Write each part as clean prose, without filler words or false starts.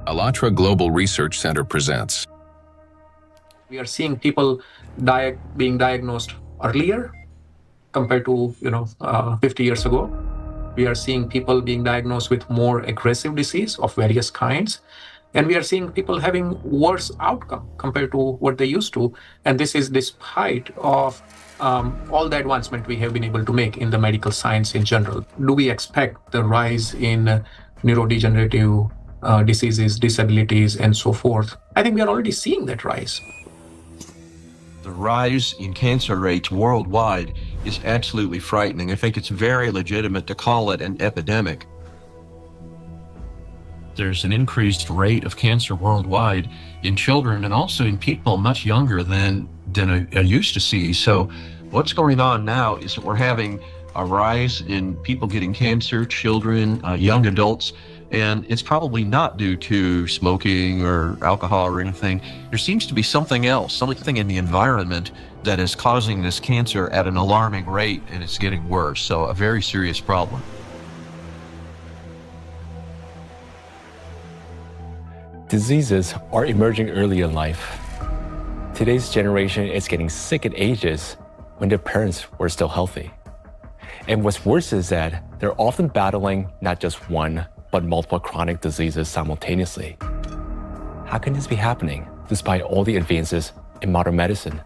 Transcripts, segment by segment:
ALLATRA Global Research Center presents. We are seeing people being diagnosed earlier compared to 50 years ago. We are seeing people being diagnosed with more aggressive disease of various kinds. And we are seeing people having worse outcome compared to what they used to. And this is despite of all the advancement we have been able to make in the medical science in general. Do we expect the rise in neurodegenerative diseases, disabilities, and so forth? I think we are already seeing that rise. The rise in cancer rates worldwide is absolutely frightening. I think it's very legitimate to call it an epidemic. There's an increased rate of cancer worldwide in children and also in people much younger than I used to see. So what's going on now is that we're having a rise in people getting cancer, children, young adults, and it's probably not due to smoking or alcohol or anything. There seems to be something else, something in the environment that is causing this cancer at an alarming rate, and it's getting worse. So a very serious problem. Diseases are emerging early in life. Today's generation is getting sick at ages when their parents were still healthy. And what's worse is that they're often battling not just one, but multiple chronic diseases simultaneously. How can this be happening despite all the advances in modern medicine?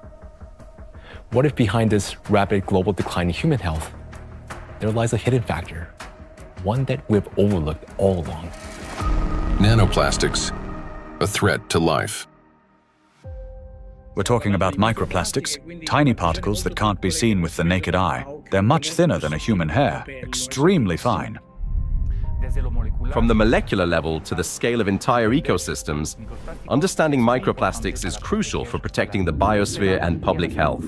What if behind this rapid global decline in human health, there lies a hidden factor, one that we've overlooked all along? Nanoplastics, a threat to life. We're talking about microplastics, tiny particles that can't be seen with the naked eye. They're much thinner than a human hair, extremely fine. From the molecular level to the scale of entire ecosystems, understanding microplastics is crucial for protecting the biosphere and public health.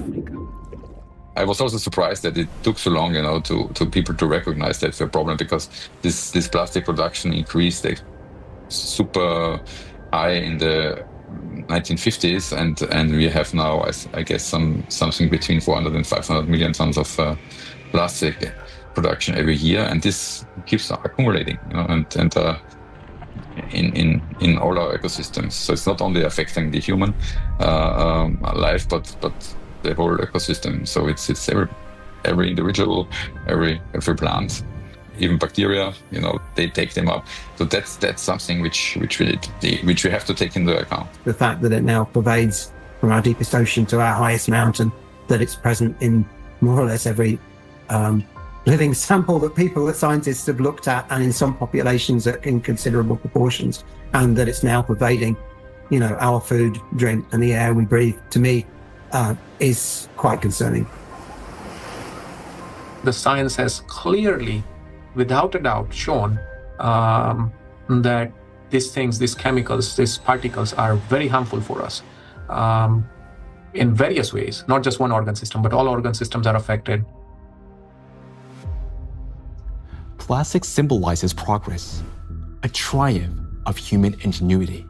I was also surprised that it took so long, to people to recognize that's a problem, because this plastic production increased super high in the 1950s, and we have now, I guess, something between 400 and 500 million tons of plastic production every year, and this keeps accumulating, and in all our ecosystems. So it's not only affecting the human life, but the whole ecosystem. So it's every individual, every plant, even bacteria. They take them up. So that's something which we have to take into account. The fact that it now pervades from our deepest ocean to our highest mountain, that it's present in more or less every living sample that scientists have looked at, and in some populations in considerable proportions, and that it's now pervading, our food, drink, and the air we breathe, to me, is quite concerning. The science has clearly, without a doubt, shown that these chemicals, these particles are very harmful for us in various ways, not just one organ system, but all organ systems are affected. Plastic symbolizes progress, a triumph of human ingenuity,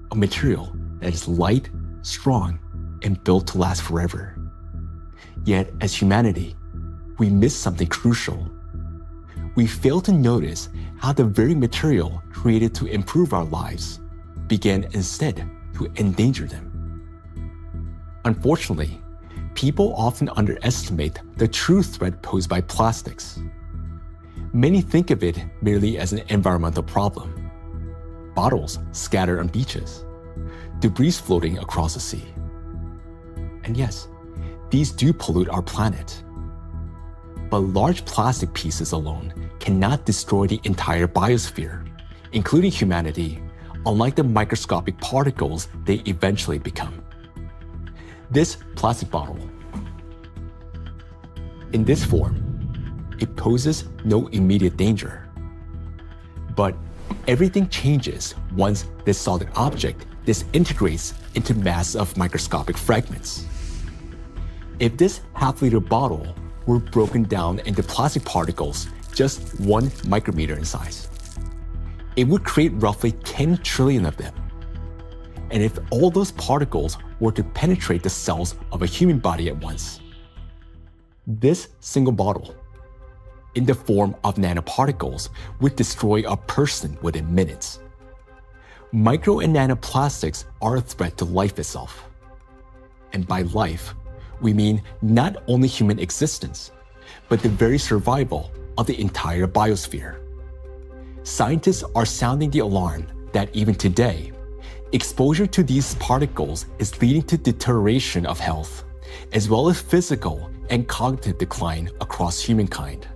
a material that is light, strong, and built to last forever. Yet, as humanity, we miss something crucial. We fail to notice how the very material created to improve our lives began instead to endanger them. Unfortunately, people often underestimate the true threat posed by plastics. Many think of it merely as an environmental problem. Bottles scattered on beaches, debris floating across the sea. And yes, these do pollute our planet. But large plastic pieces alone cannot destroy the entire biosphere, including humanity, unlike the microscopic particles they eventually become. This plastic bottle, in this form, it poses no immediate danger. But everything changes once this solid object disintegrates into masses of microscopic fragments. If this half-liter bottle were broken down into plastic particles just 1 micrometer in size, it would create roughly 10 trillion of them. And if all those particles were to penetrate the cells of a human body at once, this single bottle, in the form of nanoparticles, would destroy a person within minutes. Micro and nanoplastics are a threat to life itself. And by life, we mean not only human existence, but the very survival of the entire biosphere. Scientists are sounding the alarm that even today, exposure to these particles is leading to deterioration of health, as well as physical and cognitive decline across humankind.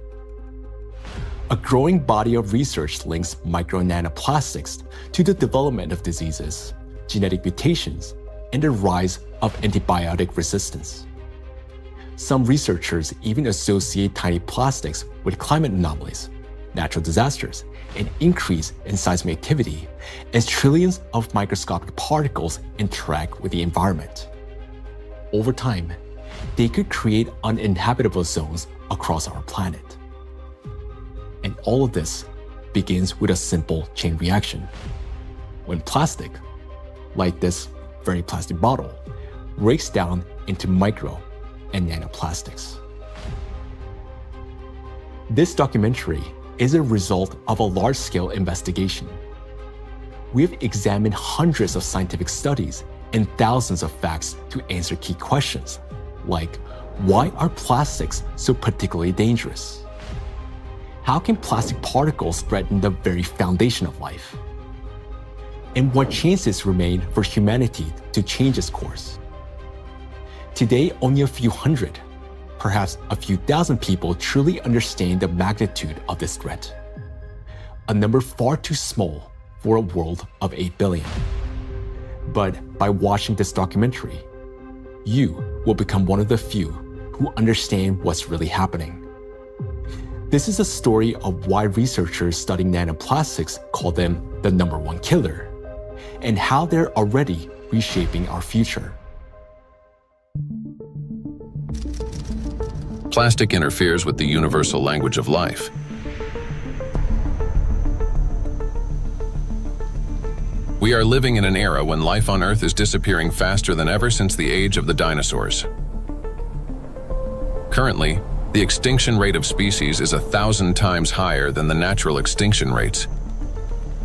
A growing body of research links micro and nanoplastics to the development of diseases, genetic mutations, and the rise of antibiotic resistance. Some researchers even associate tiny plastics with climate anomalies, natural disasters, an increase in seismic activity as trillions of microscopic particles interact with the environment. Over time, they could create uninhabitable zones across our planet. And all of this begins with a simple chain reaction. When plastic, like this very plastic bottle, breaks down into micro and nanoplastics. This documentary is a result of a large-scale investigation. We've examined hundreds of scientific studies and thousands of facts to answer key questions, like why are plastics so particularly dangerous? How can plastic particles threaten the very foundation of life? And what chances remain for humanity to change its course? Today, only a few hundred, perhaps a few thousand people truly understand the magnitude of this threat. A number far too small for a world of 8 billion. But by watching this documentary, you will become one of the few who understand what's really happening. This is a story of why researchers studying nanoplastics call them the #1 killer, and how they're already reshaping our future. Plastic interferes with the universal language of life. We are living in an era when life on Earth is disappearing faster than ever since the age of the dinosaurs. Currently, the extinction rate of species is 1,000 times higher than the natural extinction rates,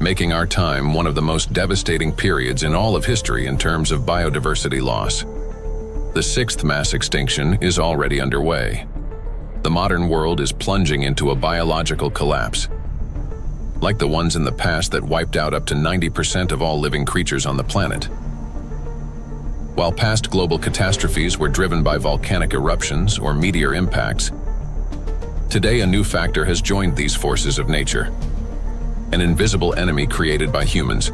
making our time one of the most devastating periods in all of history in terms of biodiversity loss. The 6th mass extinction is already underway. The modern world is plunging into a biological collapse, like the ones in the past that wiped out up to 90% of all living creatures on the planet. While past global catastrophes were driven by volcanic eruptions or meteor impacts, today a new factor has joined these forces of nature, an invisible enemy created by humans,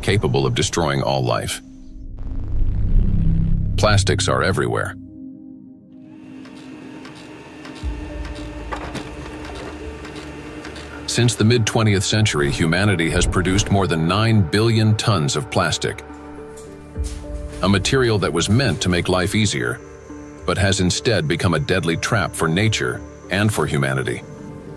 capable of destroying all life. Plastics are everywhere. Since the mid-20th century, humanity has produced more than 9 billion tons of plastic, a material that was meant to make life easier, but has instead become a deadly trap for nature and for humanity.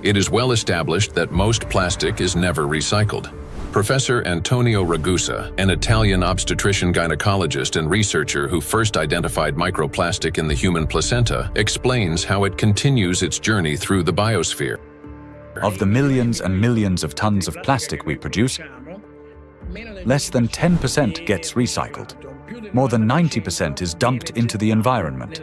It is well established that most plastic is never recycled. Professor Antonio Ragusa, an Italian obstetrician gynecologist and researcher who first identified microplastic in the human placenta, explains how it continues its journey through the biosphere. Of the millions and millions of tons of plastic we produce, less than 10% gets recycled. More than 90% is dumped into the environment.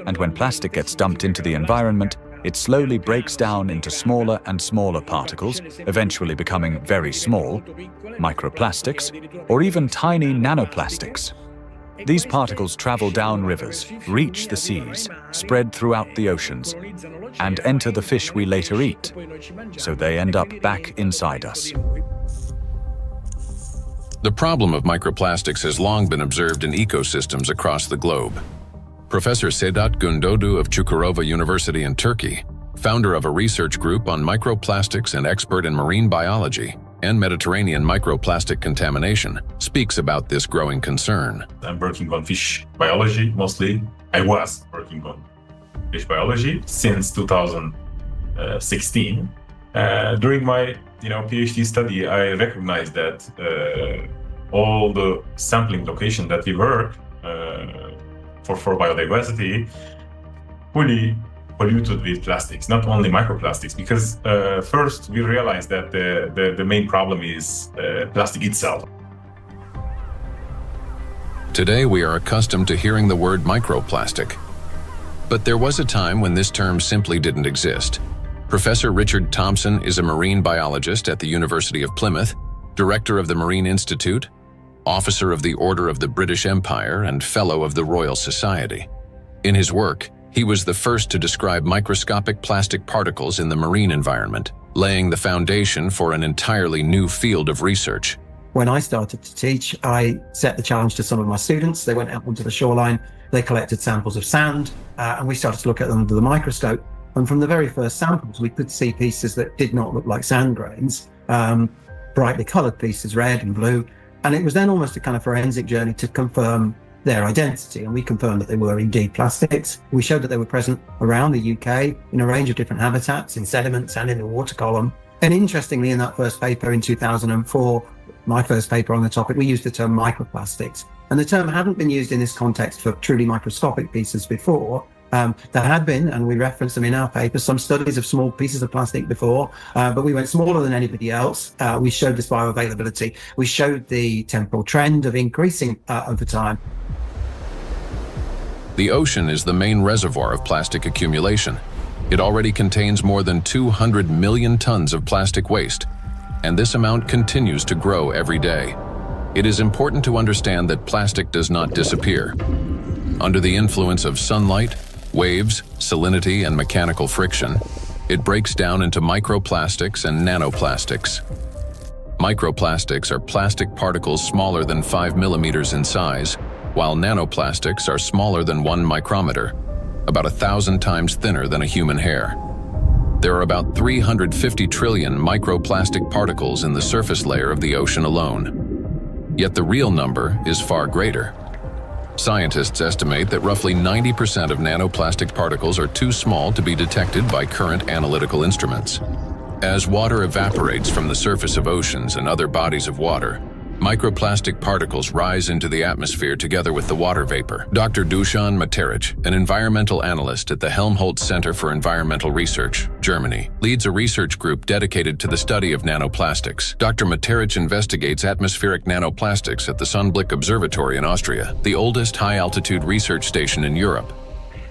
And when plastic gets dumped into the environment, it slowly breaks down into smaller and smaller particles, eventually becoming very small, microplastics, or even tiny nanoplastics. These particles travel down rivers, reach the seas, spread throughout the oceans, and enter the fish we later eat, so they end up back inside us. The problem of microplastics has long been observed in ecosystems across the globe. Professor Sedat Gündoğdu of Çukurova University in Turkey, founder of a research group on microplastics and expert in marine biology and Mediterranean microplastic contamination, speaks about this growing concern. I'm working on fish biology mostly. I was working on fish biology since 2016. During my PhD study, I recognized that all the sampling location that we work for biodiversity fully polluted with plastics, not only microplastics, because first we realized that the main problem is plastic itself. Today we are accustomed to hearing the word microplastic. But there was a time when this term simply didn't exist. Professor Richard Thompson is a marine biologist at the University of Plymouth, director of the Marine Institute, officer of the Order of the British Empire, and fellow of the Royal Society. In his work, he was the first to describe microscopic plastic particles in the marine environment, laying the foundation for an entirely new field of research. When I started to teach, I set the challenge to some of my students. They went out onto the shoreline, they collected samples of sand, and we started to look at them under the microscope. And from the very first samples, we could see pieces that did not look like sand grains, brightly coloured pieces, red and blue. And it was then almost a kind of forensic journey to confirm their identity. And we confirmed that they were indeed plastics. We showed that they were present around the UK in a range of different habitats, in sediments and in the water column. And interestingly, in that first paper in 2004, my first paper on the topic, we used the term microplastics. And the term hadn't been used in this context for truly microscopic pieces before. There had been, and we referenced them in our paper, some studies of small pieces of plastic before, but we went smaller than anybody else. We showed this bioavailability. We showed the temporal trend of increasing over time. The ocean is the main reservoir of plastic accumulation. It already contains more than 200 million tons of plastic waste, and this amount continues to grow every day. It is important to understand that plastic does not disappear. Under the influence of sunlight, waves, salinity, and mechanical friction, it breaks down into microplastics and nanoplastics. Microplastics are plastic particles smaller than 5 millimeters in size, while nanoplastics are smaller than 1 micrometer, about 1,000 times thinner than a human hair. There are about 350 trillion microplastic particles in the surface layer of the ocean alone. Yet the real number is far greater. Scientists estimate that roughly 90% of nanoplastic particles are too small to be detected by current analytical instruments. As water evaporates from the surface of oceans and other bodies of water, microplastic particles rise into the atmosphere together with the water vapor. Dr. Dusan Materic, an environmental analyst at the Helmholtz Center for Environmental Research, Germany, leads a research group dedicated to the study of nanoplastics. Dr. Materic investigates atmospheric nanoplastics at the Sonnenblick Observatory in Austria, the oldest high-altitude research station in Europe.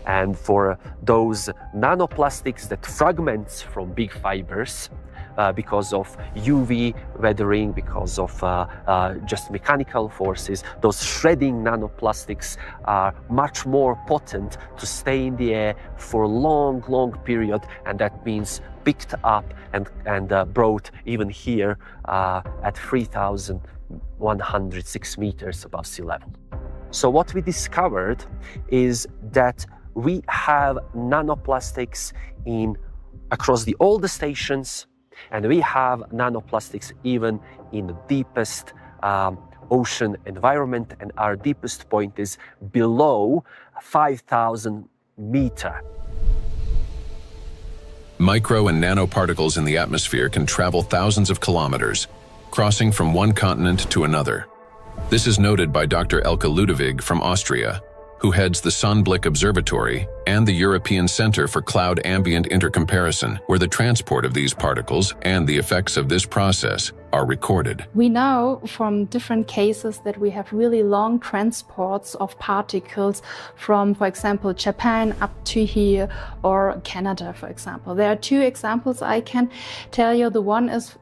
And for those nanoplastics that fragments from big fibers, because of UV weathering, because of just mechanical forces, those shredding nanoplastics are much more potent to stay in the air for a long, long period, and that means picked up and brought even here at 3,106 meters above sea level. So what we discovered is that we have nanoplastics across all the stations, and we have nanoplastics even in the deepest ocean environment, and our deepest point is below 5,000 meters. Micro and nanoparticles in the atmosphere can travel thousands of kilometers, crossing from one continent to another. This is noted by Dr. Elke Ludewig from Austria, who heads the Sonnenblick Observatory and the European Center for Cloud Ambient Intercomparison, where the transport of these particles and the effects of this process are recorded. We know from different cases that we have really long transports of particles from, for example, Japan up to here, or Canada, for example. There are two examples I can tell you. The one is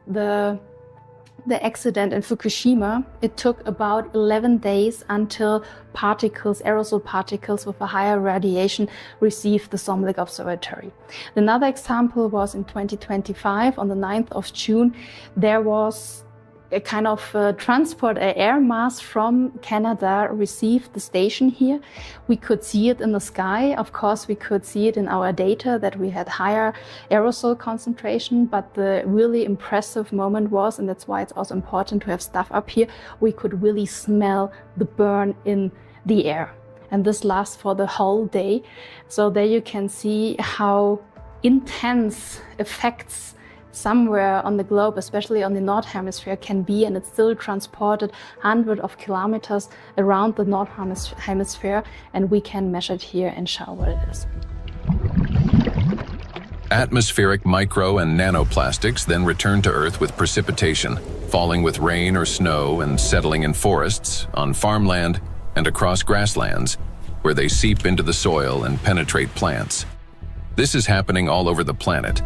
the accident in Fukushima. It took about 11 days until particles, aerosol particles with a higher radiation, received the Sonnenblick Observatory. Another example was in 2025, on the 9th of June, there was a kind of transport, an air mass from Canada received the station here. We could see it in the sky. Of course, we could see it in our data that we had higher aerosol concentration, but the really impressive moment was, and that's why it's also important to have stuff up here, we could really smell the burn in the air. And this lasts for the whole day. So there you can see how intense effects somewhere on the globe, especially on the North Hemisphere, can be, and it's still transported hundreds of kilometers around the North Hemisphere, and we can measure it here and show what it is. Atmospheric micro and nanoplastics then return to Earth with precipitation, falling with rain or snow and settling in forests, on farmland, and across grasslands, where they seep into the soil and penetrate plants. This is happening all over the planet,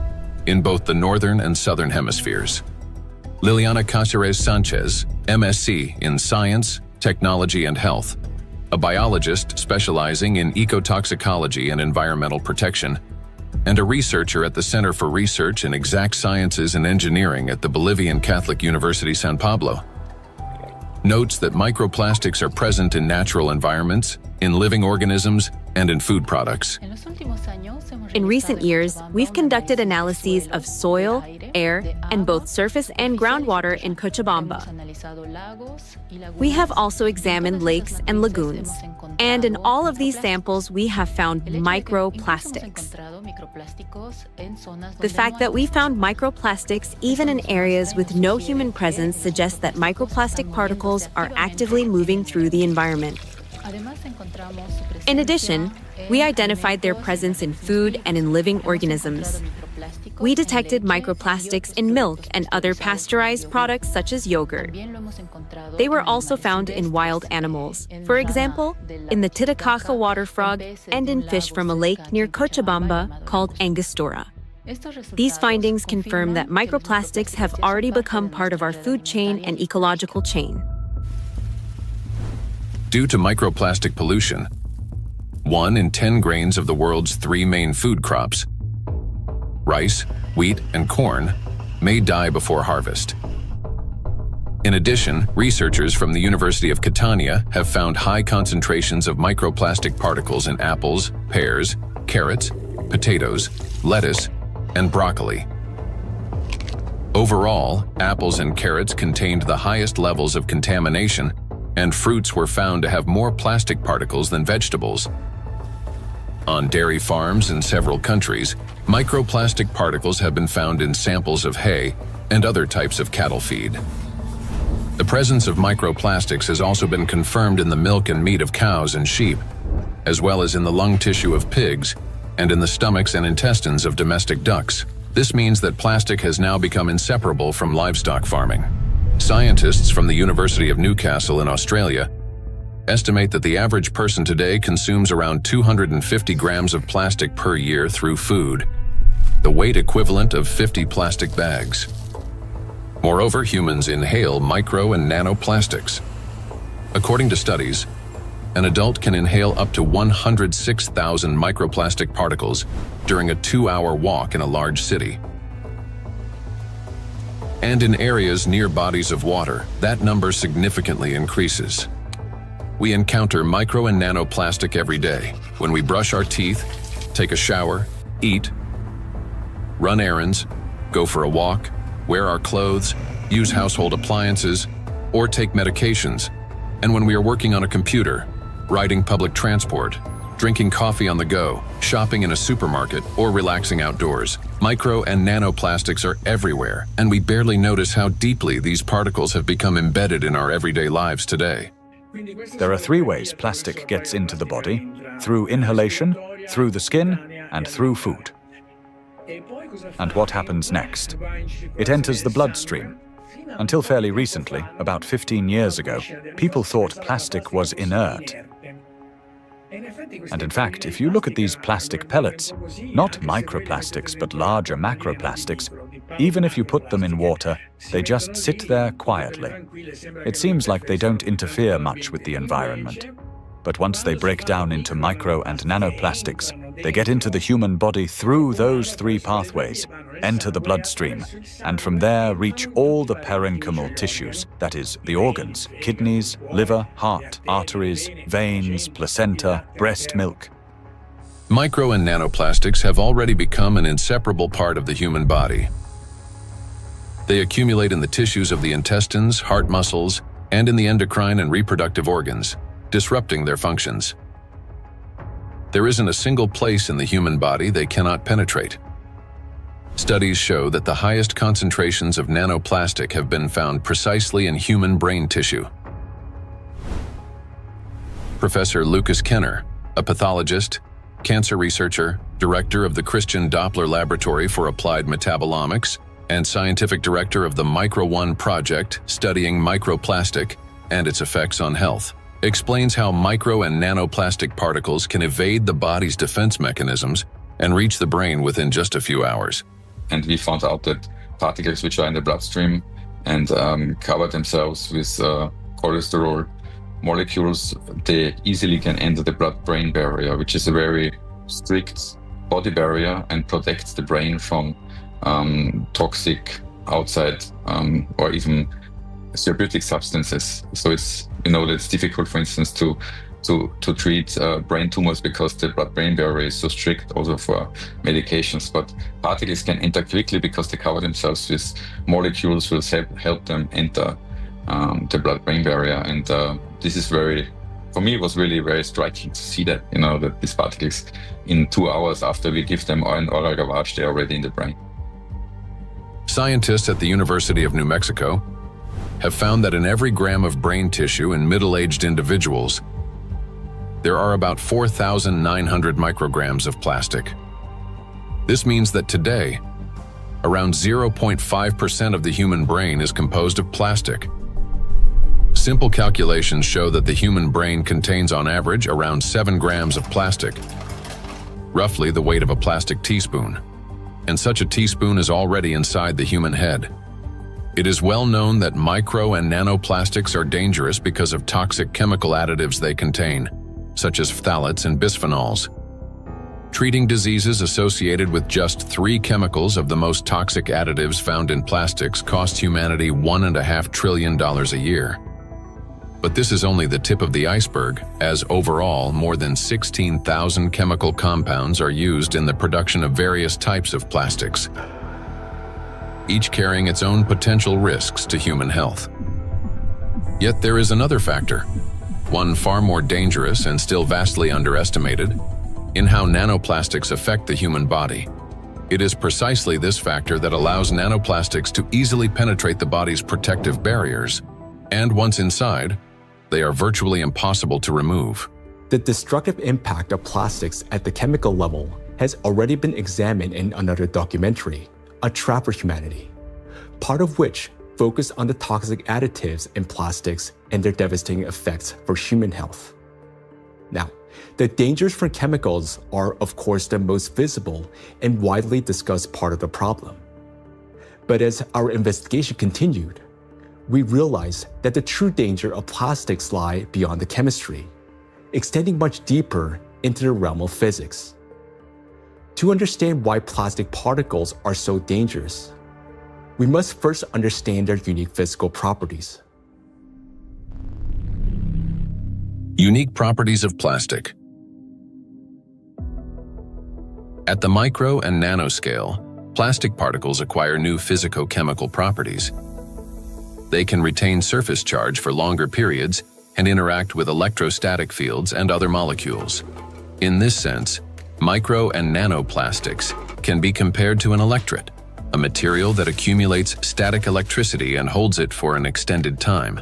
in both the northern and southern hemispheres. Liliana Cáceres Sanchez, MSc in Science, Technology and Health, a biologist specializing in ecotoxicology and environmental protection, and a researcher at the Center for Research in Exact Sciences and Engineering at the Bolivian Catholic University San Pablo, notes that microplastics are present in natural environments, in living organisms, and in food products. In recent years, we've conducted analyses of soil, air, and both surface and groundwater in Cochabamba. We have also examined lakes and lagoons, and in all of these samples, we have found microplastics. The fact that we found microplastics even in areas with no human presence suggests that microplastic particles are actively moving through the environment. In addition, we identified their presence in food and in living organisms. We detected microplastics in milk and other pasteurized products such as yogurt. They were also found in wild animals, for example, in the Titicaca water frog and in fish from a lake near Cochabamba called Angostura. These findings confirm that microplastics have already become part of our food chain and ecological chain. Due to microplastic pollution, 1 in 10 grains of the world's 3 main food crops, rice, wheat, and corn, may die before harvest. In addition, researchers from the University of Catania have found high concentrations of microplastic particles in apples, pears, carrots, potatoes, lettuce, and broccoli. Overall, apples and carrots contained the highest levels of contamination, and fruits were found to have more plastic particles than vegetables. On dairy farms in several countries, microplastic particles have been found in samples of hay and other types of cattle feed. The presence of microplastics has also been confirmed in the milk and meat of cows and sheep, as well as in the lung tissue of pigs and in the stomachs and intestines of domestic ducks. This means that plastic has now become inseparable from livestock farming. Scientists from the University of Newcastle in Australia estimate that the average person today consumes around 250 grams of plastic per year through food, the weight equivalent of 50 plastic bags. Moreover, humans inhale micro and nanoplastics. According to studies, an adult can inhale up to 106,000 microplastic particles during a 2-hour walk in a large city. And in areas near bodies of water, that number significantly increases. We encounter micro and nanoplastic every day when we brush our teeth, take a shower, eat, run errands, go for a walk, wear our clothes, use household appliances, or take medications, and when we are working on a computer, riding public transport, drinking coffee on the go, shopping in a supermarket, or relaxing outdoors. Micro and nanoplastics are everywhere, and we barely notice how deeply these particles have become embedded in our everyday lives today. There are 3 ways plastic gets into the body: through inhalation, through the skin, and through food. And what happens next? It enters the bloodstream. Until fairly recently, about 15 years ago, people thought plastic was inert. And in fact, if you look at these plastic pellets, not microplastics but larger macroplastics, even if you put them in water, they just sit there quietly. It seems like they don't interfere much with the environment. But once they break down into micro and nanoplastics, they get into the human body through those 3 pathways, enter the bloodstream, and from there reach all the parenchymal tissues, that is, the organs, kidneys, liver, heart, arteries, veins, placenta, breast milk. Micro and nanoplastics have already become an inseparable part of the human body. They accumulate in the tissues of the intestines, heart muscles, and in the endocrine and reproductive organs, disrupting their functions. There isn't a single place in the human body they cannot penetrate. Studies show that the highest concentrations of nanoplastic have been found precisely in human brain tissue. Professor Lucas Kenner, a pathologist cancer researcher, director of the Christian Doppler Laboratory for Applied Metabolomics, and scientific director of the Micro-1 project studying microplastic and its effects on health, explains how micro and nanoplastic particles can evade the body's defense mechanisms and reach the brain within just a few hours. And we found out that particles which are in the bloodstream and cover themselves with cholesterol molecules, they easily can enter the blood-brain barrier, which is a very strict body barrier and protects the brain from toxic outside or even therapeutic substances. So it's, it's difficult, for instance, to treat brain tumors because the blood-brain barrier is so strict also for medications. But particles can enter quickly because they cover themselves with molecules will help them enter the blood-brain barrier. And this is for me, it was really very striking to see that, that these particles in 2 hours after we give them an oral gavage, they're already in the brain. Scientists at the University of New Mexico have found that in every gram of brain tissue in middle-aged individuals, there are about 4,900 micrograms of plastic. This means that today, around 0.5% of the human brain is composed of plastic. Simple calculations show that the human brain contains on average around 7 grams of plastic, roughly the weight of a plastic teaspoon. And such a teaspoon is already inside the human head. It is well known that micro and nanoplastics are dangerous because of toxic chemical additives they contain, such as phthalates and bisphenols. Treating diseases associated with just 3 chemicals of the most toxic additives found in plastics costs humanity $1.5 trillion a year. But this is only the tip of the iceberg, as overall more than 16,000 chemical compounds are used in the production of various types of plastics, each carrying its own potential risks to human health. Yet there is another factor, one far more dangerous and still vastly underestimated, in how nanoplastics affect the human body. It is precisely this factor that allows nanoplastics to easily penetrate the body's protective barriers, and once inside, they are virtually impossible to remove. The destructive impact of plastics at the chemical level has already been examined in another documentary, A Trap for Humanity, part of which focused on the toxic additives in plastics and their devastating effects for human health. Now, the dangers from chemicals are, of course, the most visible and widely discussed part of the problem. But as our investigation continued, we realized that the true danger of plastics lie beyond the chemistry, extending much deeper into the realm of physics. To understand why plastic particles are so dangerous, we must first understand their unique physical properties. Unique properties of plastic. At the micro and nanoscale, plastic particles acquire new physicochemical properties. They can retain surface charge for longer periods and interact with electrostatic fields and other molecules. In this sense, micro and nanoplastics can be compared to an electret, a material that accumulates static electricity and holds it for an extended time.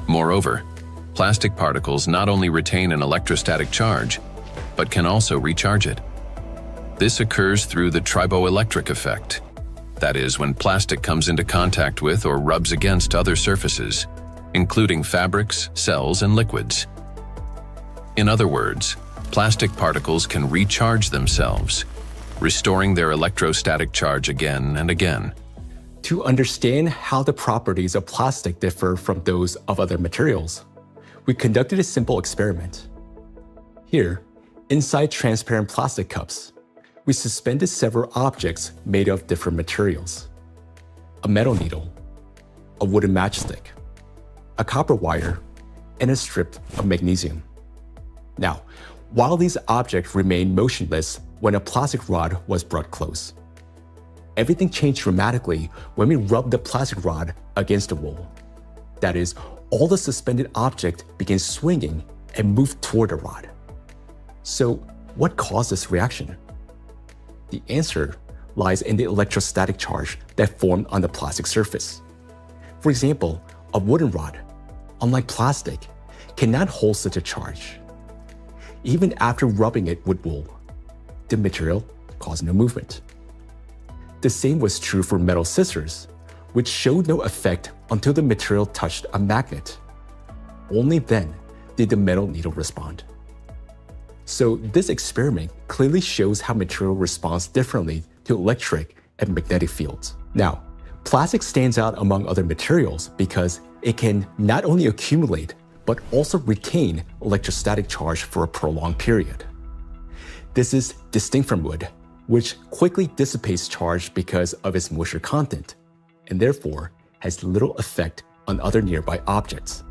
Moreover, plastic particles not only retain an electrostatic charge, but can also recharge it. This occurs through the triboelectric effect. That is, when plastic comes into contact with or rubs against other surfaces, including fabrics, cells, and liquids. In other words, plastic particles can recharge themselves, restoring their electrostatic charge again and again. To understand how the properties of plastic differ from those of other materials, we conducted a simple experiment. Here, inside transparent plastic cups, we suspended several objects made of different materials: a metal needle, a wooden matchstick, a copper wire, and a strip of magnesium. Now, while these objects remained motionless when a plastic rod was brought close, everything changed dramatically when we rubbed the plastic rod against the wall. That is, all the suspended object began swinging and moved toward the rod. So, what caused this reaction? The answer lies in the electrostatic charge that formed on the plastic surface. For example, a wooden rod, unlike plastic, cannot hold such a charge. even after rubbing it with wool. The material caused no movement. The same was true for metal scissors, which showed no effect until the material touched a magnet. Only then did the metal needle respond. So this experiment clearly shows how material responds differently to electric and magnetic fields. Now, plastic stands out among other materials because it can not only accumulate, but also retain electrostatic charge for a prolonged period. This is distinct from wood, which quickly dissipates charge because of its moisture content, and therefore has little effect on other nearby objects.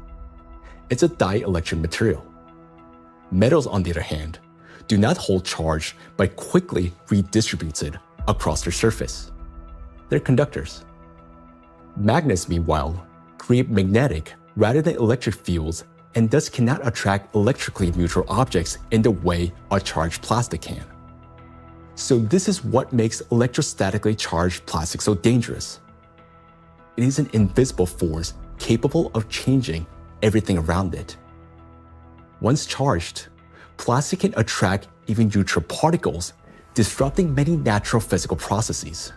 It's a dielectric material. Metals, on the other hand, do not hold charge but quickly redistributes it across their surface. They're conductors. Magnets, meanwhile, create magnetic rather than electric fields and thus cannot attract electrically neutral objects in the way a charged plastic can. So this is what makes electrostatically charged plastic so dangerous. It is an invisible force capable of changing everything around it. Once charged, plastic can attract even neutral particles, disrupting many natural physical processes.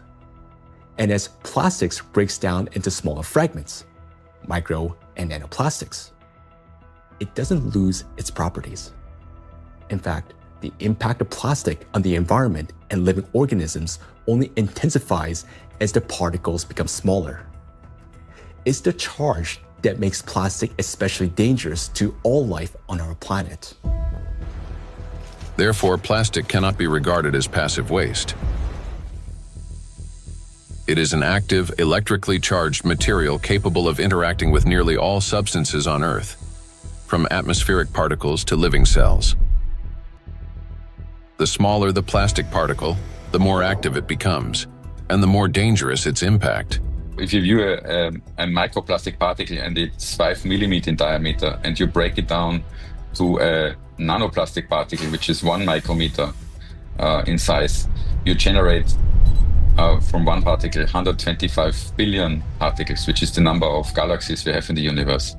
And as plastics breaks down into smaller fragments, micro and nanoplastics, it doesn't lose its properties. In fact, the impact of plastic on the environment and living organisms only intensifies as the particles become smaller. It's the charge that makes plastic especially dangerous to all life on our planet. Therefore, plastic cannot be regarded as passive waste. It is an active, electrically charged material capable of interacting with nearly all substances on Earth, from atmospheric particles to living cells. The smaller the plastic particle, the more active it becomes, and the more dangerous its impact. If you view a microplastic particle and it's 5 millimeters in diameter, and you break it down to a nanoplastic particle, which is 1 micrometer in size, you generate from one particle 125 billion particles, which is the number of galaxies we have in the universe.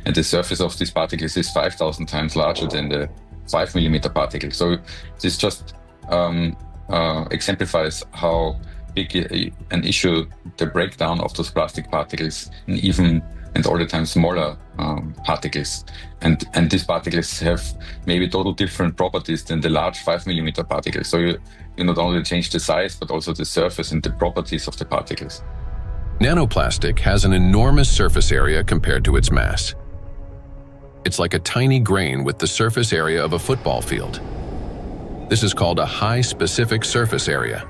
And the surface of these particles is 5,000 times larger than the 5 millimeter particle. So this just exemplifies how big an issue the breakdown of those plastic particles in even and all the time smaller particles. And these particles have maybe total different properties than the large 5 millimeter particles. So you not only change the size, but also the surface and the properties of the particles. Nanoplastic has an enormous surface area compared to its mass. It's like a tiny grain with the surface area of a football field. This is called a high specific surface area.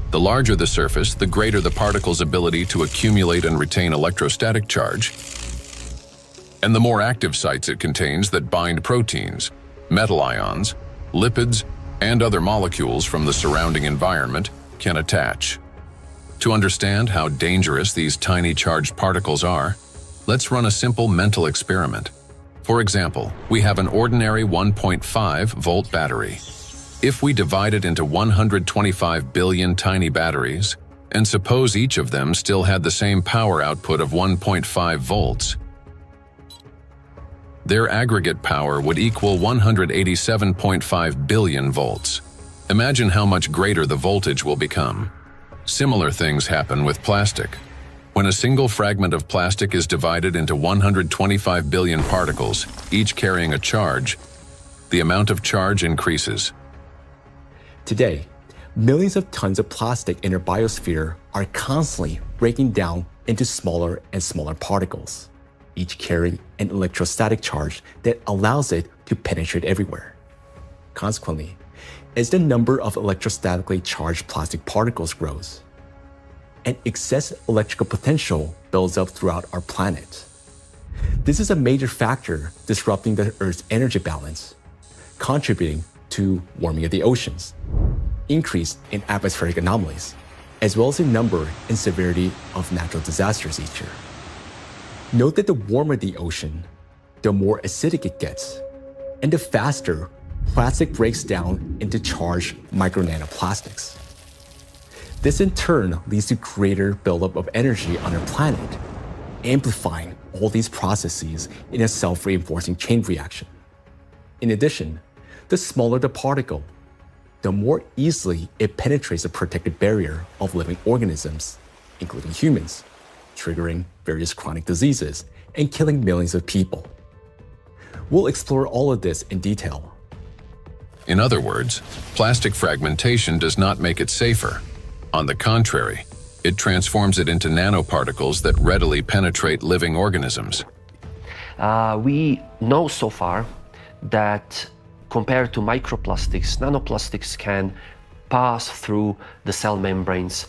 The larger the surface, the greater the particle's ability to accumulate and retain electrostatic charge, and the more active sites it contains that bind proteins, metal ions, lipids, and other molecules from the surrounding environment can attach. To understand how dangerous these tiny charged particles are, let's run a simple mental experiment. For example, we have an ordinary 1.5 volt battery. If we divide it into 125 billion tiny batteries, and suppose each of them still had the same power output of 1.5 volts, their aggregate power would equal 187.5 billion volts. Imagine how much greater the voltage will become. Similar things happen with plastic. When a single fragment of plastic is divided into 125 billion particles, each carrying a charge, the amount of charge increases. Today, millions of tons of plastic in our biosphere are constantly breaking down into smaller and smaller particles, each carrying an electrostatic charge that allows it to penetrate everywhere. Consequently, as the number of electrostatically charged plastic particles grows, an excess electrical potential builds up throughout our planet. This is a major factor disrupting the Earth's energy balance, contributing to warming of the oceans, increase in atmospheric anomalies, as well as in number and severity of natural disasters each year. Note that the warmer the ocean, the more acidic it gets, and the faster plastic breaks down into charged micro-nanoplastics. This in turn leads to greater buildup of energy on our planet, amplifying all these processes in a self-reinforcing chain reaction. In addition, the smaller the particle, the more easily it penetrates the protective barrier of living organisms, including humans, triggering various chronic diseases and killing millions of people. We'll explore all of this in detail. In other words, plastic fragmentation does not make it safer. On the contrary, it transforms it into nanoparticles that readily penetrate living organisms. We know so far that compared to microplastics, nanoplastics can pass through the cell membranes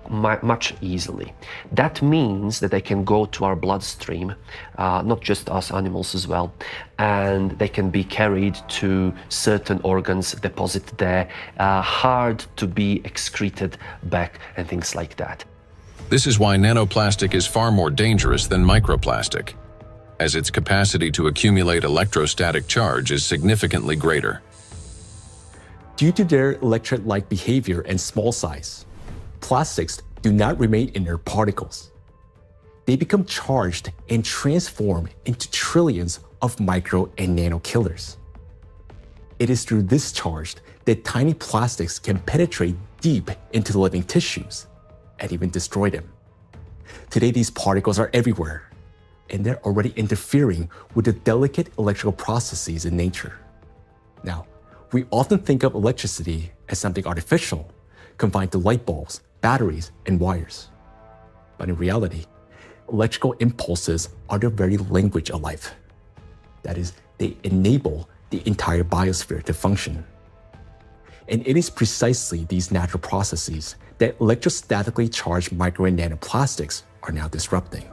much easily. That means that they can go to our bloodstream, not just us animals as well, and they can be carried to certain organs, deposited there, hard to be excreted back and things like that. This is why nanoplastic is far more dangerous than microplastic, as its capacity to accumulate electrostatic charge is significantly greater. Due to their electrolyte behavior and small size, plastics do not remain inert particles. They become charged and transform into trillions of micro and nano killers. It is through this charge that tiny plastics can penetrate deep into the living tissues and even destroy them. Today, these particles are everywhere, and they're already interfering with the delicate electrical processes in nature. Now, we often think of electricity as something artificial, confined to light bulbs, batteries, and wires. But in reality, electrical impulses are the very language of life. That is, they enable the entire biosphere to function. And it is precisely these natural processes that electrostatically charged micro and nanoplastics are now disrupting.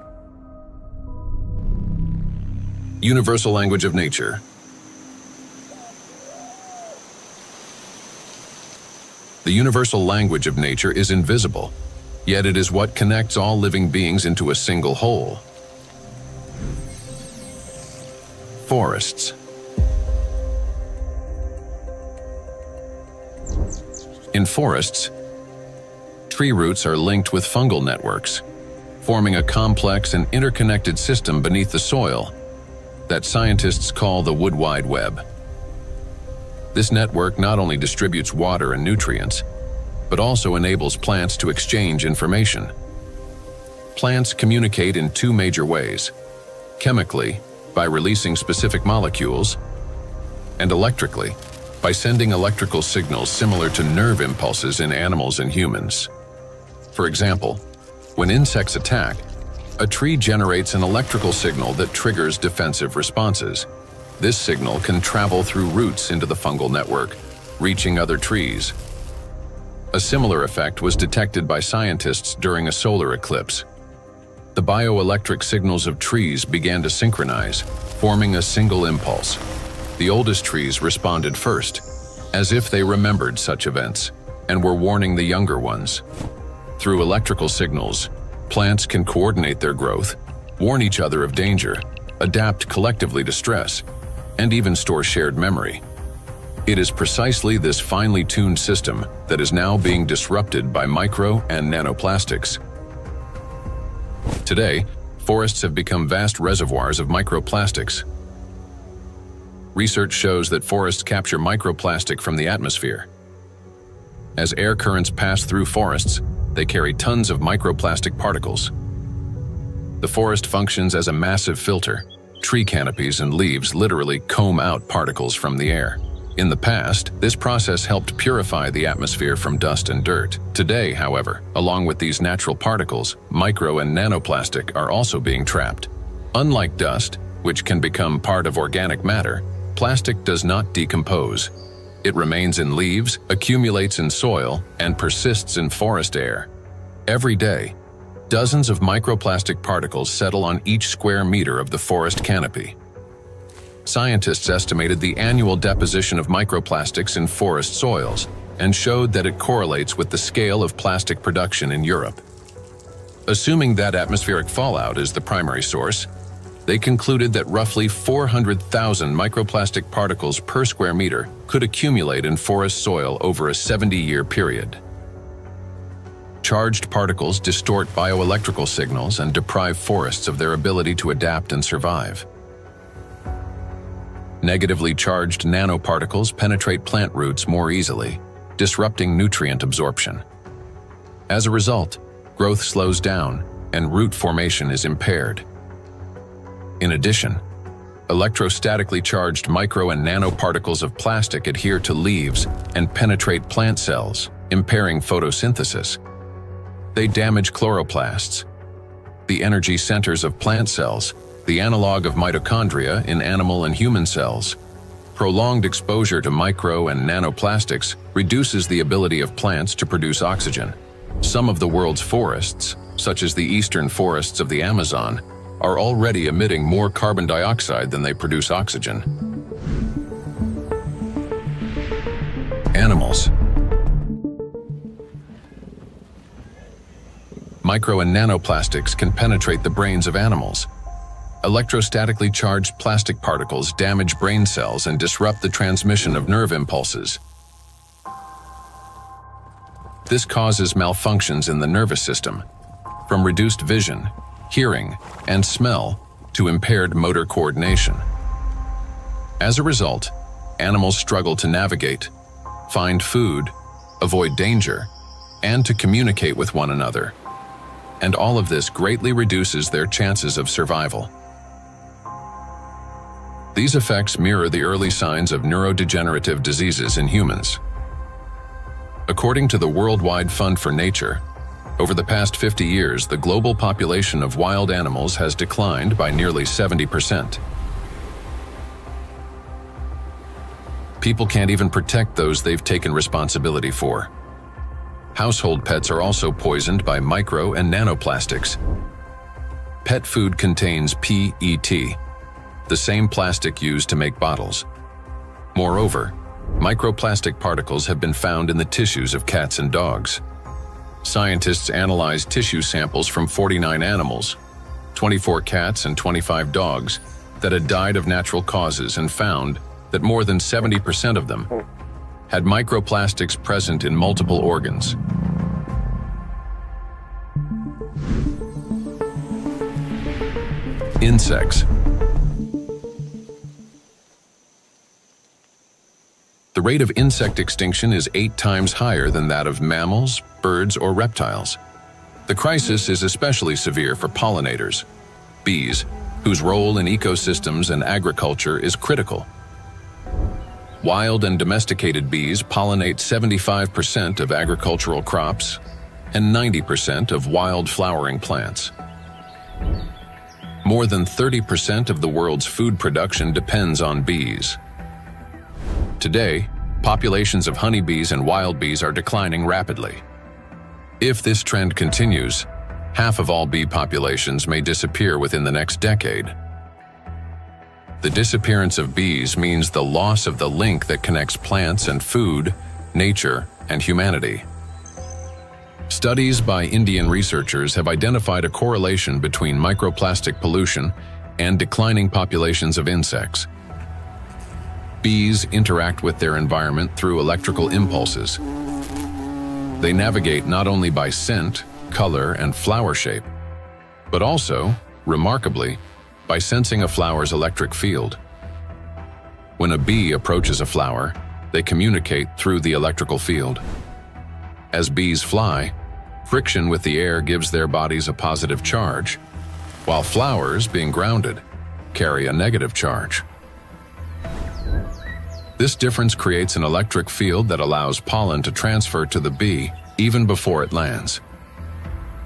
Universal language of nature. The universal language of nature is invisible, yet it is what connects all living beings into a single whole. Forests. In forests, tree roots are linked with fungal networks, forming a complex and interconnected system beneath the soil that scientists call the wood wide web. This network not only distributes water and nutrients, but also enables plants to exchange information. Plants communicate in two major ways: chemically, by releasing specific molecules, and electrically, by sending electrical signals similar to nerve impulses in animals and humans. For example, when insects attack, a tree generates an electrical signal that triggers defensive responses. This signal can travel through roots into the fungal network, reaching other trees. A similar effect was detected by scientists during a solar eclipse. The bioelectric signals of trees began to synchronize, forming a single impulse. The oldest trees responded first, as if they remembered such events and were warning the younger ones. Through electrical signals, plants can coordinate their growth, warn each other of danger, adapt collectively to stress, and even store shared memory. It is precisely this finely tuned system that is now being disrupted by micro and nanoplastics. Today, forests have become vast reservoirs of microplastics. Research shows that forests capture microplastic from the atmosphere. As air currents pass through forests, they carry tons of microplastic particles. The forest functions as a massive filter. Tree canopies and leaves literally comb out particles from the air. In the past, this process helped purify the atmosphere from dust and dirt. Today, however, along with these natural particles, micro and nanoplastic are also being trapped. Unlike dust, which can become part of organic matter, plastic does not decompose. It remains in leaves, accumulates in soil, and persists in forest air. Every day, dozens of microplastic particles settle on each square meter of the forest canopy. Scientists estimated the annual deposition of microplastics in forest soils and showed that it correlates with the scale of plastic production in Europe. Assuming that atmospheric fallout is the primary source, they concluded that roughly 400,000 microplastic particles per square meter could accumulate in forest soil over a 70-year period. Charged particles distort bioelectrical signals and deprive forests of their ability to adapt and survive. Negatively charged nanoparticles penetrate plant roots more easily, disrupting nutrient absorption. As a result, growth slows down and root formation is impaired. In addition, electrostatically charged micro and nanoparticles of plastic adhere to leaves and penetrate plant cells, impairing photosynthesis. They damage chloroplasts, the energy centers of plant cells, the analog of mitochondria in animal and human cells. Prolonged exposure to micro and nanoplastics reduces the ability of plants to produce oxygen. Some of the world's forests, such as the eastern forests of the Amazon, are already emitting more carbon dioxide than they produce oxygen. Animals. Micro and nanoplastics can penetrate the brains of animals. Electrostatically charged plastic particles damage brain cells and disrupt the transmission of nerve impulses. This causes malfunctions in the nervous system, from reduced vision, hearing, and smell to impaired motor coordination. As a result, animals struggle to navigate, find food, avoid danger, and to communicate with one another. And all of this greatly reduces their chances of survival. These effects mirror the early signs of neurodegenerative diseases in humans. According to the Worldwide Fund for Nature, over the past 50 years, the global population of wild animals has declined by nearly 70%. People can't even protect those they've taken responsibility for. Household pets are also poisoned by micro and nanoplastics. Pet food contains PET, the same plastic used to make bottles. Moreover, microplastic particles have been found in the tissues of cats and dogs. Scientists analyzed tissue samples from 49 animals, 24 cats and 25 dogs, that had died of natural causes and found that more than 70% of them had microplastics present in multiple organs. Insects. The rate of insect extinction is 8 times higher than that of mammals, birds, or reptiles. The crisis is especially severe for pollinators, bees, whose role in ecosystems and agriculture is critical. Wild and domesticated bees pollinate 75% of agricultural crops and 90% of wild flowering plants. More than 30% of the world's food production depends on bees. Today, populations of honeybees and wild bees are declining rapidly. If this trend continues, half of all bee populations may disappear within the next decade. The disappearance of bees means the loss of the link that connects plants and food, nature, and humanity. Studies by Indian researchers have identified a correlation between microplastic pollution and declining populations of insects. Bees interact with their environment through electrical impulses. They navigate not only by scent, color, and flower shape, but also, remarkably, by sensing a flower's electric field. When a bee approaches a flower, they communicate through the electrical field. As bees fly, friction with the air gives their bodies a positive charge, while flowers, being grounded, carry a negative charge. This difference creates an electric field that allows pollen to transfer to the bee even before it lands.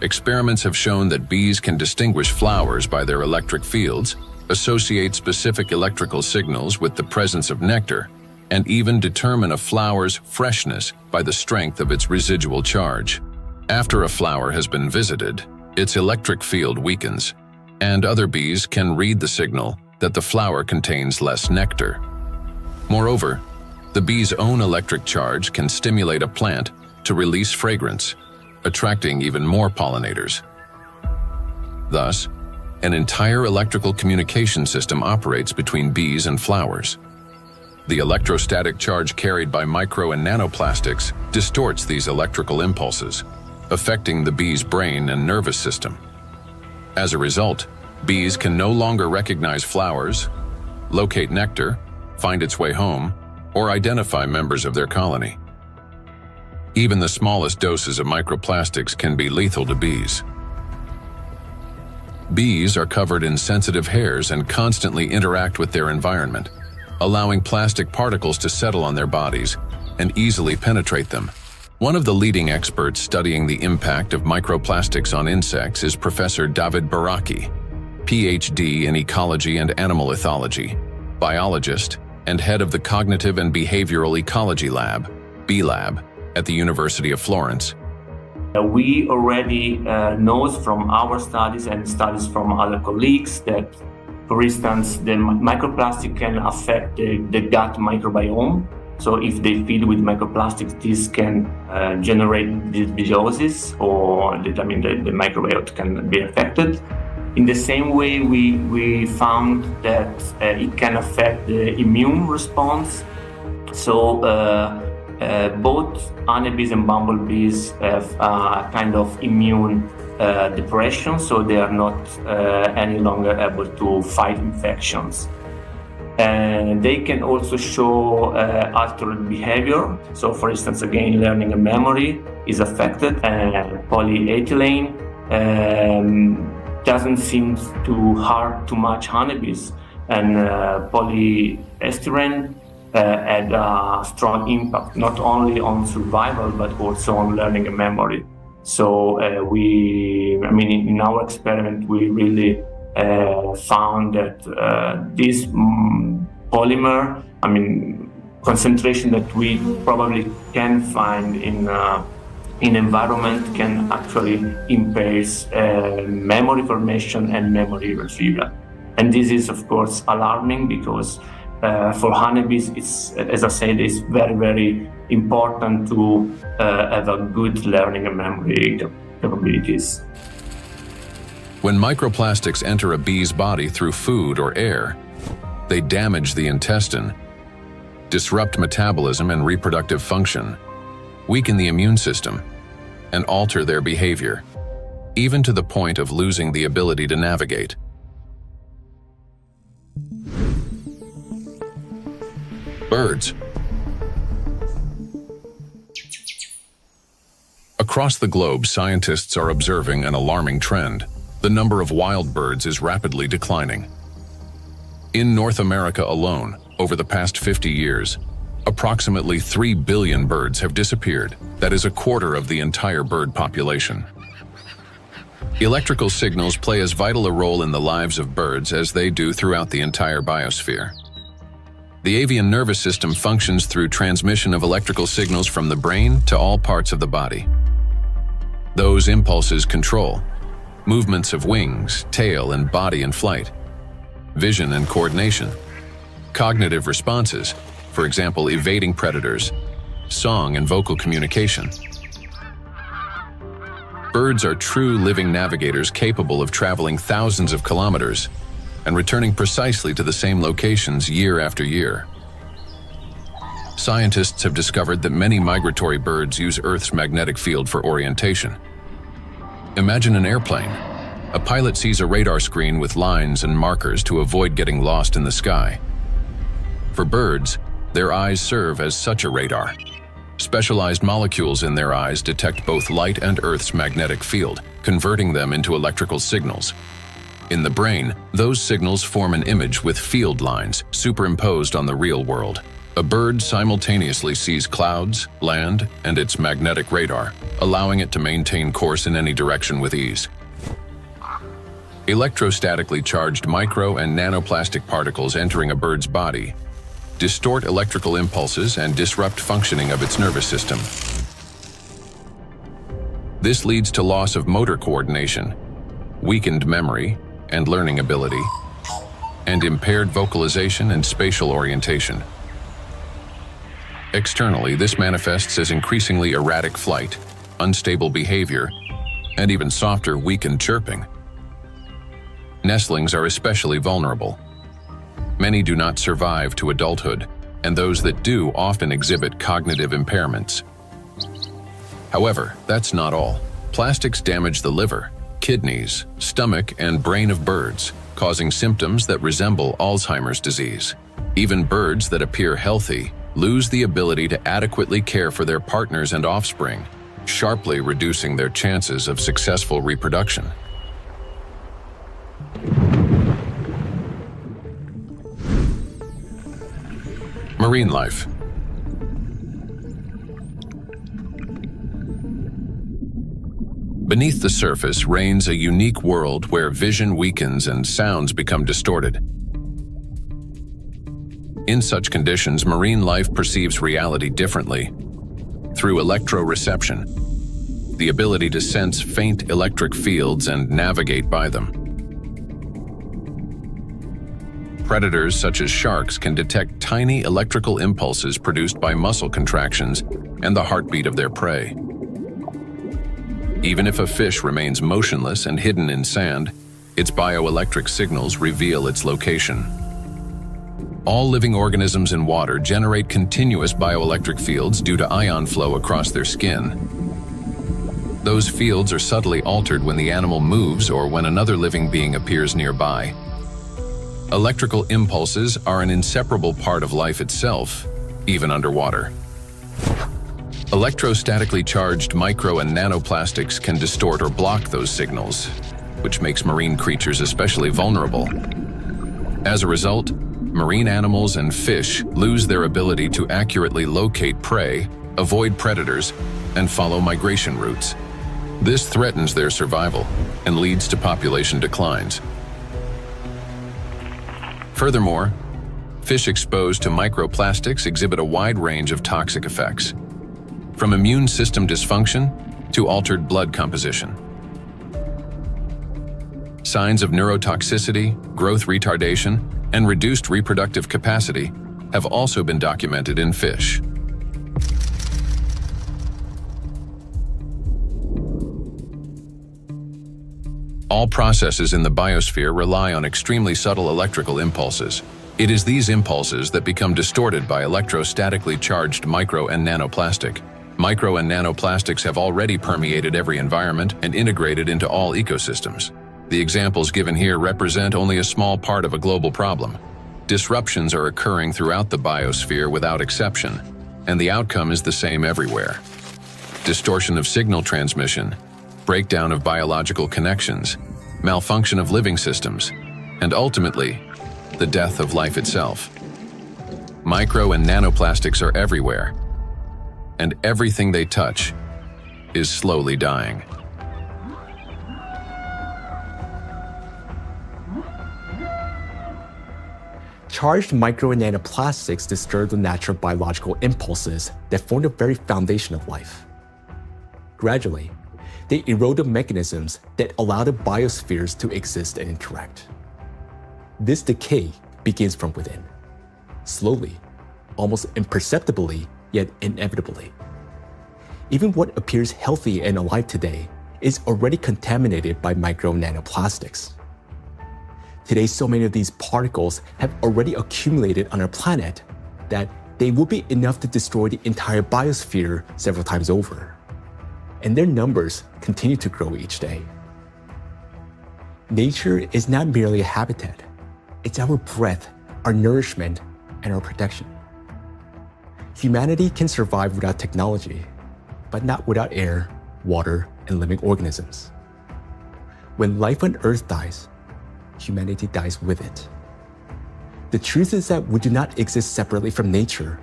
Experiments have shown that bees can distinguish flowers by their electric fields, associate specific electrical signals with the presence of nectar, and even determine a flower's freshness by the strength of its residual charge. After a flower has been visited, its electric field weakens, and other bees can read the signal that the flower contains less nectar. Moreover, the bee's own electric charge can stimulate a plant to release fragrance, attracting even more pollinators. Thus, an entire electrical communication system operates between bees and flowers. The electrostatic charge carried by micro and nanoplastics distorts these electrical impulses, affecting the bee's brain and nervous system. As a result, bees can no longer recognize flowers, locate nectar, find its way home, or identify members of their colony. Even the smallest doses of microplastics can be lethal to bees. Bees are covered in sensitive hairs and constantly interact with their environment, allowing plastic particles to settle on their bodies and easily penetrate them. One of the leading experts studying the impact of microplastics on insects is Professor David Baraki, PhD in ecology and animal ethology, biologist, and head of the Cognitive and Behavioral Ecology Lab, B-Lab, at the University of Florence. We already know from our studies and studies from other colleagues that, for instance, the microplastic can affect the gut microbiome. So if they feed with microplastics, this can generate dysbiosis, or the microbiota can be affected. In the same way, we found that it can affect the immune response. So both honeybees and bumblebees have kind of immune depression, so they are not any longer able to fight infections. And they can also show altered behavior. So, for instance, again, learning and memory is affected. Polyethylene doesn't seem to harm too much honeybees, and polyestyrene had a strong impact not only on survival but also on learning and memory. So in our experiment, we really found that this polymer, concentration that we probably can find in environment can actually impair memory formation and memory retrieval. And this is, of course, alarming because for honeybees, it's, as I said, it's very, very important to have a good learning and memory capabilities. When microplastics enter a bee's body through food or air, they damage the intestine, disrupt metabolism and reproductive function, weaken the immune system, and alter their behavior, even to the point of losing the ability to navigate. Birds. Across the globe, scientists are observing an alarming trend. The number of wild birds is rapidly declining. In North America alone, over the past 50 years, approximately 3 billion birds have disappeared. That is a quarter of the entire bird population. Electrical signals play as vital a role in the lives of birds as they do throughout the entire biosphere. The avian nervous system functions through transmission of electrical signals from the brain to all parts of the body. Those impulses control movements of wings, tail, and body in flight, vision and coordination, cognitive responses, for example, evading predators, song and vocal communication. Birds are true living navigators capable of traveling thousands of kilometers and returning precisely to the same locations year after year. Scientists have discovered that many migratory birds use Earth's magnetic field for orientation. Imagine an airplane. A pilot sees a radar screen with lines and markers to avoid getting lost in the sky. For birds, their eyes serve as such a radar. Specialized molecules in their eyes detect both light and Earth's magnetic field, converting them into electrical signals. In the brain, those signals form an image with field lines superimposed on the real world. A bird simultaneously sees clouds, land, and its magnetic radar, allowing it to maintain course in any direction with ease. Electrostatically charged micro and nanoplastic particles entering a bird's body distort electrical impulses and disrupt functioning of its nervous system. This leads to loss of motor coordination, weakened memory and learning ability, and impaired vocalization and spatial orientation. Externally, this manifests as increasingly erratic flight, unstable behavior, and even softer, weakened chirping. Nestlings are especially vulnerable. Many do not survive to adulthood, and those that do often exhibit cognitive impairments. However, that's not all. Plastics damage the liver, kidneys, stomach, and brain of birds, causing symptoms that resemble Alzheimer's disease. Even birds that appear healthy lose the ability to adequately care for their partners and offspring, sharply reducing their chances of successful reproduction. Marine life. Beneath the surface reigns a unique world where vision weakens and sounds become distorted. In such conditions, marine life perceives reality differently. Through electroreception, the ability to sense faint electric fields and navigate by them. Predators such as sharks can detect tiny electrical impulses produced by muscle contractions and the heartbeat of their prey. Even if a fish remains motionless and hidden in sand, its bioelectric signals reveal its location. All living organisms in water generate continuous bioelectric fields due to ion flow across their skin. Those fields are subtly altered when the animal moves or when another living being appears nearby. Electrical impulses are an inseparable part of life itself, even underwater. Electrostatically charged micro and nanoplastics can distort or block those signals, which makes marine creatures especially vulnerable. As a result, marine animals and fish lose their ability to accurately locate prey, avoid predators, and follow migration routes. This threatens their survival and leads to population declines. Furthermore, fish exposed to microplastics exhibit a wide range of toxic effects, from immune system dysfunction to altered blood composition. Signs of neurotoxicity, growth retardation, and reduced reproductive capacity have also been documented in fish. All processes in the biosphere rely on extremely subtle electrical impulses. It is these impulses that become distorted by electrostatically charged micro and nanoplastic. Micro and nanoplastics have already permeated every environment and integrated into all ecosystems. The examples given here represent only a small part of a global problem. Disruptions are occurring throughout the biosphere without exception, and the outcome is the same everywhere. Distortion of signal transmission, breakdown of biological connections, malfunction of living systems, and ultimately, the death of life itself. Micro and nanoplastics are everywhere, and everything they touch is slowly dying. Charged micro and nanoplastics disturb the natural biological impulses that form the very foundation of life. Gradually, they erode the mechanisms that allow the biospheres to exist and interact. This decay begins from within, slowly, almost imperceptibly, yet inevitably. Even what appears healthy and alive today is already contaminated by micro nanoplastics. Today, so many of these particles have already accumulated on our planet that they will be enough to destroy the entire biosphere several times over. And their numbers continue to grow each day. Nature is not merely a habitat. It's our breath, our nourishment, and our protection. Humanity can survive without technology, but not without air, water, and living organisms. When life on Earth dies, humanity dies with it. The truth is that we do not exist separately from nature,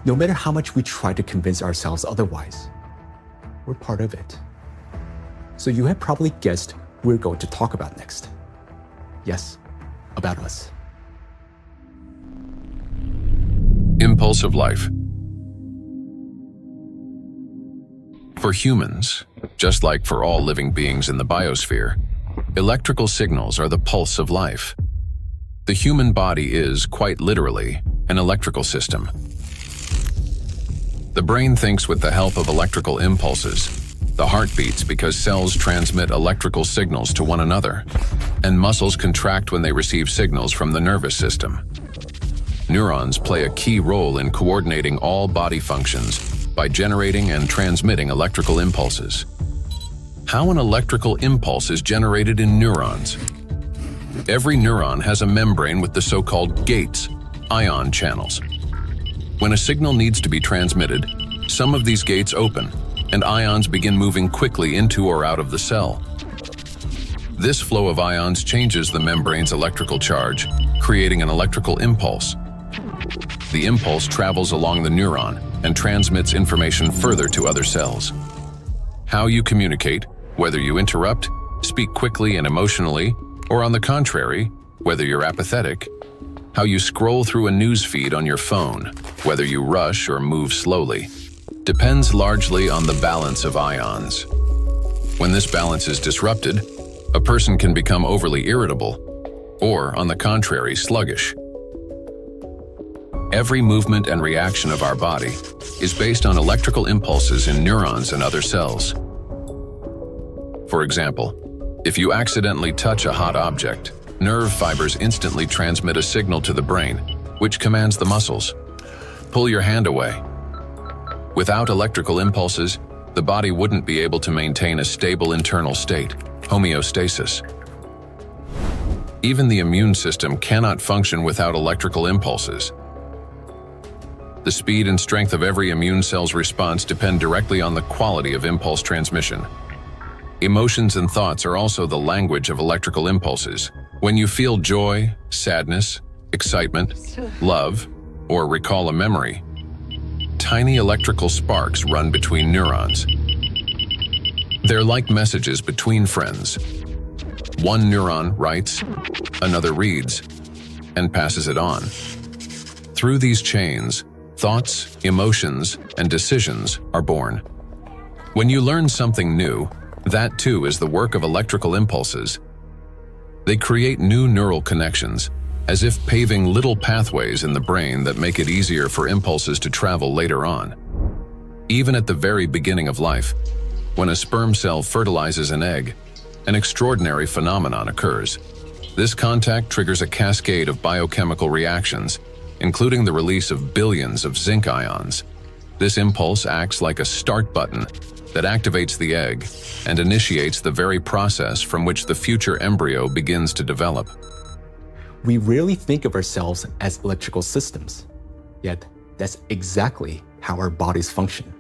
no matter how much we try to convince ourselves otherwise. We're part of it. So you have probably guessed who we're going to talk about next. Yes, about us. Impulse of life. For humans, just like for all living beings in the biosphere, electrical signals are the pulse of life. The human body is, quite literally, an electrical system. The brain thinks with the help of electrical impulses. The heart beats because cells transmit electrical signals to one another, and muscles contract when they receive signals from the nervous system. Neurons play a key role in coordinating all body functions by generating and transmitting electrical impulses. How an electrical impulse is generated in neurons. Every neuron has a membrane with the so-called gates, ion channels. When a signal needs to be transmitted, some of these gates open, and ions begin moving quickly into or out of the cell. This flow of ions changes the membrane's electrical charge, creating an electrical impulse. The impulse travels along the neuron and transmits information further to other cells. How you communicate, whether you interrupt, speak quickly and emotionally, or on the contrary, whether you're apathetic, how you scroll through a news feed on your phone, whether you rush or move slowly, depends largely on the balance of ions. When this balance is disrupted, a person can become overly irritable, or, on the contrary, sluggish. Every movement and reaction of our body is based on electrical impulses in neurons and other cells. For example, if you accidentally touch a hot object, nerve fibers instantly transmit a signal to the brain, which commands the muscles. Pull your hand away. Without electrical impulses, the body wouldn't be able to maintain a stable internal state, homeostasis. Even the immune system cannot function without electrical impulses. The speed and strength of every immune cell's response depend directly on the quality of impulse transmission. Emotions and thoughts are also the language of electrical impulses. When you feel joy, sadness, excitement, love, or recall a memory, tiny electrical sparks run between neurons. They're like messages between friends. One neuron writes, another reads, and passes it on. Through these chains, thoughts, emotions, and decisions are born. When you learn something new, that too is the work of electrical impulses. They create new neural connections, as if paving little pathways in the brain that make it easier for impulses to travel later on. Even at the very beginning of life, when a sperm cell fertilizes an egg, an extraordinary phenomenon occurs. This contact triggers a cascade of biochemical reactions, including the release of billions of zinc ions. This impulse acts like a start button that activates the egg and initiates the very process from which the future embryo begins to develop. We rarely think of ourselves as electrical systems, yet that's exactly how our bodies function.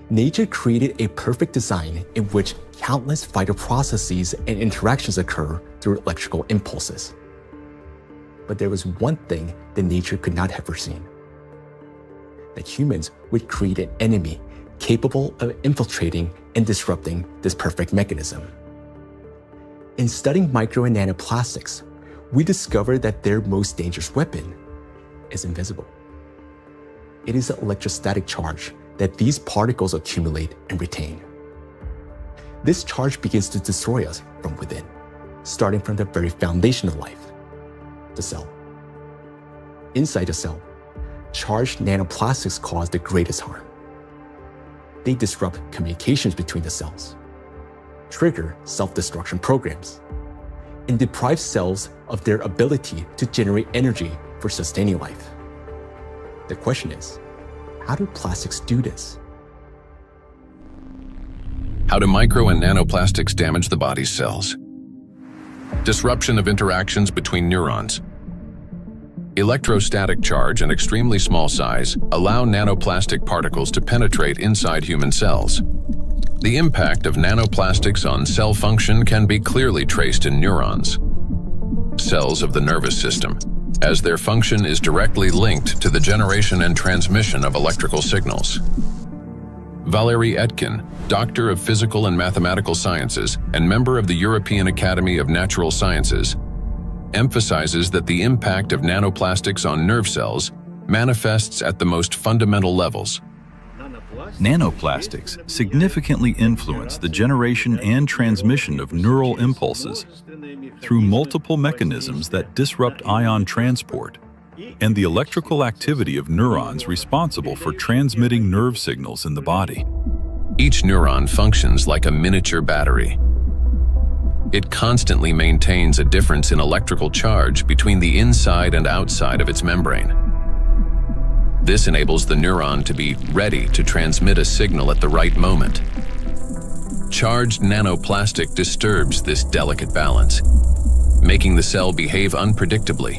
Nature created a perfect design in which countless vital processes and interactions occur through electrical impulses. But there was one thing that nature could not have foreseen: that humans would create an enemy capable of infiltrating and disrupting this perfect mechanism. In studying micro and nanoplastics, we discovered that their most dangerous weapon is invisible. It is the electrostatic charge that these particles accumulate and retain. This charge begins to destroy us from within, starting from the very foundation of life, the cell. Inside the cell, charged nanoplastics cause the greatest harm. They disrupt communications between the cells, trigger self-destruction programs, and deprive cells of their ability to generate energy for sustaining life. The question is, how do plastics do this? How do micro and nanoplastics damage the body's cells? Disruption of interactions between neurons. Electrostatic charge and extremely small size allow nanoplastic particles to penetrate inside human cells. The impact of nanoplastics on cell function can be clearly traced in neurons, cells of the nervous system, as their function is directly linked to the generation and transmission of electrical signals. Valérie Etkin, Doctor of Physical and Mathematical Sciences and member of the European Academy of Natural Sciences, emphasizes that the impact of nanoplastics on nerve cells manifests at the most fundamental levels. Nanoplastics significantly influence the generation and transmission of neural impulses through multiple mechanisms that disrupt ion transport and the electrical activity of neurons responsible for transmitting nerve signals in the body. Each neuron functions like a miniature battery. It constantly maintains a difference in electrical charge between the inside and outside of its membrane. This enables the neuron to be ready to transmit a signal at the right moment. Charged nanoplastic disturbs this delicate balance, making the cell behave unpredictably.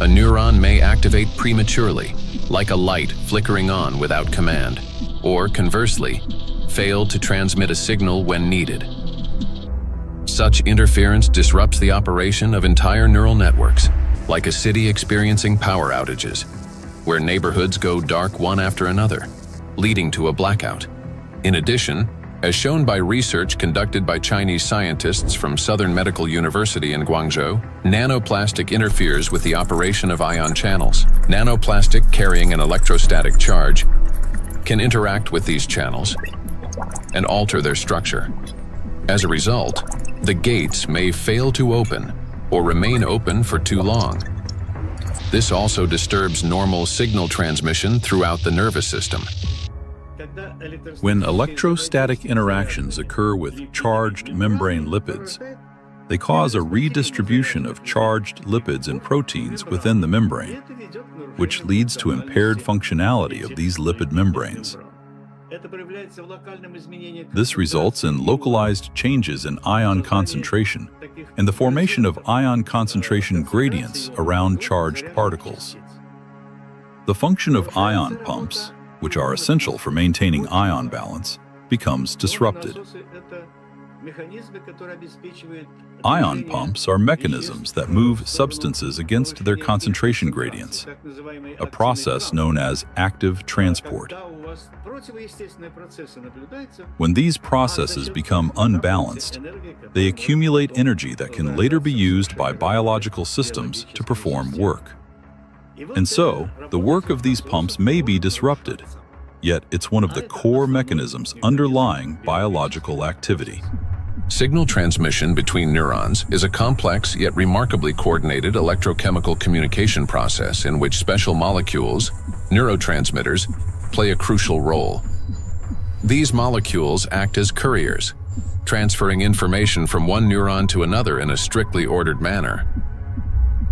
A neuron may activate prematurely, like a light flickering on without command, or conversely, fail to transmit a signal when needed. Such interference disrupts the operation of entire neural networks, like a city experiencing power outages, where neighborhoods go dark one after another, leading to a blackout. In addition, as shown by research conducted by Chinese scientists from Southern Medical University in Guangzhou, nanoplastic interferes with the operation of ion channels. Nanoplastic carrying an electrostatic charge can interact with these channels and alter their structure. As a result, the gates may fail to open or remain open for too long. This also disturbs normal signal transmission throughout the nervous system. When electrostatic interactions occur with charged membrane lipids, they cause a redistribution of charged lipids and proteins within the membrane, which leads to impaired functionality of these lipid membranes. This results in localized changes in ion concentration and the formation of ion concentration gradients around charged particles. The function of ion pumps, which are essential for maintaining ion balance, becomes disrupted. Ion pumps are mechanisms that move substances against their concentration gradients, a process known as active transport. When these processes become unbalanced, they accumulate energy that can later be used by biological systems to perform work. And so, the work of these pumps may be disrupted, yet it's one of the core mechanisms underlying biological activity. Signal transmission between neurons is a complex yet remarkably coordinated electrochemical communication process in which special molecules, neurotransmitters, play a crucial role. These molecules act as couriers, transferring information from one neuron to another in a strictly ordered manner.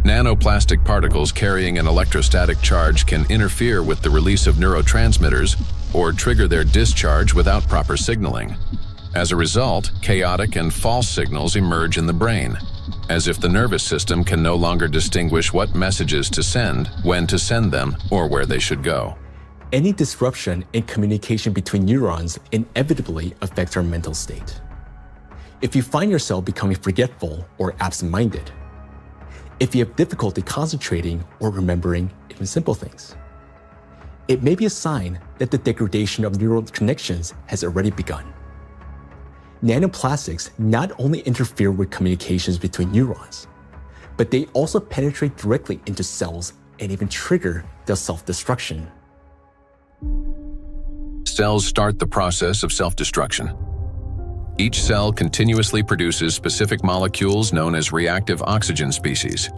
Nanoplastic particles carrying an electrostatic charge can interfere with the release of neurotransmitters or trigger their discharge without proper signaling. As a result, chaotic and false signals emerge in the brain, as if the nervous system can no longer distinguish what messages to send, when to send them, or where they should go. Any disruption in communication between neurons inevitably affects our mental state. If you find yourself becoming forgetful or absent-minded, if you have difficulty concentrating or remembering even simple things, it may be a sign that the degradation of neural connections has already begun. Nanoplastics not only interfere with communications between neurons, but they also penetrate directly into cells and even trigger their self-destruction. Cells start the process of self-destruction. Each cell continuously produces specific molecules known as reactive oxygen species.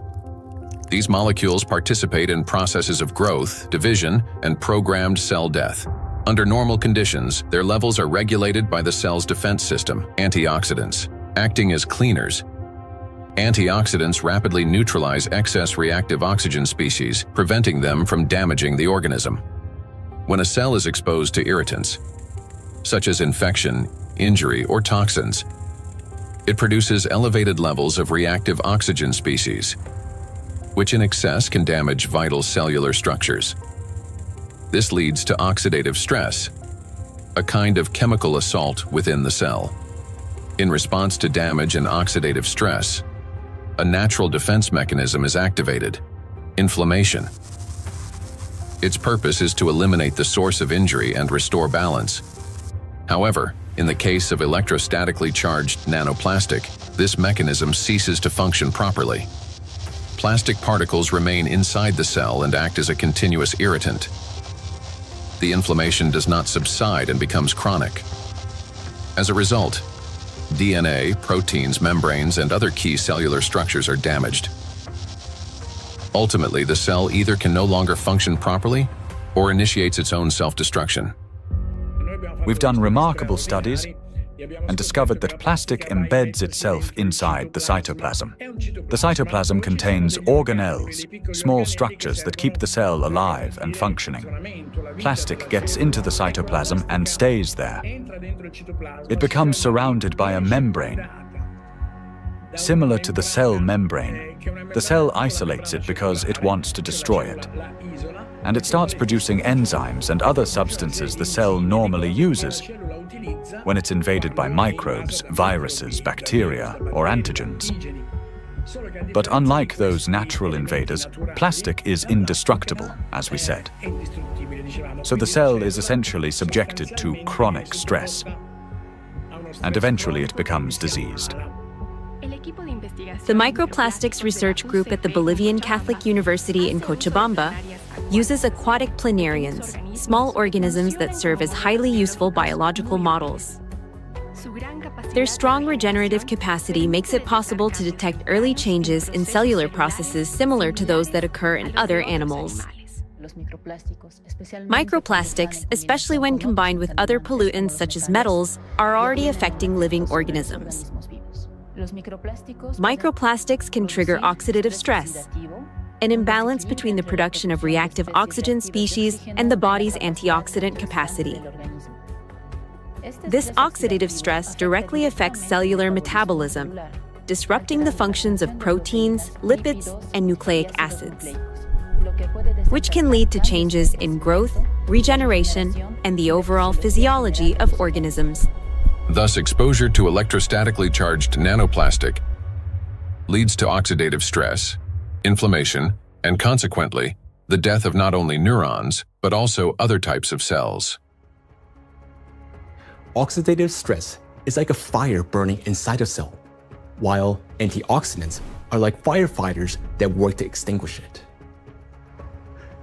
These molecules participate in processes of growth, division, and programmed cell death. Under normal conditions, their levels are regulated by the cell's defense system, antioxidants, acting as cleaners. Antioxidants rapidly neutralize excess reactive oxygen species, preventing them from damaging the organism. When a cell is exposed to irritants, such as infection, injury, or toxins, it produces elevated levels of reactive oxygen species, which in excess can damage vital cellular structures. This leads to oxidative stress, a kind of chemical assault within the cell. In response to damage and oxidative stress, a natural defense mechanism is activated: inflammation. Its purpose is to eliminate the source of injury and restore balance. However, in the case of electrostatically charged nanoplastic, this mechanism ceases to function properly. Plastic particles remain inside the cell and act as a continuous irritant. The inflammation does not subside and becomes chronic. As a result, DNA, proteins, membranes, and other key cellular structures are damaged. Ultimately, the cell either can no longer function properly or initiates its own self-destruction. We've done remarkable studies and discovered that plastic embeds itself inside the cytoplasm. The cytoplasm contains organelles, small structures that keep the cell alive and functioning. Plastic gets into the cytoplasm and stays there. It becomes surrounded by a membrane. Similar to the cell membrane, the cell isolates it because it wants to destroy it. And it starts producing enzymes and other substances the cell normally uses when it's invaded by microbes, viruses, bacteria, or antigens. But unlike those natural invaders, plastic is indestructible, as we said. So the cell is essentially subjected to chronic stress, and eventually it becomes diseased. The Microplastics Research Group at the Bolivian Catholic University in Cochabamba uses aquatic planarians, small organisms that serve as highly useful biological models. Their strong regenerative capacity makes it possible to detect early changes in cellular processes similar to those that occur in other animals. Microplastics, especially when combined with other pollutants such as metals, are already affecting living organisms. Microplastics can trigger oxidative stress, an imbalance between the production of reactive oxygen species and the body's antioxidant capacity. This oxidative stress directly affects cellular metabolism, disrupting the functions of proteins, lipids, and nucleic acids, which can lead to changes in growth, regeneration, and the overall physiology of organisms. Thus, exposure to electrostatically charged nanoplastic leads to oxidative stress, inflammation, and consequently, the death of not only neurons, but also other types of cells. Oxidative stress is like a fire burning inside a cell, while antioxidants are like firefighters that work to extinguish it.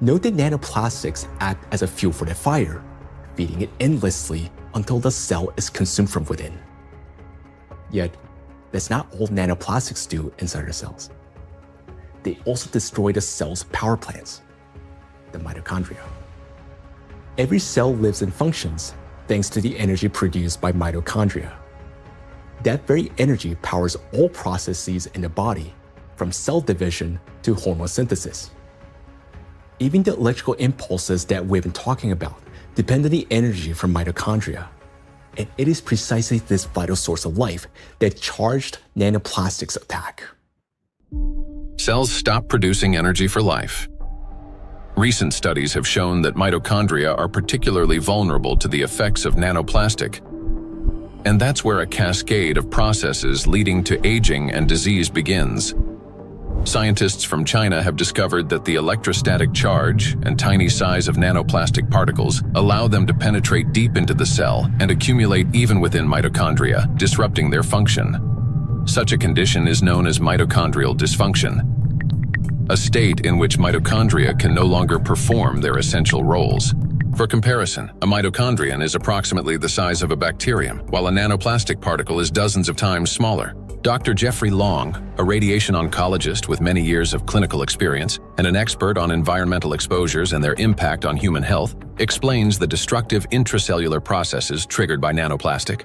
Note that nanoplastics act as a fuel for the fire, feeding it endlessly until the cell is consumed from within. Yet, that's not all nanoplastics do inside our cells. They also destroy the cell's power plants, the mitochondria. Every cell lives and functions thanks to the energy produced by mitochondria. That very energy powers all processes in the body, from cell division to hormone synthesis. Even the electrical impulses that we've been talking about depend on the energy from mitochondria. And it is precisely this vital source of life that charged nanoplastics attack. Cells stop producing energy for life. Recent studies have shown that mitochondria are particularly vulnerable to the effects of nanoplastic. And that's where a cascade of processes leading to aging and disease begins. Scientists from China have discovered that the electrostatic charge and tiny size of nanoplastic particles allow them to penetrate deep into the cell and accumulate even within mitochondria, disrupting their function. Such a condition is known as mitochondrial dysfunction, a state in which mitochondria can no longer perform their essential roles. For comparison, a mitochondrion is approximately the size of a bacterium, while a nanoplastic particle is dozens of times smaller. Dr. Jeffrey Long, a radiation oncologist with many years of clinical experience and an expert on environmental exposures and their impact on human health, explains the destructive intracellular processes triggered by nanoplastic.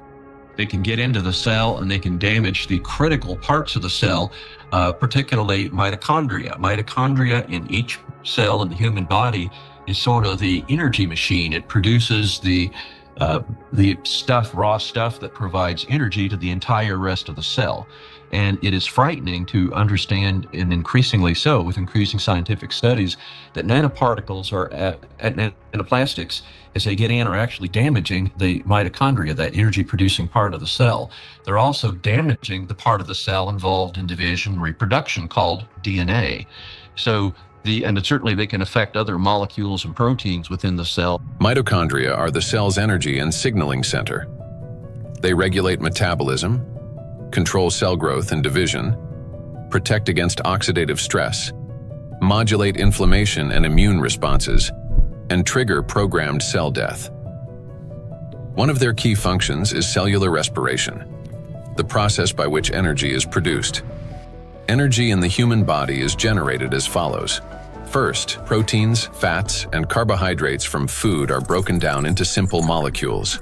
They can get into the cell and they can damage the critical parts of the cell, particularly mitochondria. Mitochondria in each cell in the human body is sort of the energy machine. It produces the stuff, raw stuff that provides energy to the entire rest of the cell. And it is frightening to understand, and increasingly so with increasing scientific studies, that nanoparticles nanoplastics, as they get in, are actually damaging the mitochondria, that energy-producing part of the cell. They're also damaging the part of the cell involved in division and reproduction called DNA. And certainly they can affect other molecules and proteins within the cell. Mitochondria are the cell's energy and signaling center. They regulate metabolism, control cell growth and division, protect against oxidative stress, modulate inflammation and immune responses, and trigger programmed cell death. One of their key functions is cellular respiration, the process by which energy is produced. Energy in the human body is generated as follows. First, proteins, fats, and carbohydrates from food are broken down into simple molecules.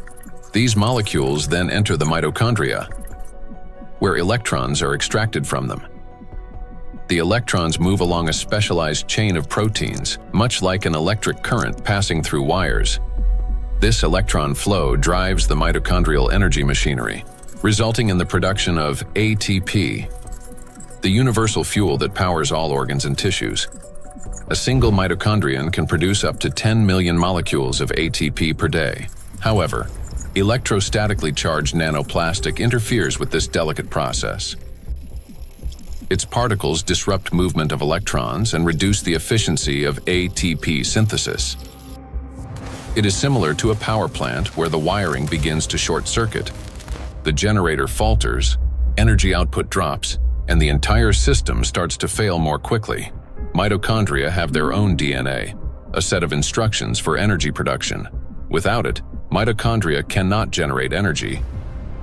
These molecules then enter the mitochondria, where electrons are extracted from them. The electrons move along a specialized chain of proteins, much like an electric current passing through wires. This electron flow drives the mitochondrial energy machinery, resulting in the production of ATP, the universal fuel that powers all organs and tissues. A single mitochondrion can produce up to 10 million molecules of ATP per day. However, electrostatically charged nanoplastic interferes with this delicate process. Its particles disrupt movement of electrons and reduce the efficiency of ATP synthesis. It is similar to a power plant where the wiring begins to short circuit. The generator falters, energy output drops, and the entire system starts to fail more quickly. Mitochondria have their own DNA, a set of instructions for energy production. Without it, mitochondria cannot generate energy,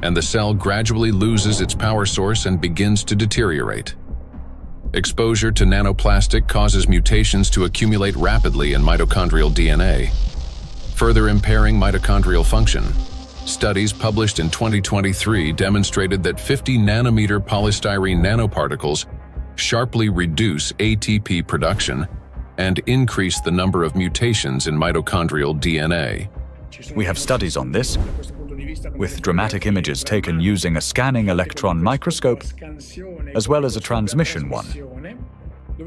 and the cell gradually loses its power source and begins to deteriorate. Exposure to nanoplastic causes mutations to accumulate rapidly in mitochondrial DNA, further impairing mitochondrial function. Studies published in 2023 demonstrated that 50 nanometer polystyrene nanoparticles sharply reduce ATP production and increase the number of mutations in mitochondrial DNA. We have studies on this, with dramatic images taken using a scanning electron microscope, as well as a transmission one,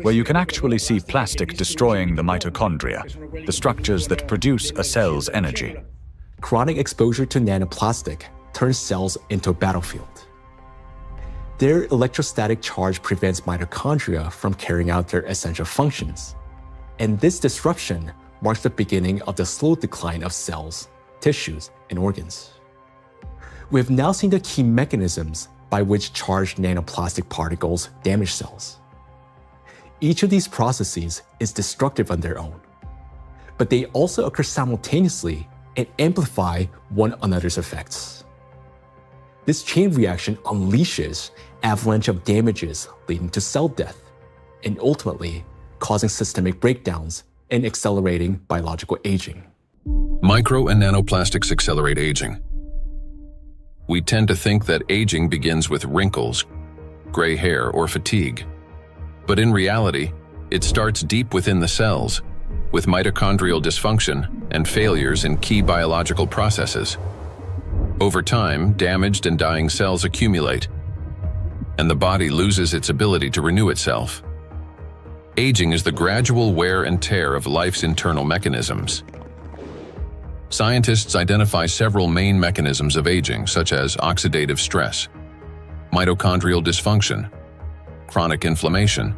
where you can actually see plastic destroying the mitochondria, the structures that produce a cell's energy. Chronic exposure to nanoplastic turns cells into a battlefield. Their electrostatic charge prevents mitochondria from carrying out their essential functions, and this disruption marks the beginning of the slow decline of cells, tissues, and organs. We have now seen the key mechanisms by which charged nanoplastic particles damage cells. Each of these processes is destructive on their own, but they also occur simultaneously and amplify one another's effects. This chain reaction unleashes avalanche of damages leading to cell death, and ultimately causing systemic breakdowns and accelerating biological aging. Micro and nanoplastics accelerate aging. We tend to think that aging begins with wrinkles, gray hair, or fatigue. But in reality, it starts deep within the cells, with mitochondrial dysfunction and failures in key biological processes. Over time, damaged and dying cells accumulate, and the body loses its ability to renew itself. Aging is the gradual wear and tear of life's internal mechanisms. Scientists identify several main mechanisms of aging, such as oxidative stress, mitochondrial dysfunction, chronic inflammation,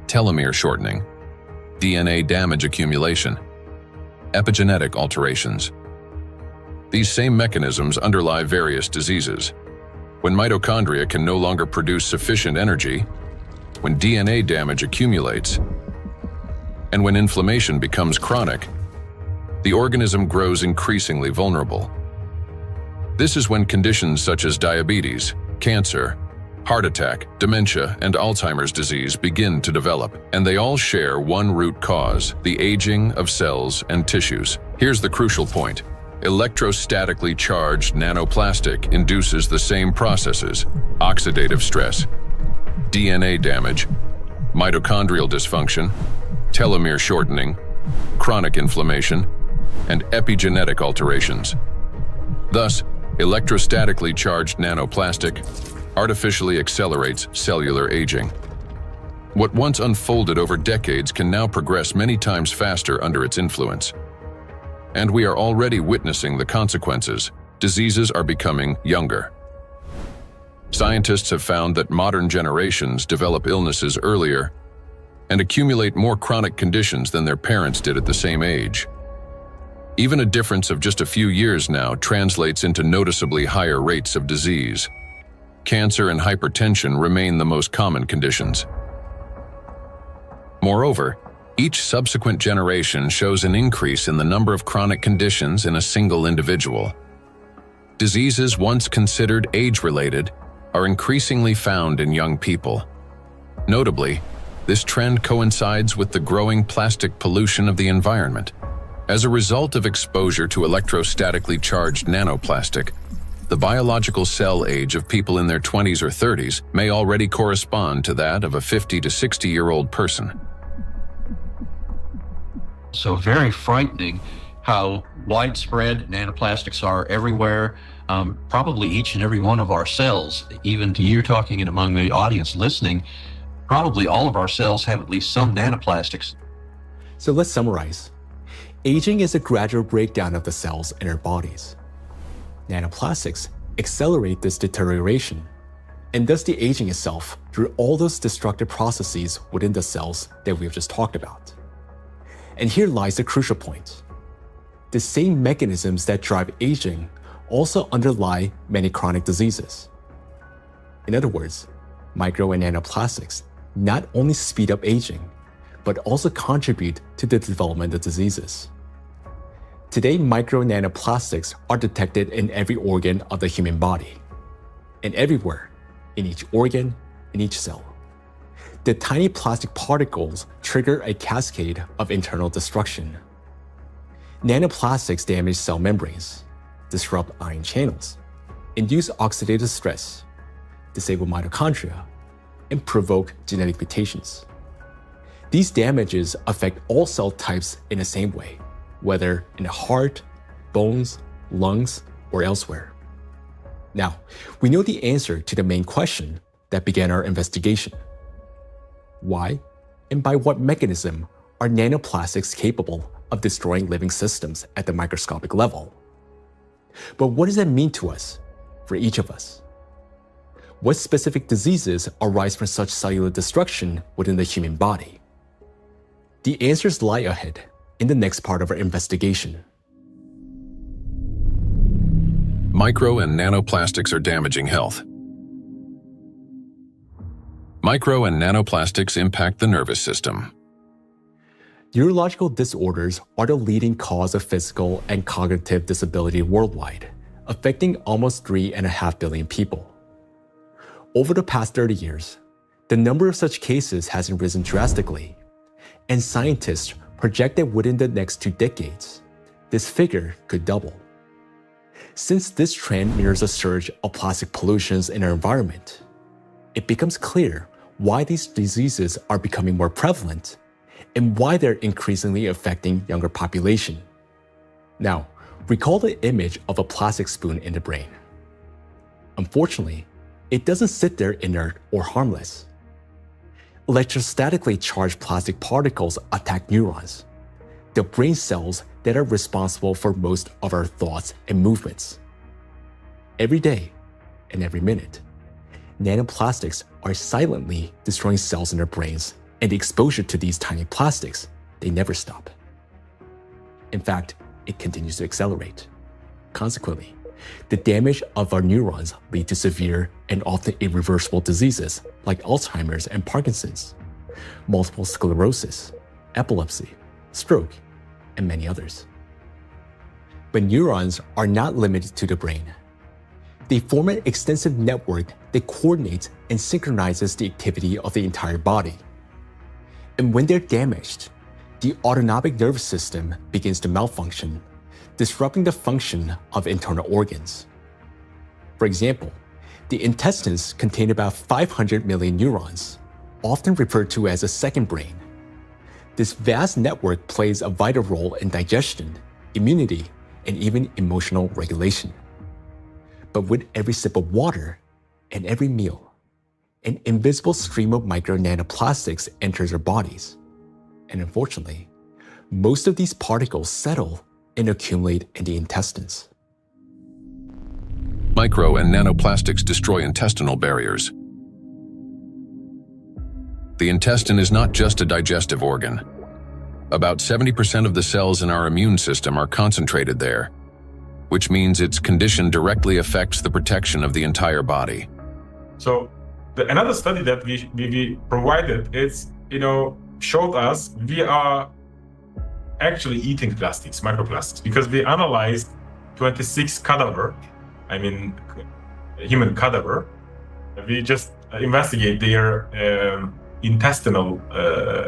telomere shortening, DNA damage accumulation, epigenetic alterations. These same mechanisms underlie various diseases. When mitochondria can no longer produce sufficient energy, when DNA damage accumulates, and when inflammation becomes chronic, the organism grows increasingly vulnerable. This is when conditions such as diabetes, cancer, heart attack, dementia, and Alzheimer's disease begin to develop, and they all share one root cause: the aging of cells and tissues. Here's the crucial point. Electrostatically charged nanoplastic induces the same processes: oxidative stress, DNA damage, mitochondrial dysfunction, telomere shortening, chronic inflammation, and epigenetic alterations. Thus, electrostatically charged nanoplastic artificially accelerates cellular aging. What once unfolded over decades can now progress many times faster under its influence. And we are already witnessing the consequences. Diseases are becoming younger. Scientists have found that modern generations develop illnesses earlier and accumulate more chronic conditions than their parents did at the same age. Even a difference of just a few years now translates into noticeably higher rates of disease. Cancer and hypertension remain the most common conditions. Moreover, each subsequent generation shows an increase in the number of chronic conditions in a single individual. Diseases once considered age-related are increasingly found in young people. Notably, this trend coincides with the growing plastic pollution of the environment. As a result of exposure to electrostatically charged nanoplastic, the biological cell age of people in their 20s or 30s may already correspond to that of a 50 to 60-year-old person. So very frightening how widespread nanoplastics are everywhere, probably each and every one of our cells. Even to you talking and among the audience listening, probably all of our cells have at least some nanoplastics. So let's summarize. Aging is a gradual breakdown of the cells in our bodies. Nanoplastics accelerate this deterioration, and thus the aging itself through all those destructive processes within the cells that we have just talked about. And here lies the crucial point. The same mechanisms that drive aging also underlie many chronic diseases. In other words, micro and nanoplastics not only speed up aging, but also contribute to the development of diseases. Today, micro nanoplastics are detected in every organ of the human body, and everywhere, in each organ, in each cell. The tiny plastic particles trigger a cascade of internal destruction. Nanoplastics damage cell membranes, disrupt ion channels, induce oxidative stress, disable mitochondria, and provoke genetic mutations. These damages affect all cell types in the same way, whether in the heart, bones, lungs, or elsewhere. Now, we know the answer to the main question that began our investigation. Why and by what mechanism are nanoplastics capable of destroying living systems at the microscopic level? But what does that mean to us, for each of us? What specific diseases arise from such cellular destruction within the human body? The answers lie ahead in the next part of our investigation. Micro and nanoplastics are damaging health. Micro and nanoplastics impact the nervous system. Neurological disorders are the leading cause of physical and cognitive disability worldwide, affecting almost 3.5 billion people. Over the past 30 years, the number of such cases has risen drastically, and scientists project that within the next 2 decades, this figure could double. Since this trend mirrors a surge of plastic pollutions in our environment, it becomes clear why these diseases are becoming more prevalent and why they're increasingly affecting younger population. Now, recall the image of a plastic spoon in the brain. Unfortunately, it doesn't sit there inert or harmless. Electrostatically charged plastic particles attack neurons, the brain cells that are responsible for most of our thoughts and movements. Every day and every minute, nanoplastics are silently destroying cells in our brains, and the exposure to these tiny plastics, they never stop. In fact, it continues to accelerate. Consequently, the damage of our neurons lead to severe and often irreversible diseases like Alzheimer's and Parkinson's, multiple sclerosis, epilepsy, stroke, and many others. But neurons are not limited to the brain. They form an extensive network that coordinates and synchronizes the activity of the entire body. And when they're damaged, the autonomic nervous system begins to malfunction, disrupting the function of internal organs. For example, the intestines contain about 500 million neurons, often referred to as a second brain. This vast network plays a vital role in digestion, immunity, and even emotional regulation. But with every sip of water and every meal, an invisible stream of micro nanoplastics enters our bodies. And unfortunately, most of these particles settle and accumulate in the intestines. Micro and nanoplastics destroy intestinal barriers. The intestine is not just a digestive organ. About 70% of the cells in our immune system are concentrated there, which means its condition directly affects the protection of the entire body. So another study that we provided showed us we are actually eating plastics, microplastics, because we analyzed 26 human cadaver. We just investigate their intestinal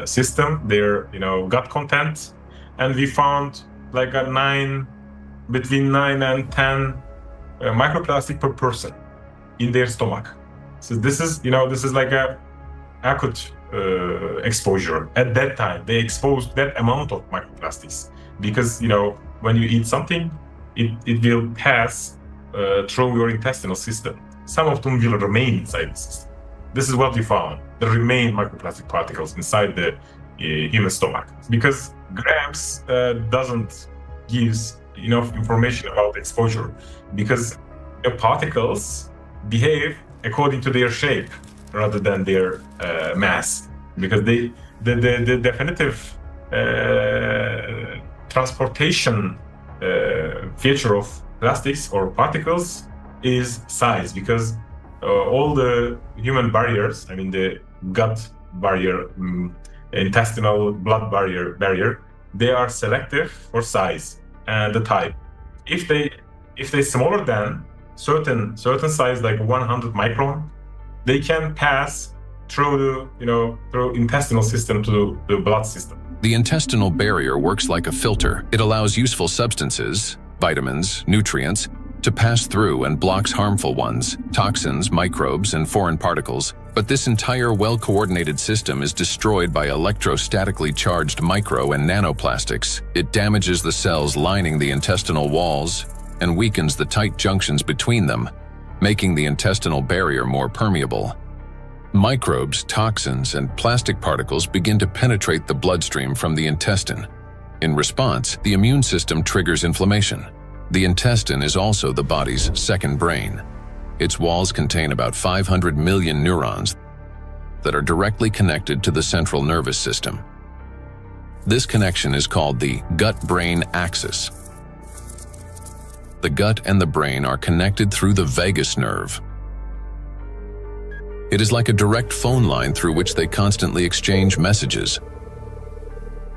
system, their gut content, and we found like between 9 and 10 microplastic per person in their stomach. So this is like a acute exposure. At that time, they exposed that amount of microplastics because, when you eat something, it will pass through your intestinal system. Some of them will remain inside the system. This is what we found. There remain microplastic particles inside the human stomach because grams doesn't give enough information about exposure because the particles behave according to their shape rather than their mass, because the definitive transportation feature of plastics or particles is size, because all the human barriers, the gut barrier, intestinal blood barrier, they are selective for size and the type. If they smaller than certain size, like 100 micron, they can pass through through intestinal system to the blood system. The intestinal barrier works like a filter. It allows useful substances, vitamins, nutrients, to pass through and blocks harmful ones, toxins, microbes, and foreign particles. But this entire well-coordinated system is destroyed by electrostatically charged micro and nanoplastics. It damages the cells lining the intestinal walls and weakens the tight junctions between them, making the intestinal barrier more permeable. Microbes, toxins, and plastic particles begin to penetrate the bloodstream from the intestine. In response, the immune system triggers inflammation. The intestine is also the body's second brain. Its walls contain about 500 million neurons that are directly connected to the central nervous system. This connection is called the gut-brain axis. The gut and the brain are connected through the vagus nerve. It is like a direct phone line through which they constantly exchange messages.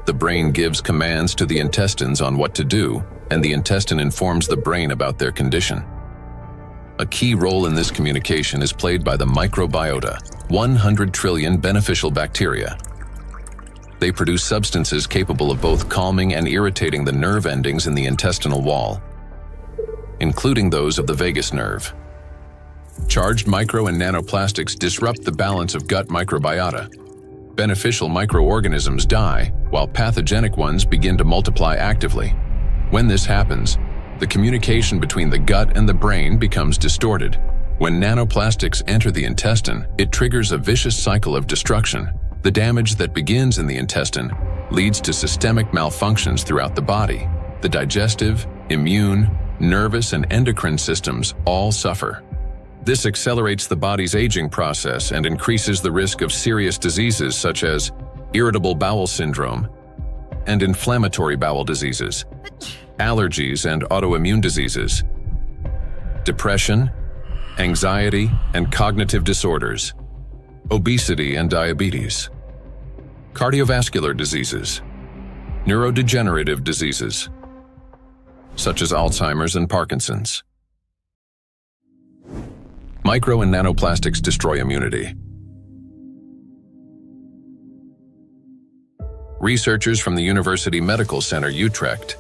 The brain gives commands to the intestines on what to do, and the intestine informs the brain about their condition. A key role in this communication is played by the microbiota, 100 trillion beneficial bacteria. They produce substances capable of both calming and irritating the nerve endings in the intestinal wall, including those of the vagus nerve. Charged micro and nanoplastics disrupt the balance of gut microbiota. Beneficial microorganisms die, while pathogenic ones begin to multiply actively. When this happens, the communication between the gut and the brain becomes distorted. When nanoplastics enter the intestine, it triggers a vicious cycle of destruction. The damage that begins in the intestine leads to systemic malfunctions throughout the body. The digestive, immune, nervous, and endocrine systems all suffer. This accelerates the body's aging process and increases the risk of serious diseases such as irritable bowel syndrome and inflammatory bowel diseases, allergies and autoimmune diseases, depression, anxiety and cognitive disorders, obesity and diabetes, cardiovascular diseases, neurodegenerative diseases, such as Alzheimer's and Parkinson's. Micro and nanoplastics destroy immunity. Researchers from the University Medical Center Utrecht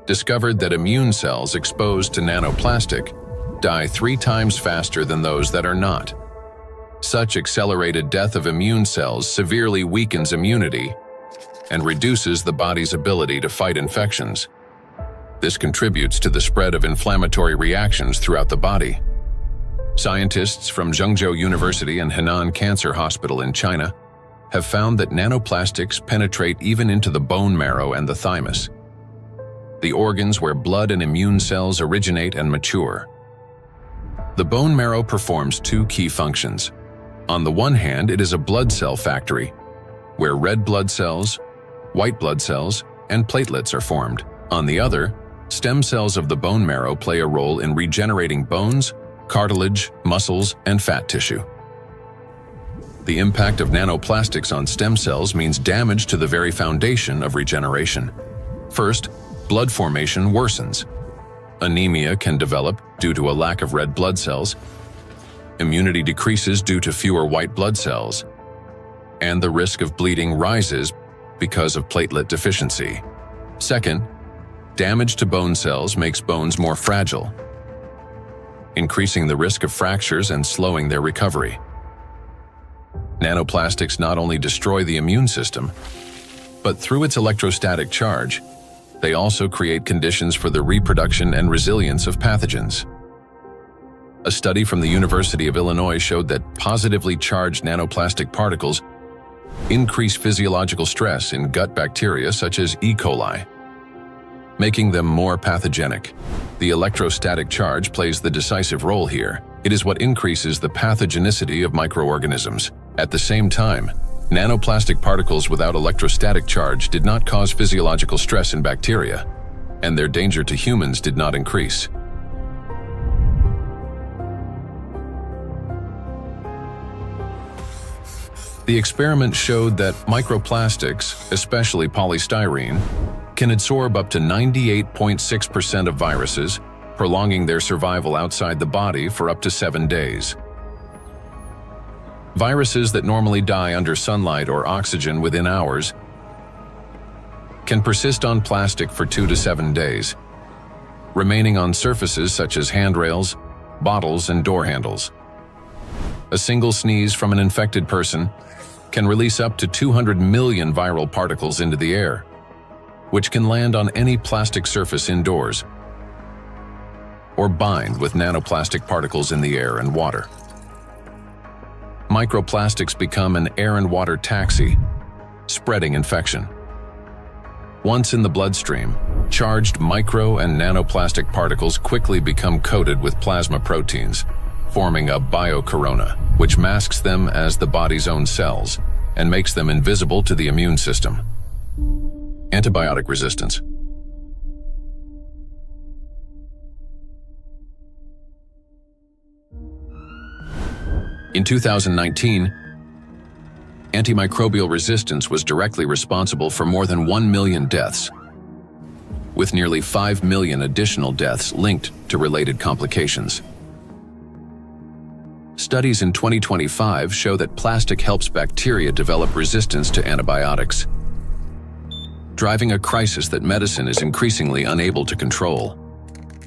discovered that immune cells exposed to nanoplastic die 3 times faster than those that are not. Such accelerated death of immune cells severely weakens immunity and reduces the body's ability to fight infections. This contributes to the spread of inflammatory reactions throughout the body. Scientists from Zhengzhou University and Henan Cancer Hospital in China have found that nanoplastics penetrate even into the bone marrow and the thymus, the organs where blood and immune cells originate and mature. The bone marrow performs 2 key functions. On the one hand, it is a blood cell factory, where red blood cells, white blood cells, and platelets are formed. On the other, stem cells of the bone marrow play a role in regenerating bones, cartilage, muscles, and fat tissue. The impact of nanoplastics on stem cells means damage to the very foundation of regeneration. First, blood formation worsens. Anemia can develop due to a lack of red blood cells. Immunity decreases due to fewer white blood cells. And the risk of bleeding rises because of platelet deficiency. Second, Damage to bone cells makes bones more fragile, increasing the risk of fractures and slowing their recovery. Nanoplastics not only destroy the immune system, but through its electrostatic charge, they also create conditions for the reproduction and resilience of pathogens. A study from the University of Illinois showed that positively charged nanoplastic particles increase physiological stress in gut bacteria such as E. coli, making them more pathogenic. The electrostatic charge plays the decisive role here. It is what increases the pathogenicity of microorganisms. At the same time, nanoplastic particles without electrostatic charge did not cause physiological stress in bacteria, and their danger to humans did not increase. The experiment showed that microplastics, especially polystyrene, can absorb up to 98.6% of viruses, prolonging their survival outside the body for up to 7 days. Viruses that normally die under sunlight or oxygen within hours can persist on plastic for 2 to 7 days, remaining on surfaces such as handrails, bottles, and door handles. A single sneeze from an infected person can release up to 200 million viral particles into the air, which can land on any plastic surface indoors or bind with nanoplastic particles in the air and water. Microplastics become an air and water taxi, spreading infection. Once in the bloodstream, charged micro and nanoplastic particles quickly become coated with plasma proteins, forming a biocorona, which masks them as the body's own cells and makes them invisible to the immune system. Antibiotic resistance. In 2019, antimicrobial resistance was directly responsible for more than 1 million deaths, with nearly 5 million additional deaths linked to related complications. Studies in 2025 show that plastic helps bacteria develop resistance to antibiotics, driving a crisis that medicine is increasingly unable to control.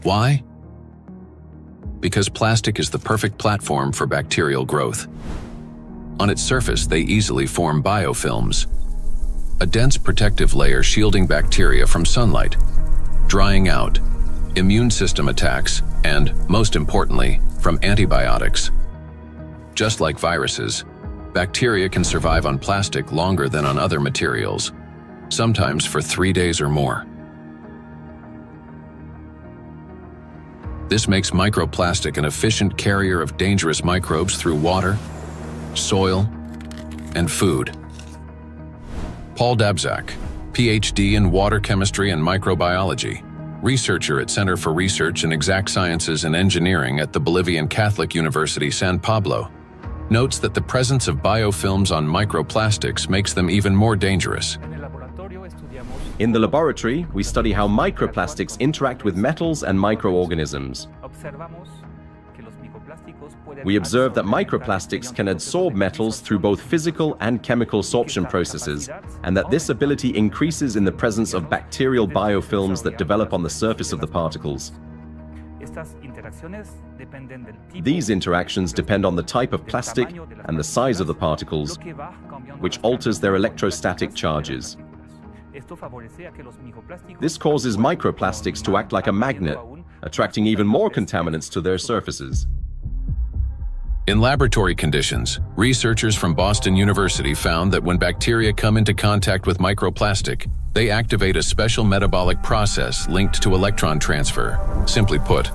Why? Because plastic is the perfect platform for bacterial growth. On its surface, they easily form biofilms, a dense protective layer shielding bacteria from sunlight, drying out, immune system attacks, and, most importantly, from antibiotics. Just like viruses, bacteria can survive on plastic longer than on other materials, sometimes for 3 days or more. This makes microplastic an efficient carrier of dangerous microbes through water, soil, and food. Paul Dabzak, PhD in water chemistry and microbiology, researcher at Center for Research in Exact Sciences and Engineering at the Bolivian Catholic University San Pablo, notes that the presence of biofilms on microplastics makes them even more dangerous. In the laboratory, we study how microplastics interact with metals and microorganisms. We observe that microplastics can absorb metals through both physical and chemical sorption processes, and that this ability increases in the presence of bacterial biofilms that develop on the surface of the particles. These interactions depend on the type of plastic and the size of the particles, which alters their electrostatic charges. This causes microplastics to act like a magnet, attracting even more contaminants to their surfaces. In laboratory conditions, researchers from Boston University found that when bacteria come into contact with microplastic, they activate a special metabolic process linked to electron transfer. Simply put,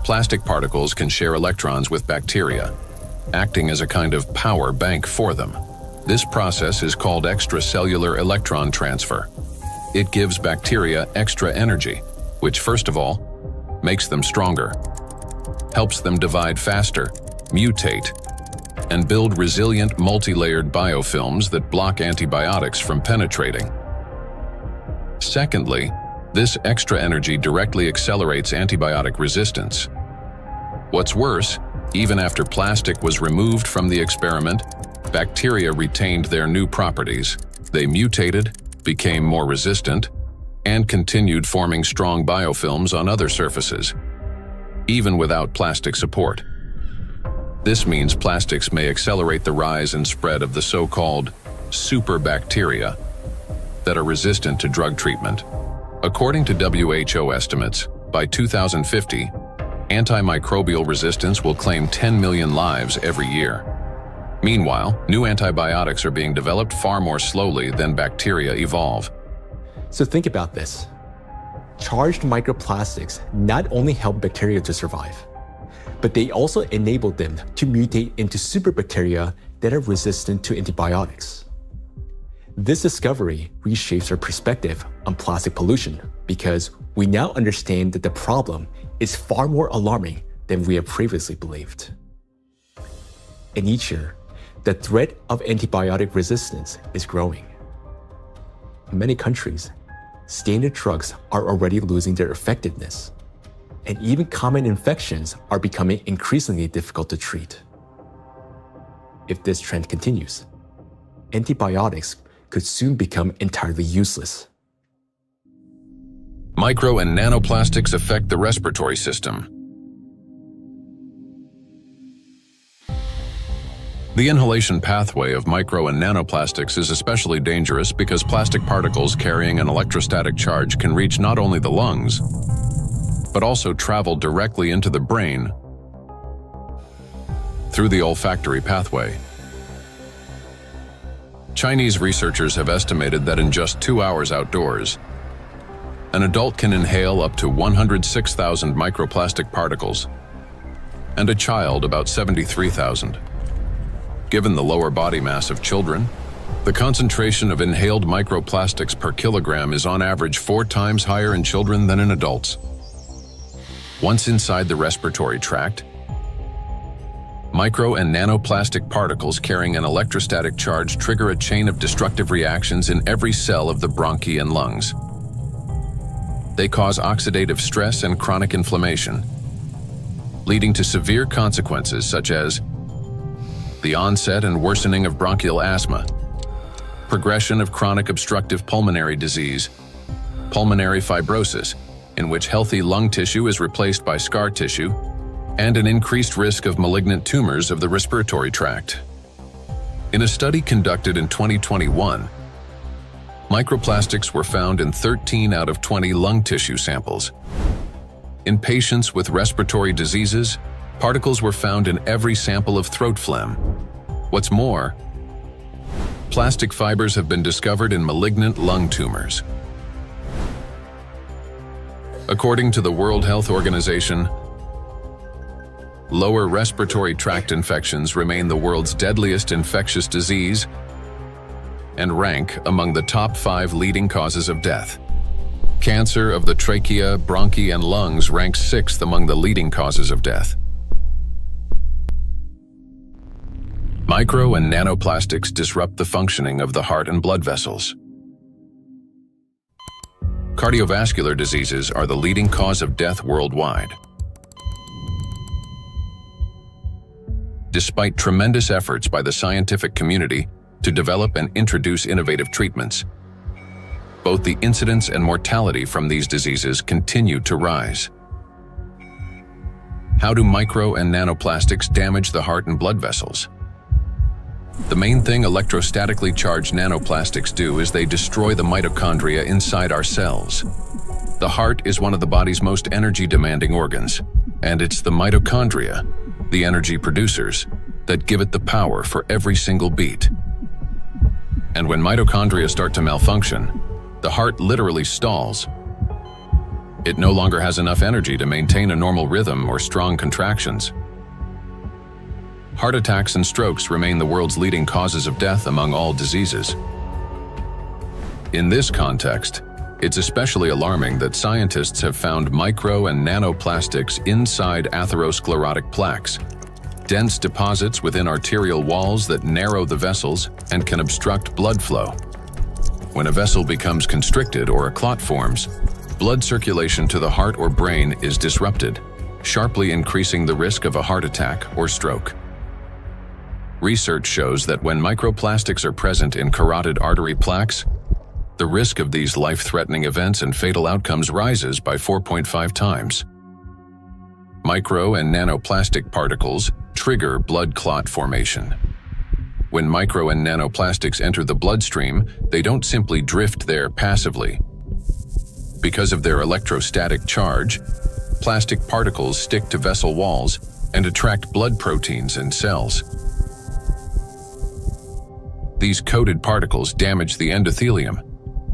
plastic particles can share electrons with bacteria, acting as a kind of power bank for them. This process is called extracellular electron transfer. It gives bacteria extra energy, which first of all, makes them stronger, helps them divide faster, mutate, and build resilient multi-layered biofilms that block antibiotics from penetrating. Secondly, this extra energy directly accelerates antibiotic resistance. What's worse, even after plastic was removed from the experiment, bacteria retained their new properties. They mutated, became more resistant, and continued forming strong biofilms on other surfaces, even without plastic support. This means plastics may accelerate the rise and spread of the so-called superbacteria that are resistant to drug treatment. According to WHO estimates, by 2050, antimicrobial resistance will claim 10 million lives every year. Meanwhile, new antibiotics are being developed far more slowly than bacteria evolve. So think about this. Charged microplastics not only help bacteria to survive, but they also enable them to mutate into superbacteria that are resistant to antibiotics. This discovery reshapes our perspective on plastic pollution because we now understand that the problem is far more alarming than we have previously believed. And each year, the threat of antibiotic resistance is growing. In many countries, standard drugs are already losing their effectiveness, and even common infections are becoming increasingly difficult to treat. If this trend continues, antibiotics could soon become entirely useless. Micro and nanoplastics affect the respiratory system. The inhalation pathway of micro and nanoplastics is especially dangerous because plastic particles carrying an electrostatic charge can reach not only the lungs, but also travel directly into the brain through the olfactory pathway. Chinese researchers have estimated that in just 2 hours outdoors, an adult can inhale up to 106,000 microplastic particles, and a child about 73,000. Given the lower body mass of children, the concentration of inhaled microplastics per kilogram is on average 4 times higher in children than in adults. Once inside the respiratory tract, micro and nanoplastic particles carrying an electrostatic charge trigger a chain of destructive reactions in every cell of the bronchi and lungs. They cause oxidative stress and chronic inflammation, leading to severe consequences such as the onset and worsening of bronchial asthma, progression of chronic obstructive pulmonary disease, pulmonary fibrosis, in which healthy lung tissue is replaced by scar tissue, and an increased risk of malignant tumors of the respiratory tract. In a study conducted in 2021, microplastics were found in 13 out of 20 lung tissue samples. In patients with respiratory diseases, particles were found in every sample of throat phlegm. What's more, plastic fibers have been discovered in malignant lung tumors. According to the World Health Organization, lower respiratory tract infections remain the world's deadliest infectious disease and rank among the top 5 leading causes of death. Cancer of the trachea, bronchi, and lungs ranks 6th among the leading causes of death. Micro and nanoplastics disrupt the functioning of the heart and blood vessels. Cardiovascular diseases are the leading cause of death worldwide. Despite tremendous efforts by the scientific community to develop and introduce innovative treatments, both the incidence and mortality from these diseases continue to rise. How do micro and nanoplastics damage the heart and blood vessels? The main thing electrostatically charged nanoplastics do is they destroy the mitochondria inside our cells. The heart is one of the body's most energy-demanding organs, and it's the mitochondria, the energy producers, that give it the power for every single beat. And when mitochondria start to malfunction, the heart literally stalls. It no longer has enough energy to maintain a normal rhythm or strong contractions. Heart attacks and strokes remain the world's leading causes of death among all diseases. In this context, it's especially alarming that scientists have found micro and nanoplastics inside atherosclerotic plaques, dense deposits within arterial walls that narrow the vessels and can obstruct blood flow. When a vessel becomes constricted or a clot forms, blood circulation to the heart or brain is disrupted, sharply increasing the risk of a heart attack or stroke. Research shows that when microplastics are present in carotid artery plaques, the risk of these life-threatening events and fatal outcomes rises by 4.5 times. Micro and nanoplastic particles trigger blood clot formation. When micro and nanoplastics enter the bloodstream, they don't simply drift there passively. Because of their electrostatic charge, plastic particles stick to vessel walls and attract blood proteins and cells. These coated particles damage the endothelium,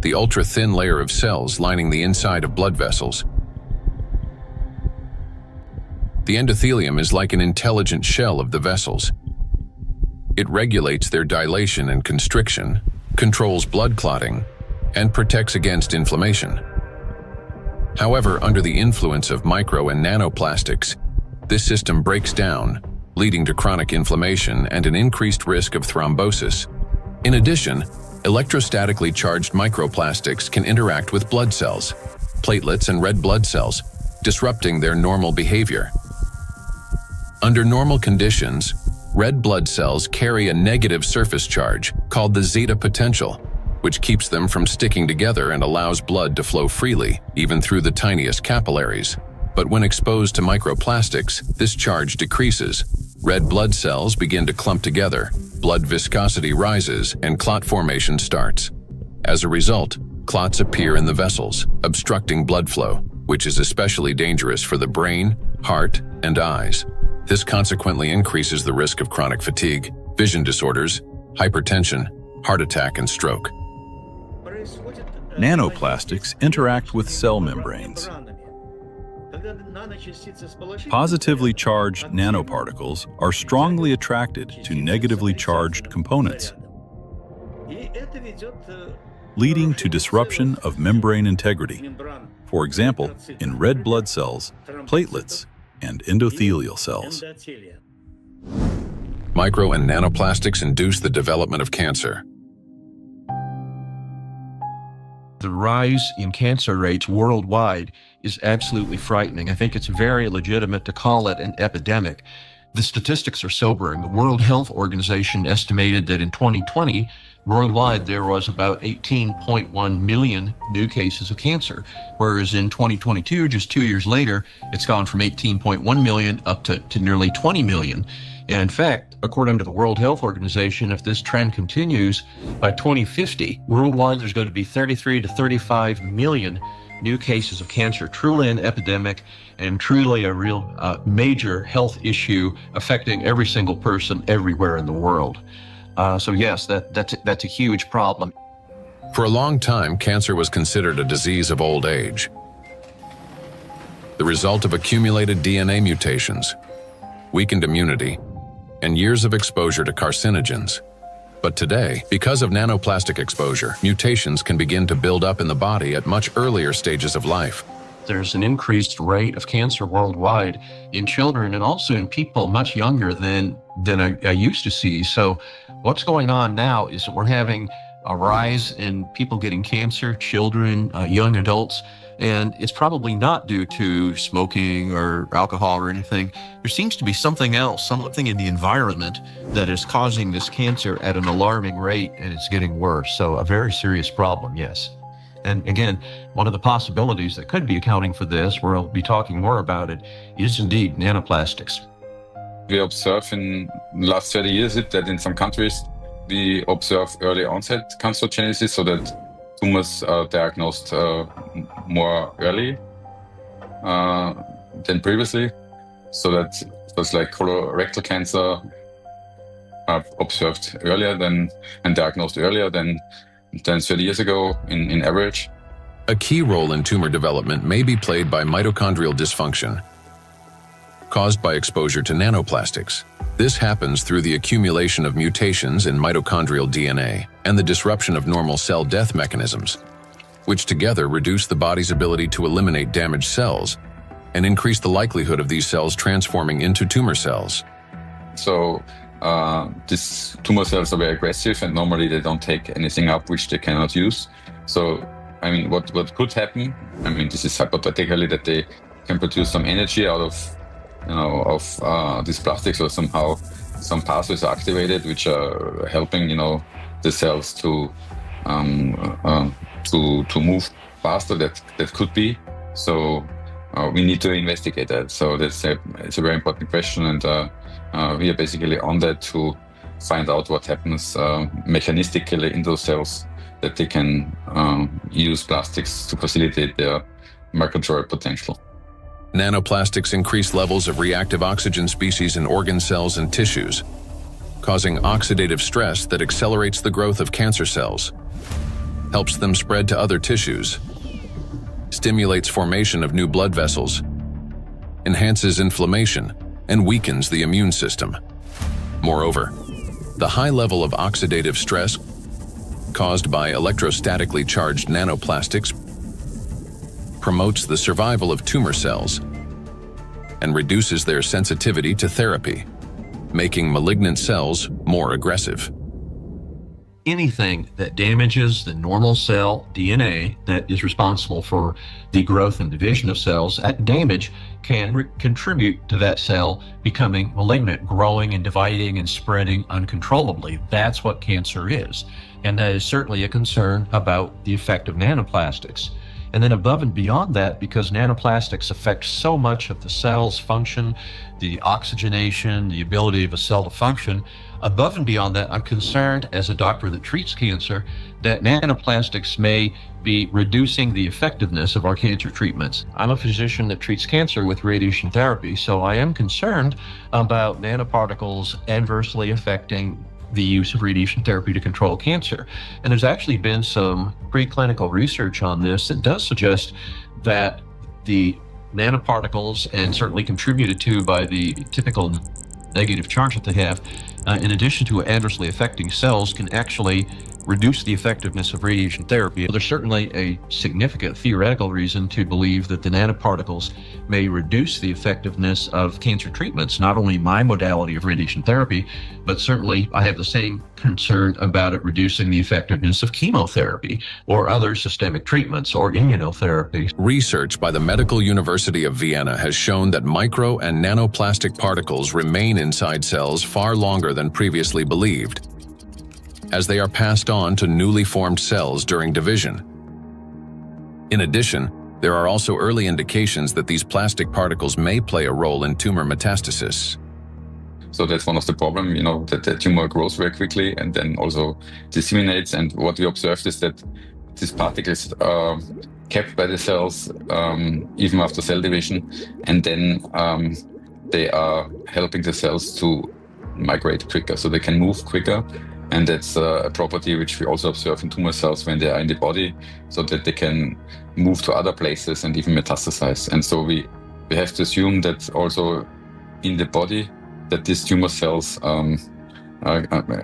the ultra-thin layer of cells lining the inside of blood vessels. The endothelium is like an intelligent shell of the vessels. It regulates their dilation and constriction, controls blood clotting, and protects against inflammation. However, under the influence of micro and nanoplastics, this system breaks down, leading to chronic inflammation and an increased risk of thrombosis. In addition, electrostatically charged microplastics can interact with blood cells, platelets and red blood cells, disrupting their normal behavior. Under normal conditions, red blood cells carry a negative surface charge called the zeta potential, which keeps them from sticking together and allows blood to flow freely, even through the tiniest capillaries. But when exposed to microplastics, this charge decreases. Red blood cells begin to clump together, blood viscosity rises, and clot formation starts. As a result, clots appear in the vessels, obstructing blood flow, which is especially dangerous for the brain, heart, and eyes. This consequently increases the risk of chronic fatigue, vision disorders, hypertension, heart attack, and stroke. Nanoplastics interact with cell membranes. Positively charged nanoparticles are strongly attracted to negatively charged components, leading to disruption of membrane integrity, for example, in red blood cells, platelets, and endothelial cells. Micro and nanoplastics induce the development of cancer. The rise in cancer rates worldwide is absolutely frightening. I think it's very legitimate to call it an epidemic. The statistics are sobering. The World Health Organization estimated that in 2020, worldwide there was about 18.1 million new cases of cancer, whereas in 2022, just 2 years later, it's gone from 18.1 million up to nearly 20 million. And in fact, according to the World Health Organization, if this trend continues, by 2050, worldwide there's going to be 33 to 35 million new cases of cancer, truly an epidemic and truly a real major health issue affecting every single person everywhere in the world. So yes, that's a huge problem. For a long time, cancer was considered a disease of old age, the result of accumulated DNA mutations, weakened immunity, and years of exposure to carcinogens. But today, because of nanoplastic exposure, mutations can begin to build up in the body at much earlier stages of life. There's an increased rate of cancer worldwide in children and also in people much younger than I used to see. So what's going on now is that we're having a rise in people getting cancer, children, young adults, and it's probably not due to smoking or alcohol or anything. There seems to be something else, something in the environment that is causing this cancer at an alarming rate, and it's getting worse. So a very serious problem, yes. And again, one of the possibilities that could be accounting for this, where I'll be talking more about it, is indeed nanoplastics. We observe in the last 30 years that in some countries we observe early onset cancerogenesis, so that tumors are diagnosed more early than previously. So that was like colorectal cancer are observed earlier than and diagnosed earlier than 30 years ago in average. A key role in tumor development may be played by mitochondrial dysfunction, caused by exposure to nanoplastics. This happens through the accumulation of mutations in mitochondrial DNA and the disruption of normal cell death mechanisms, which together reduce the body's ability to eliminate damaged cells and increase the likelihood of these cells transforming into tumor cells. So these tumor cells are very aggressive, and normally they don't take anything up which they cannot use. So, I mean, what could happen? I mean, this is hypothetically that they can produce some energy out of these plastics, or somehow some pathways are activated which are helping the cells to to move faster. That could be. So we need to investigate that. So it's a very important question, and we are basically on that to find out what happens mechanistically in those cells, that they can use plastics to facilitate their migratory potential. Nanoplastics increase levels of reactive oxygen species in organ cells and tissues, causing oxidative stress that accelerates the growth of cancer cells, helps them spread to other tissues, stimulates formation of new blood vessels, enhances inflammation, and weakens the immune system. Moreover, the high level of oxidative stress caused by electrostatically charged nanoplastics promotes the survival of tumor cells and reduces their sensitivity to therapy, making malignant cells more aggressive. Anything that damages the normal cell DNA that is responsible for the growth and division of cells, that damage can contribute to that cell becoming malignant, growing and dividing and spreading uncontrollably. That's what cancer is. And that is certainly a concern about the effect of nanoplastics. And then above and beyond that, because nanoplastics affect so much of the cell's function, the oxygenation, the ability of a cell to function, above and beyond that, I'm concerned as a doctor that treats cancer that nanoplastics may be reducing the effectiveness of our cancer treatments. I'm a physician that treats cancer with radiation therapy, so I am concerned about nanoparticles adversely affecting the use of radiation therapy to control cancer. And there's actually been some preclinical research on this that does suggest that the nanoparticles, and certainly contributed to by the typical negative charge that they have, in addition to adversely affecting cells, can actually reduce the effectiveness of radiation therapy. There's certainly a significant theoretical reason to believe that the nanoparticles may reduce the effectiveness of cancer treatments, not only my modality of radiation therapy, but certainly I have the same concern about it reducing the effectiveness of chemotherapy or other systemic treatments or immunotherapy. Research by the Medical University of Vienna has shown that micro and nanoplastic particles remain inside cells far longer than previously believed, as they are passed on to newly formed cells during division. In addition, there are also early indications that these plastic particles may play a role in tumor metastasis. So that's one of the problems, that the tumor grows very quickly and then also disseminates. And what we observed is that these particles are kept by the cells even after cell division, and then they are helping the cells to migrate quicker, so they can move quicker. And that's a property which we also observe in tumor cells when they are in the body, so that they can move to other places and even metastasize. And so we have to assume that also in the body, that these tumor cells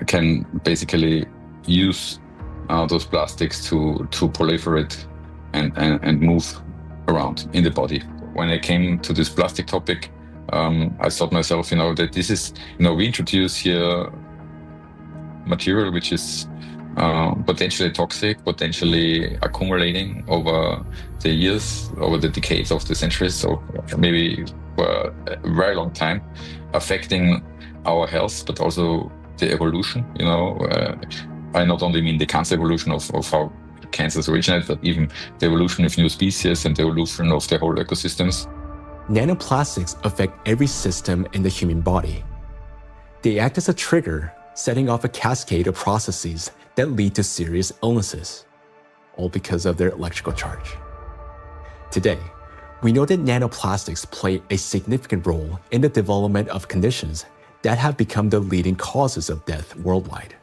can basically use those plastics to proliferate and move around in the body. When I came to this plastic topic, I thought myself, that this is, we introduce here material which is potentially toxic, potentially accumulating over the years, over the decades of the centuries, so maybe for a very long time, affecting our health, but also the evolution. I not only mean the cancer evolution of how cancers originate, but even the evolution of new species and the evolution of the whole ecosystems. Nanoplastics affect every system in the human body. They act as a trigger, setting off a cascade of processes that lead to serious illnesses, all because of their electrical charge. Today, we know that nanoplastics play a significant role in the development of conditions that have become the leading causes of death worldwide.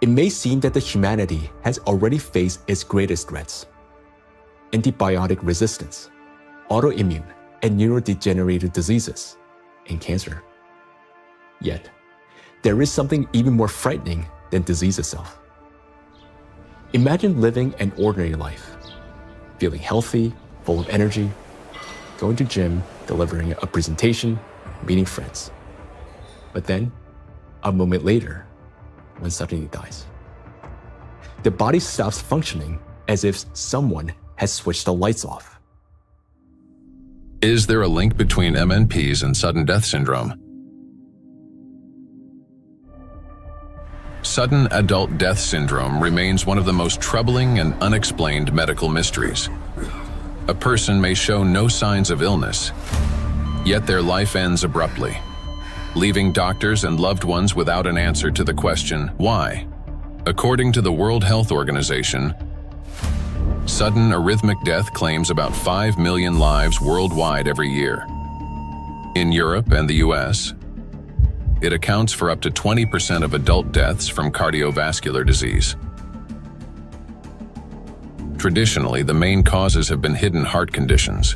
It may seem that the humanity has already faced its greatest threats: antibiotic resistance, autoimmune and neurodegenerative diseases, and cancer. Yet, there is something even more frightening than disease itself. Imagine living an ordinary life, feeling healthy, full of energy, going to gym, delivering a presentation, meeting friends. But then, a moment later, one suddenly dies. The body stops functioning as if someone has switched the lights off. Is there a link between MNPs and sudden death syndrome? Sudden adult death syndrome remains one of the most troubling and unexplained medical mysteries. A person may show no signs of illness, yet their life ends abruptly, leaving doctors and loved ones without an answer to the question, why? According to the World Health Organization, sudden arrhythmic death claims about 5 million lives worldwide every year. In Europe and the US, it accounts for up to 20% of adult deaths from cardiovascular disease. Traditionally, the main causes have been hidden heart conditions,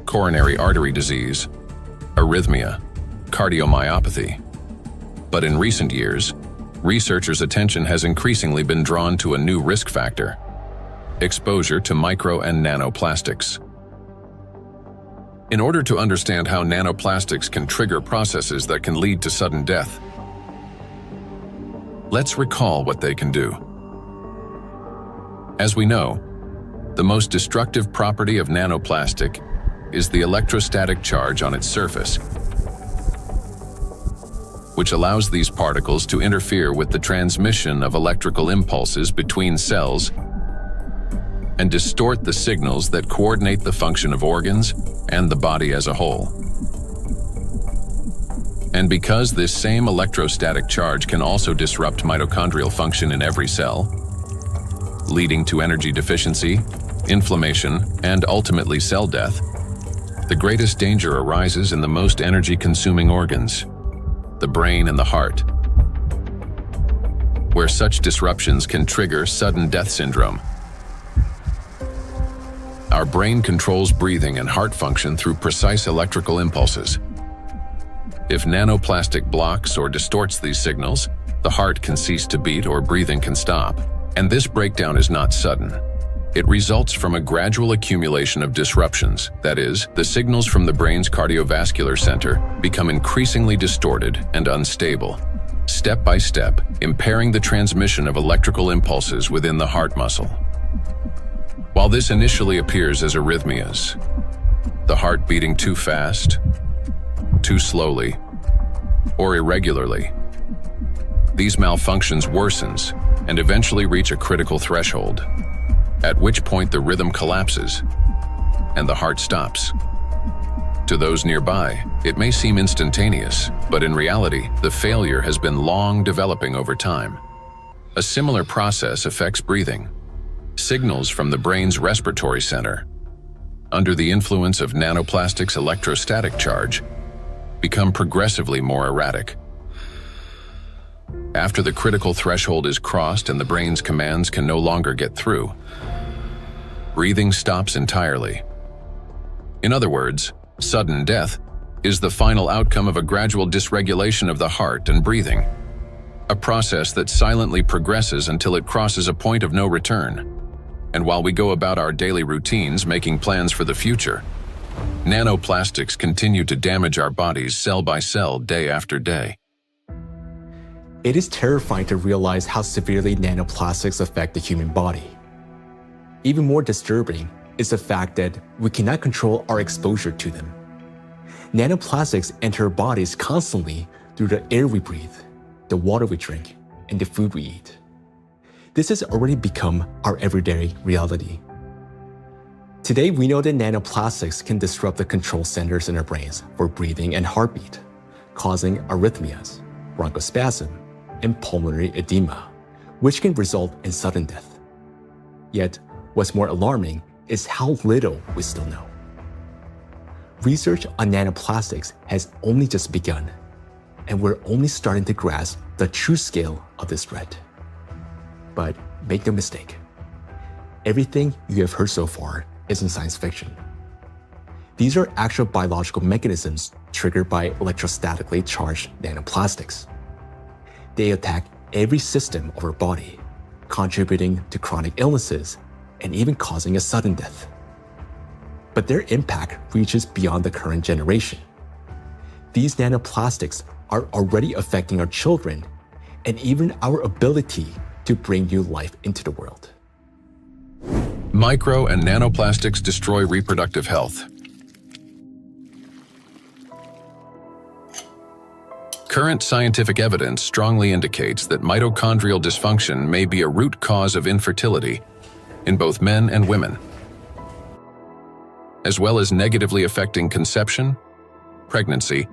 coronary artery disease, arrhythmia, cardiomyopathy. But in recent years, researchers' attention has increasingly been drawn to a new risk factor: exposure to micro and nanoplastics. In order to understand how nanoplastics can trigger processes that can lead to sudden death, let's recall what they can do. As we know, the most destructive property of nanoplastic is the electrostatic charge on its surface, which allows these particles to interfere with the transmission of electrical impulses between cells and distort the signals that coordinate the function of organs and the body as a whole. And because this same electrostatic charge can also disrupt mitochondrial function in every cell, leading to energy deficiency, inflammation, and ultimately cell death, the greatest danger arises in the most energy-consuming organs, the brain and the heart, where such disruptions can trigger sudden death syndrome. Our brain controls breathing and heart function through precise electrical impulses. If nanoplastic blocks or distorts these signals, the heart can cease to beat or breathing can stop. And this breakdown is not sudden. It results from a gradual accumulation of disruptions. That is, the signals from the brain's cardiovascular center become increasingly distorted and unstable, step by step, impairing the transmission of electrical impulses within the heart muscle. While this initially appears as arrhythmias, the heart beating too fast, too slowly, or irregularly, these malfunctions worsens and eventually reach a critical threshold, at which point the rhythm collapses and the heart stops. To those nearby, it may seem instantaneous, but in reality, the failure has been long developing over time. A similar process affects breathing. Signals from the brain's respiratory center, under the influence of nanoplastics' electrostatic charge, become progressively more erratic. After the critical threshold is crossed and the brain's commands can no longer get through, breathing stops entirely. In other words, sudden death is the final outcome of a gradual dysregulation of the heart and breathing, a process that silently progresses until it crosses a point of no return. And while we go about our daily routines making plans for the future, nanoplastics continue to damage our bodies cell by cell, day after day. It is terrifying to realize how severely nanoplastics affect the human body. Even more disturbing is the fact that we cannot control our exposure to them. Nanoplastics enter our bodies constantly through the air we breathe, the water we drink, and the food we eat. This has already become our everyday reality. Today, we know that nanoplastics can disrupt the control centers in our brains for breathing and heartbeat, causing arrhythmias, bronchospasm, and pulmonary edema, which can result in sudden death. Yet, what's more alarming is how little we still know. Research on nanoplastics has only just begun, and we're only starting to grasp the true scale of this threat. But make no mistake, everything you have heard so far isn't science fiction. These are actual biological mechanisms triggered by electrostatically charged nanoplastics. They attack every system of our body, contributing to chronic illnesses and even causing a sudden death. But their impact reaches beyond the current generation. These nanoplastics are already affecting our children and even our ability to bring new life into the world. Micro and nanoplastics destroy reproductive health. Current scientific evidence strongly indicates that mitochondrial dysfunction may be a root cause of infertility in both men and women, as well as negatively affecting conception, pregnancy,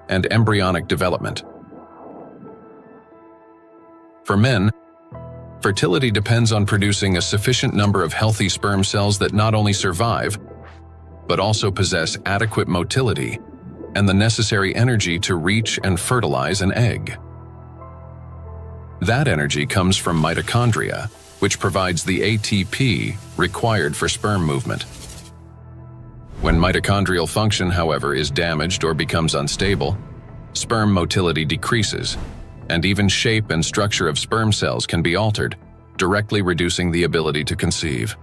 and embryonic development. For men, fertility depends on producing a sufficient number of healthy sperm cells that not only survive, but also possess adequate motility and the necessary energy to reach and fertilize an egg. That energy comes from mitochondria, which provides the ATP required for sperm movement. When mitochondrial function, however, is damaged or becomes unstable, sperm motility decreases, and even shape and structure of sperm cells can be altered, directly reducing the ability to conceive.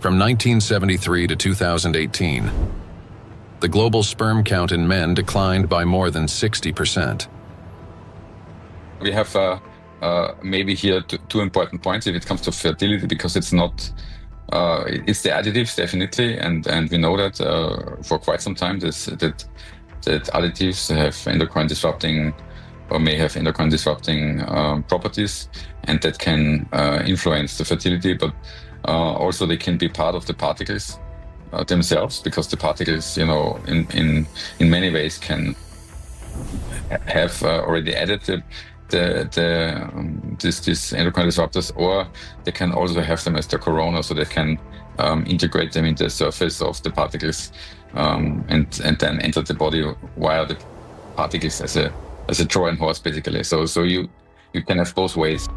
From 1973 to 2018, the global sperm count in men declined by more than 60%. We have maybe here two important points if it comes to fertility, because it's not, it's the additives definitely, and we know that for quite some time that additives have endocrine disrupting or may have endocrine disrupting properties, and that can influence the fertility, but also they can be part of the particles themselves, because the particles, you know, in many ways can have already added these endocrine disruptors, or they can also have them as the corona, so they can integrate them into the surface of the particles and then enter the body via the particles as a Trojan horse, basically. So you can have both ways.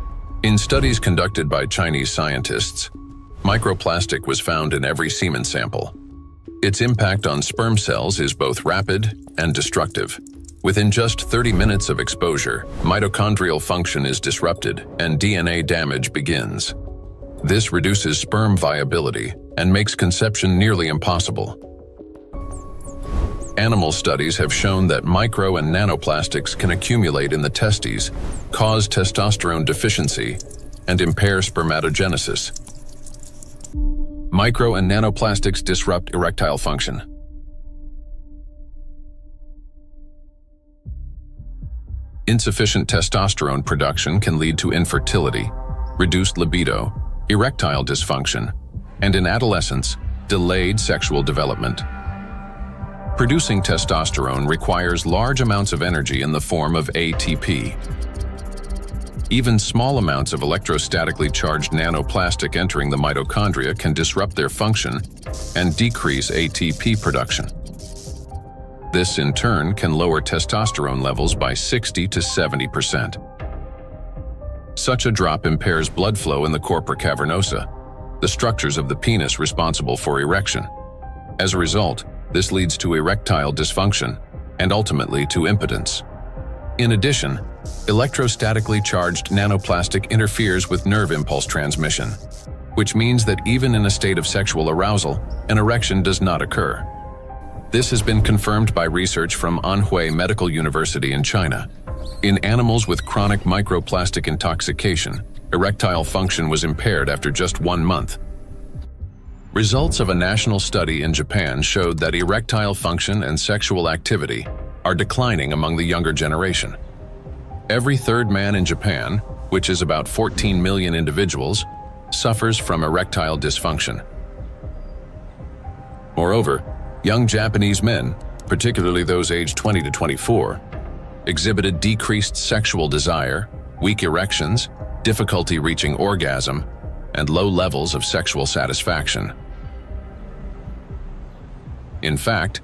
In studies conducted by Chinese scientists, microplastic was found in every semen sample. Its impact on sperm cells is both rapid and destructive. Within just 30 minutes of exposure, mitochondrial function is disrupted and DNA damage begins. This reduces sperm viability and makes conception nearly impossible. Animal studies have shown that micro and nanoplastics can accumulate in the testes, cause testosterone deficiency, and impair spermatogenesis. Micro and nanoplastics disrupt erectile function. Insufficient testosterone production can lead to infertility, reduced libido, erectile dysfunction, and in adolescence, delayed sexual development. Producing testosterone requires large amounts of energy in the form of ATP. Even small amounts of electrostatically charged nanoplastic entering the mitochondria can disrupt their function and decrease ATP production. This, in turn, can lower testosterone levels by 60 to 70%. Such a drop impairs blood flow in the corpora cavernosa, the structures of the penis responsible for erection. As a result, this leads to erectile dysfunction and ultimately to impotence. In addition, electrostatically charged nanoplastic interferes with nerve impulse transmission, which means that even in a state of sexual arousal, an erection does not occur. This has been confirmed by research from Anhui Medical University in China. In animals with chronic microplastic intoxication, erectile function was impaired after just 1 month. Results of a national study in Japan showed that erectile function and sexual activity are declining among the younger generation. Every third man in Japan, which is about 14 million individuals, suffers from erectile dysfunction. Moreover, young Japanese men, particularly those aged 20 to 24, exhibited decreased sexual desire, weak erections, difficulty reaching orgasm, and low levels of sexual satisfaction. In fact,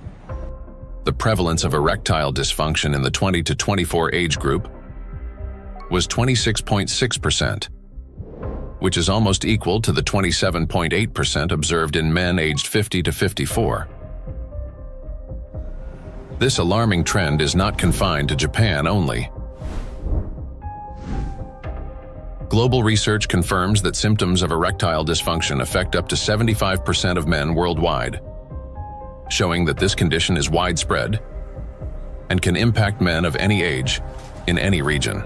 the prevalence of erectile dysfunction in the 20 to 24 age group was 26.6%, which is almost equal to the 27.8% observed in men aged 50 to 54. This alarming trend is not confined to Japan only. Global research confirms that symptoms of erectile dysfunction affect up to 75% of men worldwide, showing that this condition is widespread and can impact men of any age in any region.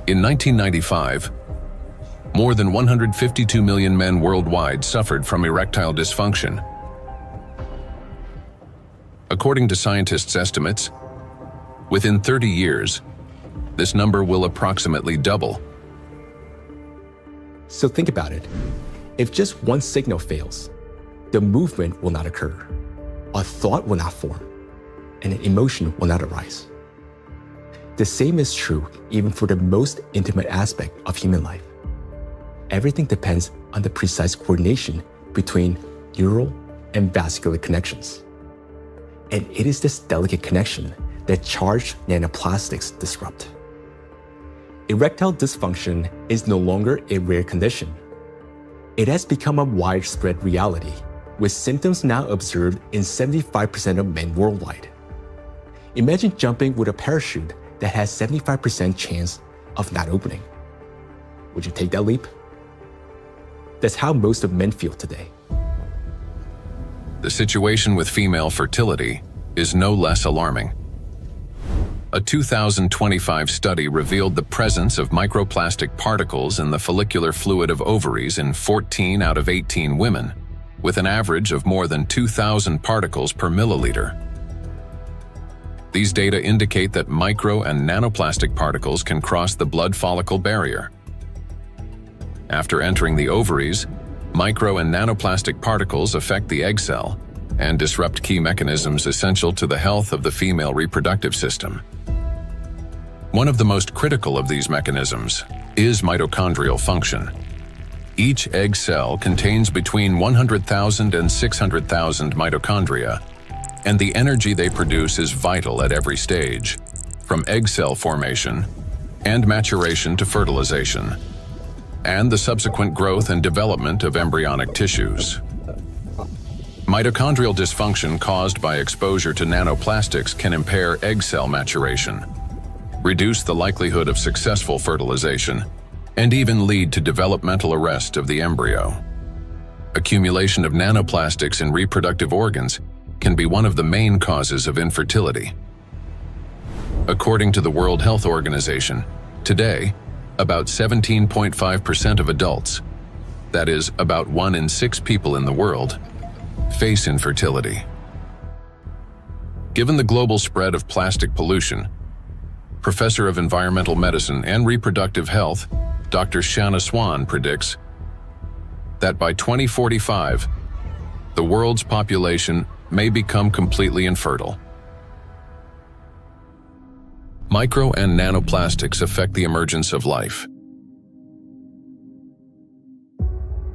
In 1995, more than 152 million men worldwide suffered from erectile dysfunction. According to scientists' estimates, within 30 years, this number will approximately double. So think about it. If just one signal fails, the movement will not occur, a thought will not form, and an emotion will not arise. The same is true even for the most intimate aspect of human life. Everything depends on the precise coordination between neural and vascular connections. And it is this delicate connection that charged nanoplastics disrupt. Erectile dysfunction is no longer a rare condition. It has become a widespread reality, with symptoms now observed in 75% of men worldwide. Imagine jumping with a parachute that has 75% chance of not opening. Would you take that leap? That's how most of men feel today. The situation with female fertility is no less alarming. A 2025 study revealed the presence of microplastic particles in the follicular fluid of ovaries in 14 out of 18 women, with an average of more than 2,000 particles per milliliter. These data indicate that micro and nanoplastic particles can cross the blood follicle barrier. After entering the ovaries, micro and nanoplastic particles affect the egg cell and disrupt key mechanisms essential to the health of the female reproductive system. One of the most critical of these mechanisms is mitochondrial function. Each egg cell contains between 100,000 and 600,000 mitochondria, and the energy they produce is vital at every stage, from egg cell formation and maturation to fertilization, and the subsequent growth and development of embryonic tissues. Mitochondrial dysfunction caused by exposure to nanoplastics can impair egg cell maturation, reduce the likelihood of successful fertilization, and even lead to developmental arrest of the embryo. Accumulation of nanoplastics in reproductive organs can be one of the main causes of infertility. According to the World Health Organization, today, about 17.5% of adults, that is, about 1 in 6 people in the world, face infertility. Given the global spread of plastic pollution, Professor of Environmental Medicine and Reproductive Health, Dr. Shanna Swan predicts that by 2045, the world's population may become completely infertile. Micro and nanoplastics affect the emergence of life.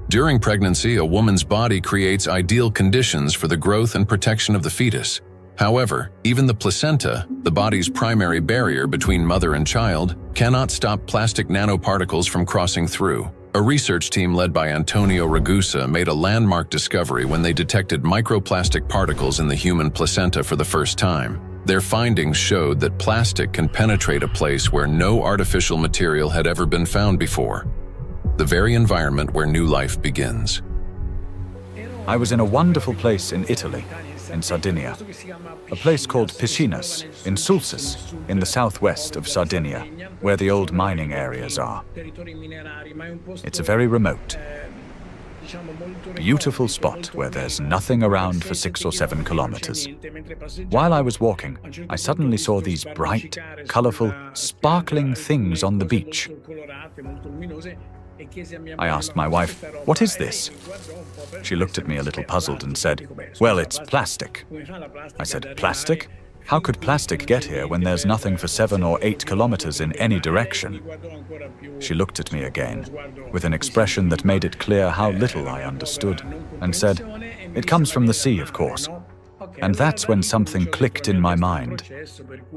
During pregnancy, a woman's body creates ideal conditions for the growth and protection of the fetus. However, even the placenta, the body's primary barrier between mother and child, cannot stop plastic nanoparticles from crossing through. A research team led by Antonio Ragusa made a landmark discovery when they detected microplastic particles in the human placenta for the first time. Their findings showed that plastic can penetrate a place where no artificial material had ever been found before, the very environment where new life begins. I was in a wonderful place in Italy, in Sardinia, a place called Piscinas, in Sulcis, in the southwest of Sardinia, where the old mining areas are. It's a very remote, beautiful spot where there's nothing around for 6 or 7 kilometers. While I was walking, I suddenly saw these bright, colorful, sparkling things on the beach. I asked my wife, "What is this?" She looked at me a little puzzled and said, "Well, it's plastic." I said, "Plastic? How could plastic get here when there's nothing for 7 or 8 kilometers in any direction?" She looked at me again, with an expression that made it clear how little I understood, and said, "It comes from the sea, of course." And that's when something clicked in my mind.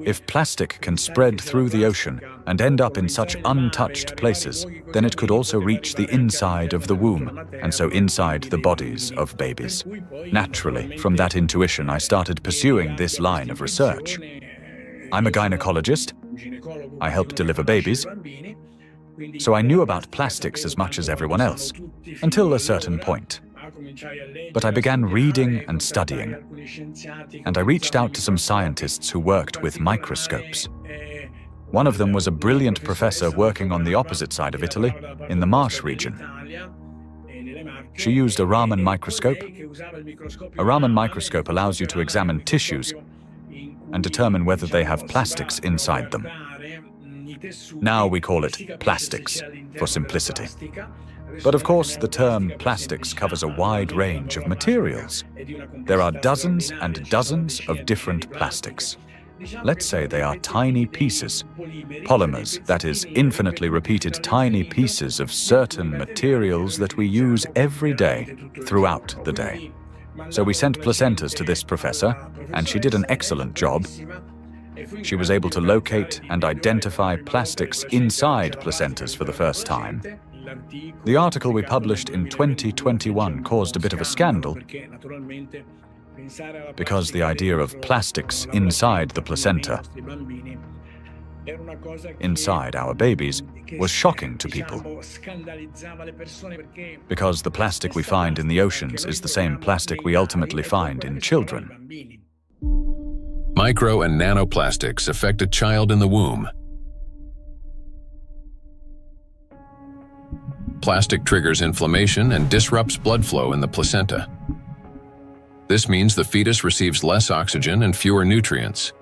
If plastic can spread through the ocean and end up in such untouched places, then it could also reach the inside of the womb, and so inside the bodies of babies. Naturally, from that intuition, I started pursuing this line of research. I'm a gynecologist. I help deliver babies. So I knew about plastics as much as everyone else, until a certain point. But I began reading and studying, and I reached out to some scientists who worked with microscopes. One of them was a brilliant professor working on the opposite side of Italy, in the Marsh region. She used a Raman microscope. A Raman microscope allows you to examine tissues and determine whether they have plastics inside them. Now we call it plastics, for simplicity. But of course, the term plastics covers a wide range of materials. There are dozens and dozens of different plastics. Let's say they are tiny pieces, polymers, that is, infinitely repeated tiny pieces of certain materials that we use every day, throughout the day. So we sent placentas to this professor, and she did an excellent job. She was able to locate and identify plastics inside placentas for the first time. The article we published in 2021 caused a bit of a scandal because the idea of plastics inside the placenta, inside our babies, was shocking to people. Because the plastic we find in the oceans is the same plastic we ultimately find in children. Micro and nanoplastics affect a child in the womb. Plastic triggers inflammation and disrupts blood flow in the placenta. This means the fetus receives less oxygen and fewer nutrients,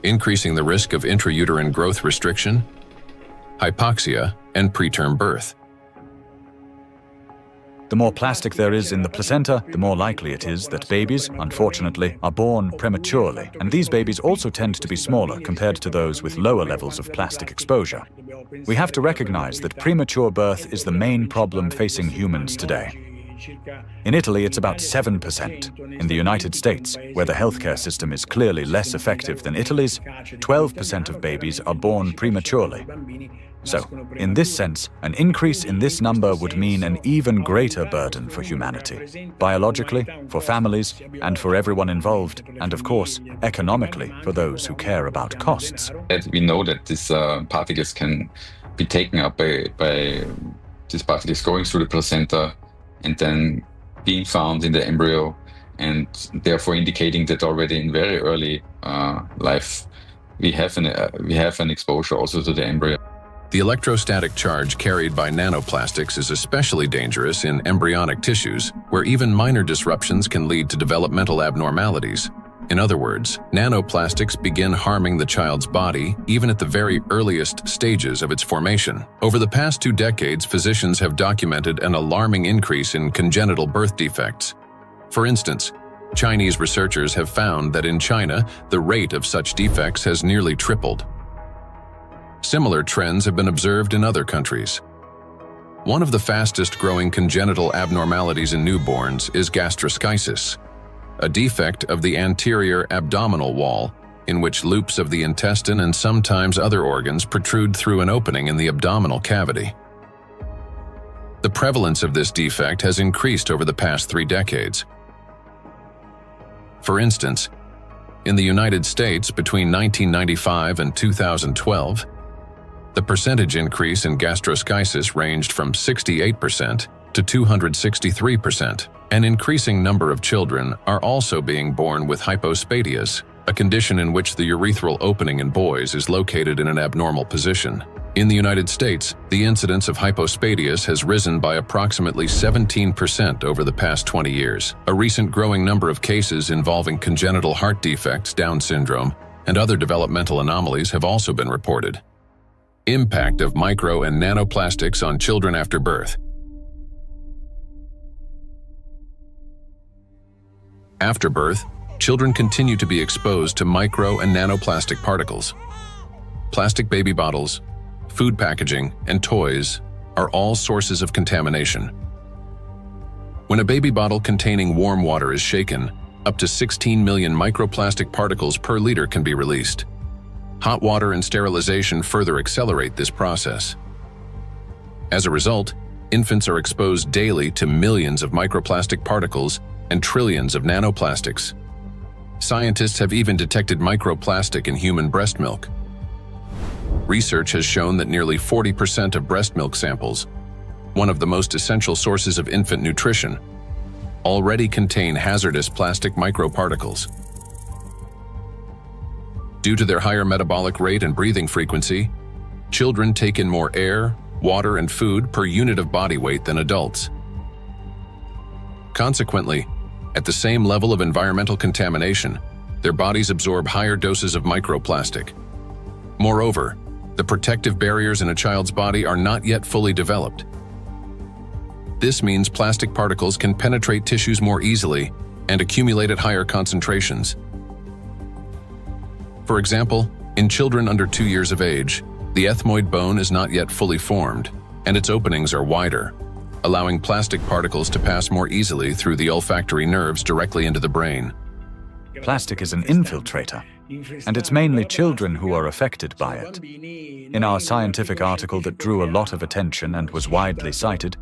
increasing the risk of intrauterine growth restriction, hypoxia, and preterm birth. The more plastic there is in the placenta, the more likely it is that babies, unfortunately, are born prematurely. And these babies also tend to be smaller compared to those with lower levels of plastic exposure. We have to recognize that premature birth is the main problem facing humans today. In Italy, it's about 7%. In the United States, where the healthcare system is clearly less effective than Italy's, 12% of babies are born prematurely. So, in this sense, an increase in this number would mean an even greater burden for humanity, biologically, for families, and for everyone involved, and of course, economically, for those who care about costs. We know that these particles can be taken up by these particles going through the placenta and then being found in the embryo, and therefore indicating that already in very early life we have an exposure also to the embryo. The electrostatic charge carried by nanoplastics is especially dangerous in embryonic tissues, where even minor disruptions can lead to developmental abnormalities. In other words, nanoplastics begin harming the child's body even at the very earliest stages of its formation. Over the past 2 decades, physicians have documented an alarming increase in congenital birth defects. For instance, Chinese researchers have found that in China, the rate of such defects has nearly tripled. Similar trends have been observed in other countries. One of the fastest-growing congenital abnormalities in newborns is gastroschisis, a defect of the anterior abdominal wall in which loops of the intestine and sometimes other organs protrude through an opening in the abdominal cavity. The prevalence of this defect has increased over the past 3 decades. For instance, in the United States between 1995 and 2012, the percentage increase in gastroschisis ranged from 68% to 263%. An increasing number of children are also being born with hypospadias, a condition in which the urethral opening in boys is located in an abnormal position. In the United States, the incidence of hypospadias has risen by approximately 17% over the past 20 years. A recent growing number of cases involving congenital heart defects, Down syndrome, and other developmental anomalies have also been reported. Impact of micro and nanoplastics on children after birth. After birth, children continue to be exposed to micro and nanoplastic particles. Plastic baby bottles, food packaging, and toys are all sources of contamination. When a baby bottle containing warm water is shaken, up to 16 million microplastic particles per liter can be released. Hot water and sterilization further accelerate this process. As a result, infants are exposed daily to millions of microplastic particles and trillions of nanoplastics. Scientists have even detected microplastic in human breast milk. Research has shown that nearly 40% of breast milk samples, one of the most essential sources of infant nutrition, already contain hazardous plastic microparticles. Due to their higher metabolic rate and breathing frequency, children take in more air, water, and food per unit of body weight than adults. Consequently, at the same level of environmental contamination, their bodies absorb higher doses of microplastic. Moreover, the protective barriers in a child's body are not yet fully developed. This means plastic particles can penetrate tissues more easily and accumulate at higher concentrations. For example, in children under 2 years of age, the ethmoid bone is not yet fully formed, and its openings are wider, allowing plastic particles to pass more easily through the olfactory nerves directly into the brain. Plastic is an infiltrator, and it's mainly children who are affected by it. In our scientific article that drew a lot of attention and was widely cited,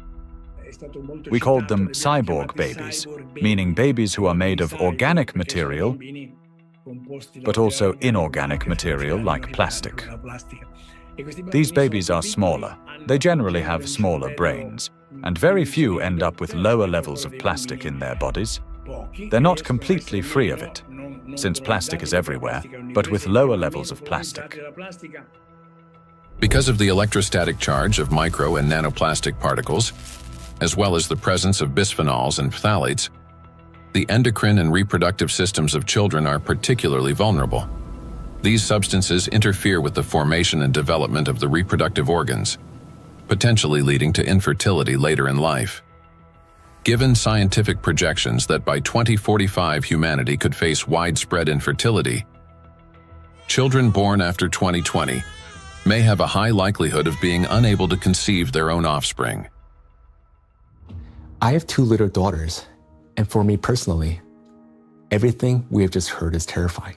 we called them cyborg babies, meaning babies who are made of organic material, but also inorganic material like plastic. These babies are smaller. They generally have smaller brains, and very few end up with lower levels of plastic in their bodies. They're not completely free of it, since plastic is everywhere, but with lower levels of plastic. Because of the electrostatic charge of micro and nanoplastic particles, as well as the presence of bisphenols and phthalates, the endocrine and reproductive systems of children are particularly vulnerable. These substances interfere with the formation and development of the reproductive organs, potentially leading to infertility later in life. Given scientific projections that by 2045 humanity could face widespread infertility, children born after 2020 may have a high likelihood of being unable to conceive their own offspring. I have 2 little daughters, and for me personally, everything we have just heard is terrifying.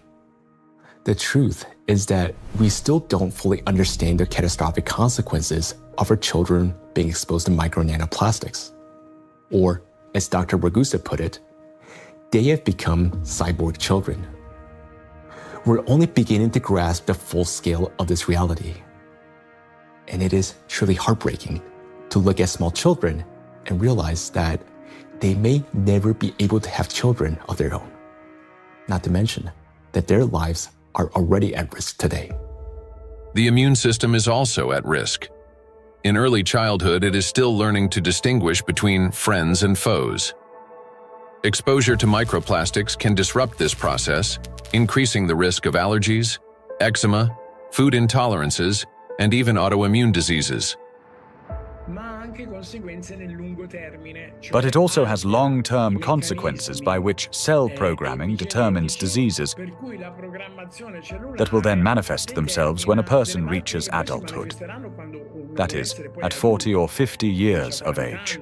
The truth is that we still don't fully understand the catastrophic consequences of our children being exposed to micro nanoplastics. Or, as Dr. Ragusa put it, they have become cyborg children. We're only beginning to grasp the full scale of this reality. And it is truly heartbreaking to look at small children and realize that they may never be able to have children of their own. Not to mention that their lives are already at risk today. The immune system is also at risk. In early childhood, it is still learning to distinguish between friends and foes. Exposure to microplastics can disrupt this process, increasing the risk of allergies, eczema, food intolerances, and even autoimmune diseases. But it also has long-term consequences by which cell programming determines diseases that will then manifest themselves when a person reaches adulthood. That is, at 40 or 50 years of age.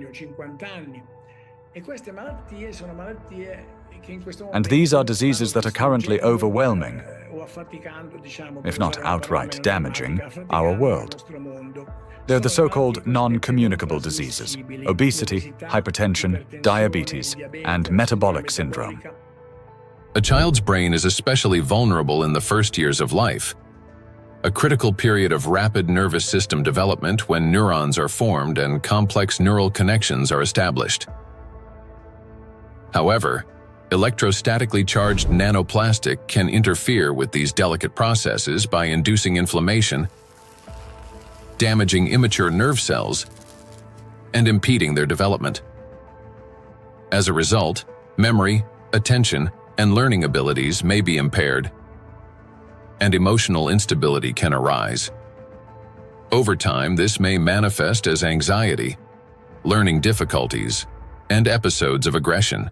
And these are diseases that are currently overwhelming, if not outright damaging, our world. They're the so-called non-communicable diseases: obesity, hypertension, diabetes, and metabolic syndrome. A child's brain is especially vulnerable in the first years of life, a critical period of rapid nervous system development when neurons are formed and complex neural connections are established. However, electrostatically charged nanoplastic can interfere with these delicate processes by inducing inflammation, damaging immature nerve cells, and impeding their development. As a result, memory, attention, and learning abilities may be impaired, and emotional instability can arise. Over time, this may manifest as anxiety, learning difficulties, and episodes of aggression.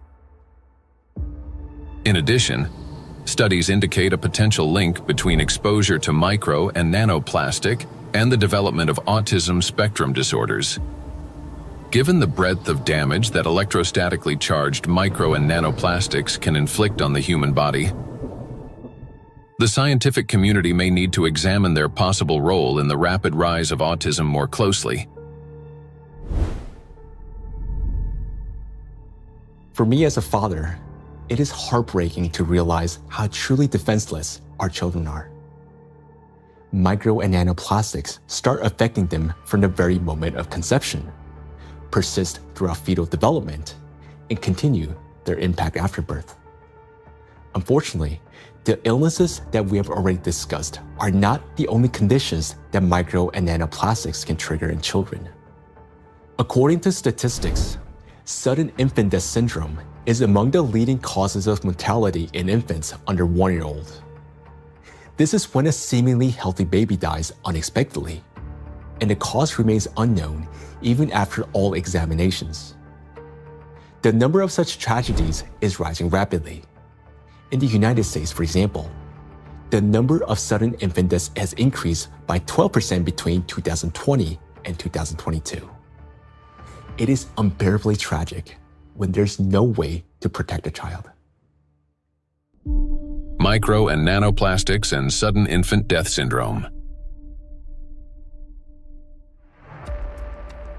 In addition, studies indicate a potential link between exposure to micro and nanoplastic and the development of autism spectrum disorders. Given the breadth of damage that electrostatically charged micro and nanoplastics can inflict on the human body, the scientific community may need to examine their possible role in the rapid rise of autism more closely. For me as a father, it is heartbreaking to realize how truly defenseless our children are. Micro and nanoplastics start affecting them from the very moment of conception, persist throughout fetal development, and continue their impact after birth. Unfortunately, the illnesses that we have already discussed are not the only conditions that micro and nanoplastics can trigger in children. According to statistics, Sudden infant death syndrome is among the leading causes of mortality in infants under 1 year old. This is when a seemingly healthy baby dies unexpectedly, and the cause remains unknown even after all examinations. The number of such tragedies is rising rapidly. In the United States, for example, the number of sudden infant deaths has increased by 12% between 2020 and 2022. It is unbearably tragic when there's no way to protect a child. Micro and nanoplastics and sudden infant death syndrome.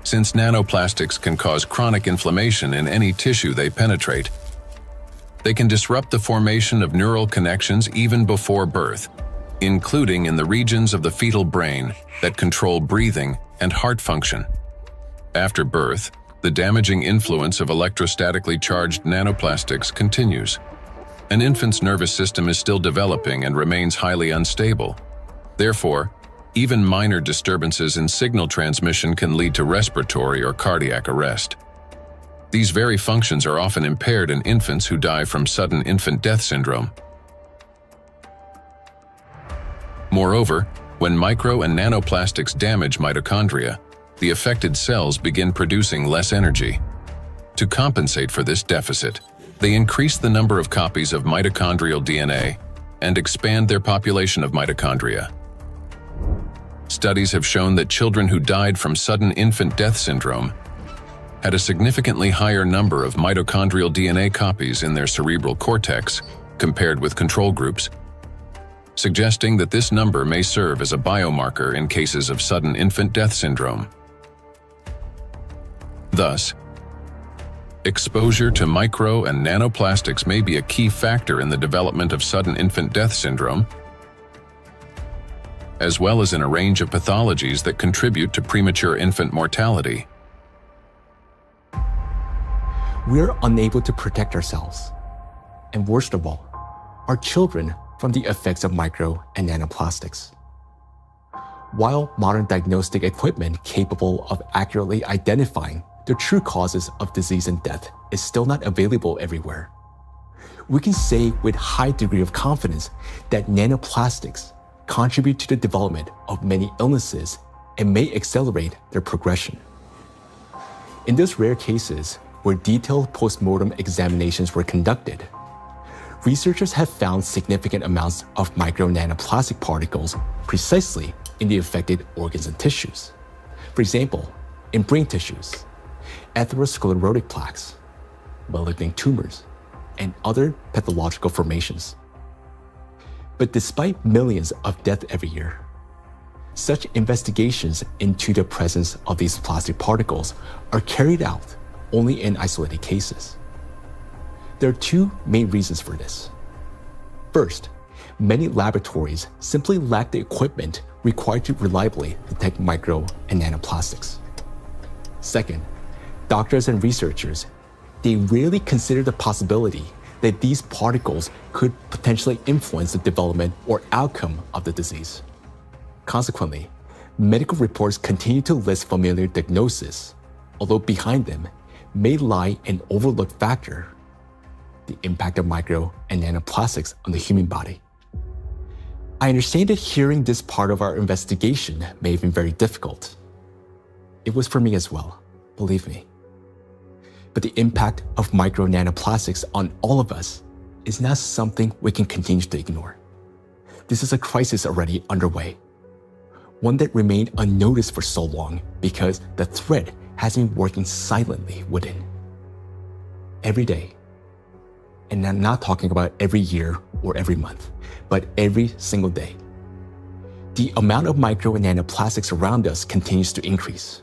Since nanoplastics can cause chronic inflammation in any tissue they penetrate, they can disrupt the formation of neural connections even before birth, including in the regions of the fetal brain that control breathing and heart function. After birth, the damaging influence of electrostatically charged nanoplastics continues. An infant's nervous system is still developing and remains highly unstable. Therefore, even minor disturbances in signal transmission can lead to respiratory or cardiac arrest. These very functions are often impaired in infants who die from sudden infant death syndrome. Moreover, when micro and nanoplastics damage mitochondria, the affected cells begin producing less energy. To compensate for this deficit, they increase the number of copies of mitochondrial DNA and expand their population of mitochondria. Studies have shown that children who died from sudden infant death syndrome had a significantly higher number of mitochondrial DNA copies in their cerebral cortex compared with control groups, suggesting that this number may serve as a biomarker in cases of sudden infant death syndrome. Thus, exposure to micro and nanoplastics may be a key factor in the development of sudden infant death syndrome, as well as in a range of pathologies that contribute to premature infant mortality. We are unable to protect ourselves, and worst of all, our children from the effects of micro and nanoplastics. While modern diagnostic equipment capable of accurately identifying the true causes of disease and death is still not available everywhere, we can say with high degree of confidence that nanoplastics contribute to the development of many illnesses and may accelerate their progression. In those rare cases where detailed postmortem examinations were conducted, researchers have found significant amounts of micro-nanoplastic particles precisely in the affected organs and tissues. For example, in brain tissues, atherosclerotic plaques, malignant tumors, and other pathological formations. But despite millions of deaths every year, such investigations into the presence of these plastic particles are carried out only in isolated cases. There are two main reasons for this. First, many laboratories simply lack the equipment required to reliably detect micro and nanoplastics. Second, doctors and researchers, they rarely consider the possibility that these particles could potentially influence the development or outcome of the disease. Consequently, medical reports continue to list familiar diagnoses, although behind them may lie an overlooked factor: the impact of micro and nanoplastics on the human body. I understand that hearing this part of our investigation may have been very difficult. It was for me as well, believe me. But the impact of micro nanoplastics on all of us is not something we can continue to ignore. This is a crisis already underway, one that remained unnoticed for so long because the threat has been working silently within. Every day, and I'm not talking about every year or every month, but every single day, the amount of micro and nanoplastics around us continues to increase.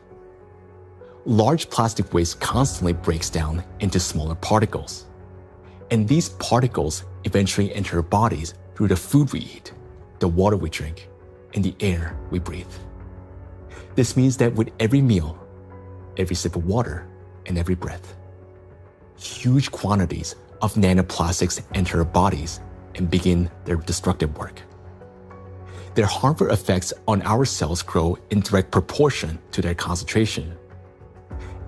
Large plastic waste constantly breaks down into smaller particles, and these particles eventually enter our bodies through the food we eat, the water we drink, and the air we breathe. This means that with every meal, every sip of water, and every breath, huge quantities of nanoplastics enter our bodies and begin their destructive work. Their harmful effects on our cells grow in direct proportion to their concentration.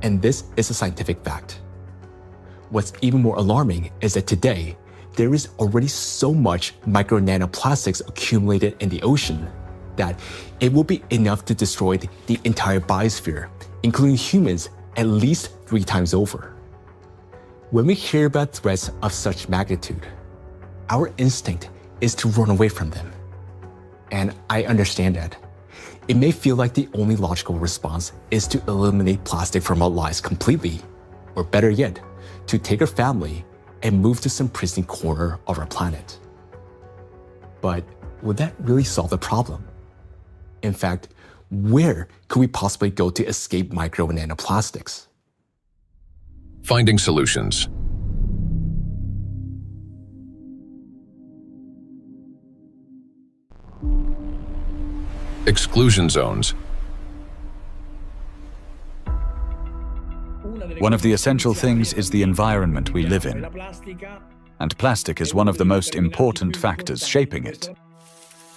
And this is a scientific fact. What's even more alarming is that today, there is already so much micro nanoplastics accumulated in the ocean that it will be enough to destroy the entire biosphere, including humans, at least 3 times over. When we hear about threats of such magnitude, our instinct is to run away from them. And I understand that. It may feel like the only logical response is to eliminate plastic from our lives completely, or better yet, to take our family and move to some pristine corner of our planet. But would that really solve the problem? In fact, where could we possibly go to escape micro and nanoplastics? Finding solutions. Exclusion zones. One of the essential things is the environment we live in, and plastic is one of the most important factors shaping it.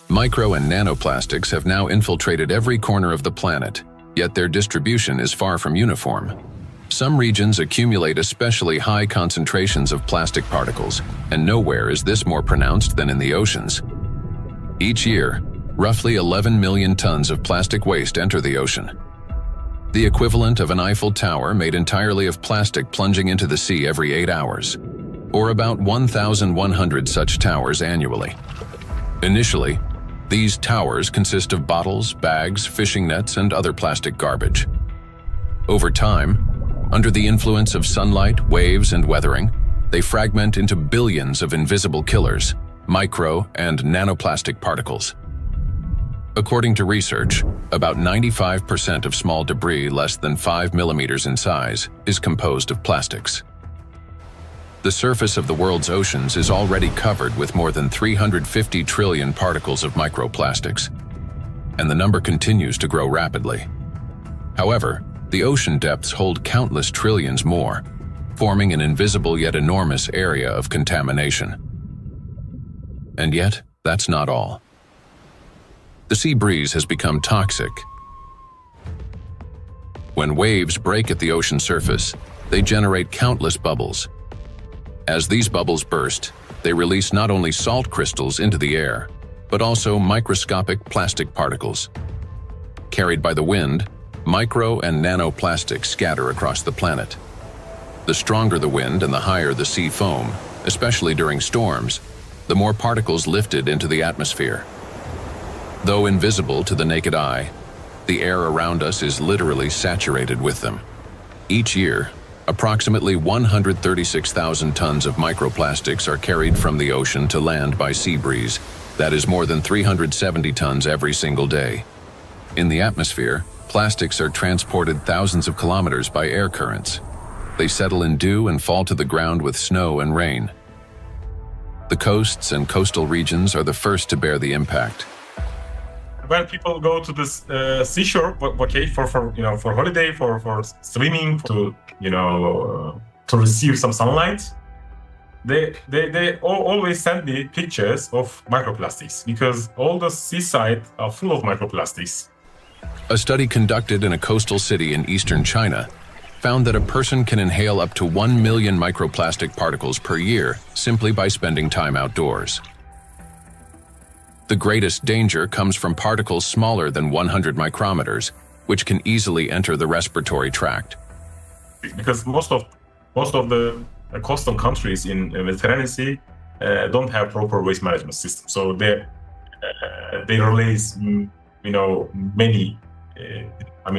Micro and nanoplastics have now infiltrated every corner of the planet, yet their distribution is far from uniform. Some regions accumulate especially high concentrations of plastic particles, and nowhere is this more pronounced than in the oceans. Each year, roughly 11 million tons of plastic waste enter the ocean. The equivalent of an Eiffel Tower made entirely of plastic plunging into the sea every 8 hours, or about 1,100 such towers annually. Initially, these towers consist of bottles, bags, fishing nets, and other plastic garbage. Over time, under the influence of sunlight, waves, and weathering, they fragment into billions of invisible killers, micro and nanoplastic particles. According to research, about 95% of small debris less than 5 millimeters in size is composed of plastics. The surface of the world's oceans is already covered with more than 350 trillion particles of microplastics, and the number continues to grow rapidly. However, the ocean depths hold countless trillions more, forming an invisible yet enormous area of contamination. And yet, that's not all. The sea breeze has become toxic. When waves break at the ocean surface, they generate countless bubbles. As these bubbles burst, they release not only salt crystals into the air, but also microscopic plastic particles. Carried by the wind, micro and nanoplastics scatter across the planet. The stronger the wind and the higher the sea foam, especially during storms, the more particles lifted into the atmosphere. Though invisible to the naked eye, the air around us is literally saturated with them. Each year, approximately 136,000 tons of microplastics are carried from the ocean to land by sea breeze. That is more than 370 tons every single day. In the atmosphere, plastics are transported thousands of kilometers by air currents. They settle in dew and fall to the ground with snow and rain. The coasts and coastal regions are the first to bear the impact. When people go to this seashore, okay, for holiday, for swimming, to receive some sunlight, they always send me pictures of microplastics because all the seaside are full of microplastics. A study conducted in a coastal city in eastern China found that a person can inhale up to 1 million microplastic particles per year simply by spending time outdoors. The greatest danger comes from particles smaller than 100 micrometers, which can easily enter the respiratory tract. Because most of the coastal countries in the Mediterranean Sea don't have proper waste management system, so they release many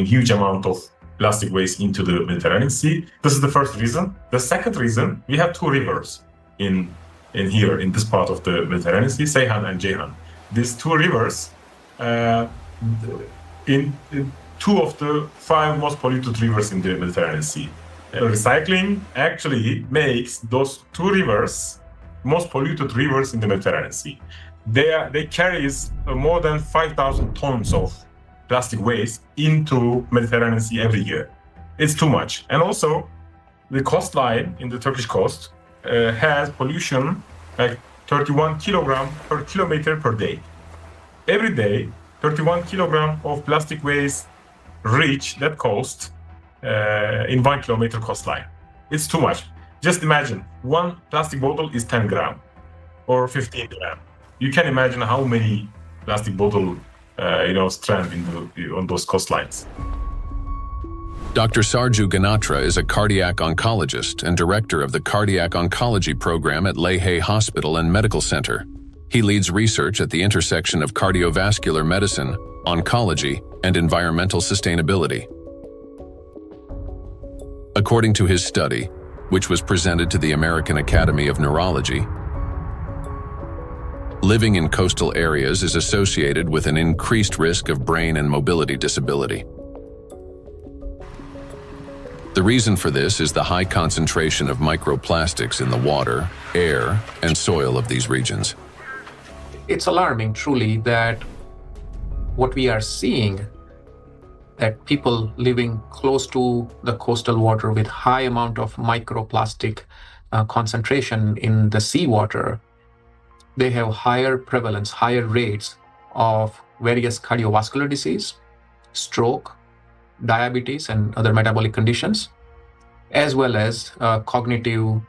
huge amount of plastic waste into the Mediterranean Sea. This is the first reason. The second reason, we have 2 rivers in here in this part of the Mediterranean Sea, Seyhan and Ceyhan. These 2 rivers, in 2 of the 5 most polluted rivers in the Mediterranean Sea. Recycling actually makes those 2 rivers most polluted rivers in the Mediterranean Sea. They carry more than 5,000 tons of plastic waste into Mediterranean Sea every year. It's too much. And also, the coastline in the Turkish coast has pollution like 31 kilogram per kilometer per day. Every day, 31 kilogram of plastic waste reach that coast in 1 kilometer coastline. It's too much. Just imagine, one plastic bottle is 10 gram or 15 gram. You can imagine how many plastic bottle strand on those coastlines. Dr. Sarju Ganatra is a cardiac oncologist and director of the Cardiac Oncology Program at Lehigh Hospital and Medical Center. He leads research at the intersection of cardiovascular medicine, oncology, and environmental sustainability. According to his study, which was presented to the American Academy of Neurology, living in coastal areas is associated with an increased risk of brain and mobility disability. The reason for this is the high concentration of microplastics in the water, air, and soil of these regions. It's alarming, truly, that what we are seeing, that people living close to the coastal water with high amount of microplastic concentration in the seawater, they have higher prevalence, higher rates of various cardiovascular disease, stroke, diabetes, and other metabolic conditions, as well as cognitive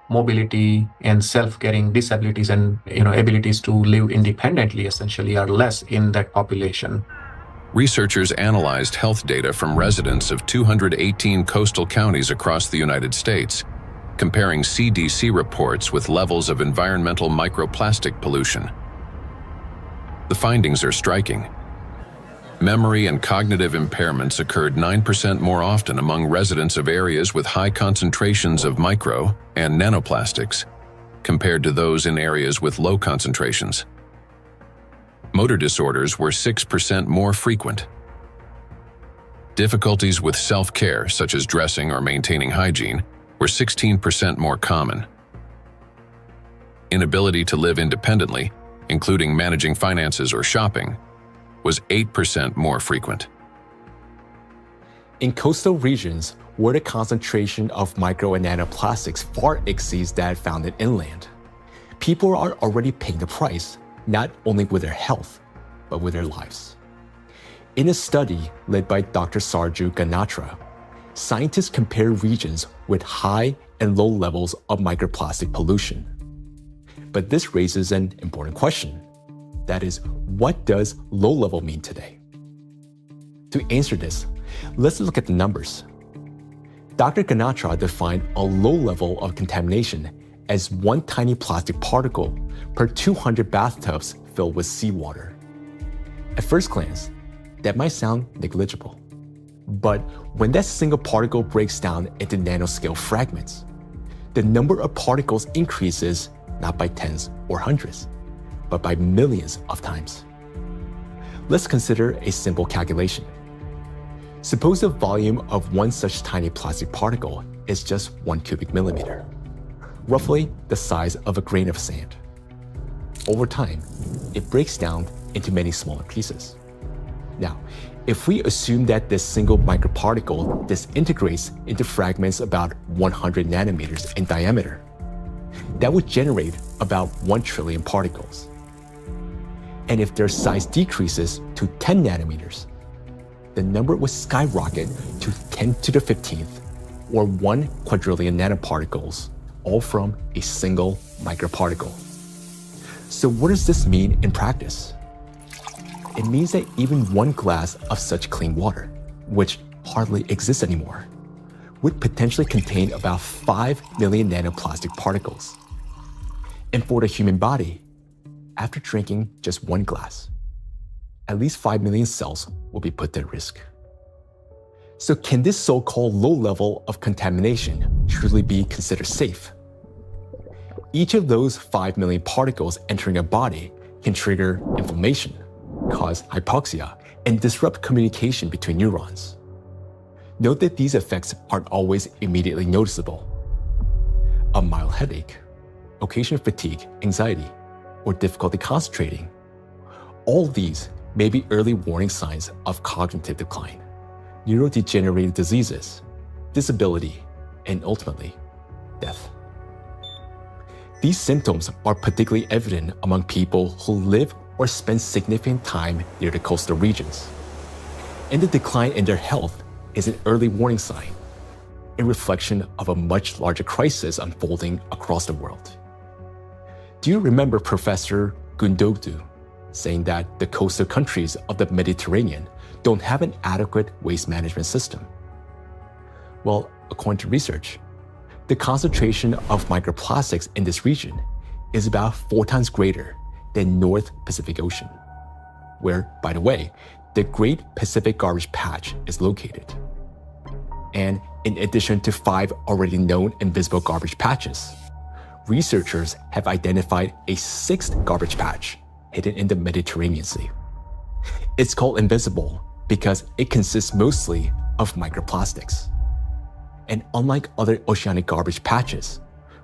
mobility and self-caring disabilities and abilities to live independently essentially are less in that population. Researchers analyzed health data from residents of 218 coastal counties across the United States, comparing CDC reports with levels of environmental microplastic pollution. The findings are striking. Memory and cognitive impairments occurred 9% more often among residents of areas with high concentrations of micro and nanoplastics compared to those in areas with low concentrations. Motor disorders were 6% more frequent. Difficulties with self-care, such as dressing or maintaining hygiene, were 16% more common. Inability to live independently, including managing finances or shopping, was 8% more frequent. In coastal regions, where the concentration of micro and nanoplastics far exceeds that found in inland, people are already paying the price, not only with their health, but with their lives. In a study led by Dr. Sarju Ganatra, scientists compared regions with high and low levels of microplastic pollution. But this raises an important question. That is, what does low level mean today? To answer this, let's look at the numbers. Dr. Ganatra defined a low level of contamination as one tiny plastic particle per 200 bathtubs filled with seawater. At first glance, that might sound negligible. But when that single particle breaks down into nanoscale fragments, the number of particles increases not by tens or hundreds, but by millions of times. Let's consider a simple calculation. Suppose the volume of one such tiny plastic particle is just 1 cubic millimeter, roughly the size of a grain of sand. Over time, it breaks down into many smaller pieces. Now, if we assume that this single microparticle disintegrates into fragments about 100 nanometers in diameter, that would generate about 1 trillion particles. And if their size decreases to 10 nanometers, the number would skyrocket to 10 to the 15th, or 1 quadrillion nanoparticles, all from a single microparticle. So what does this mean in practice? It means that even one glass of such clean water, which hardly exists anymore, would potentially contain about 5 million nanoplastic particles. And for the human body, after drinking just one glass, at least 5 million cells will be put at risk. So can this so-called low level of contamination truly be considered safe? Each of those 5 million particles entering a body can trigger inflammation, cause hypoxia, and disrupt communication between neurons. Note that these effects aren't always immediately noticeable. A mild headache, occasional fatigue, anxiety, or difficulty concentrating, all these may be early warning signs of cognitive decline, neurodegenerative diseases, disability, and ultimately, death. These symptoms are particularly evident among people who live or spend significant time near the coastal regions. And the decline in their health is an early warning sign. a reflection of a much larger crisis unfolding across the world. Do you remember Professor Gundogdu saying that the coastal countries of the Mediterranean don't have an adequate waste management system? Well, according to research, the concentration of microplastics in this region is about 4 times greater than North Pacific Ocean, where, by the way, the Great Pacific Garbage Patch is located. And in addition to 5 already known invisible garbage patches, researchers have identified a 6th garbage patch hidden in the Mediterranean Sea. It's called invisible because it consists mostly of microplastics. And unlike other oceanic garbage patches,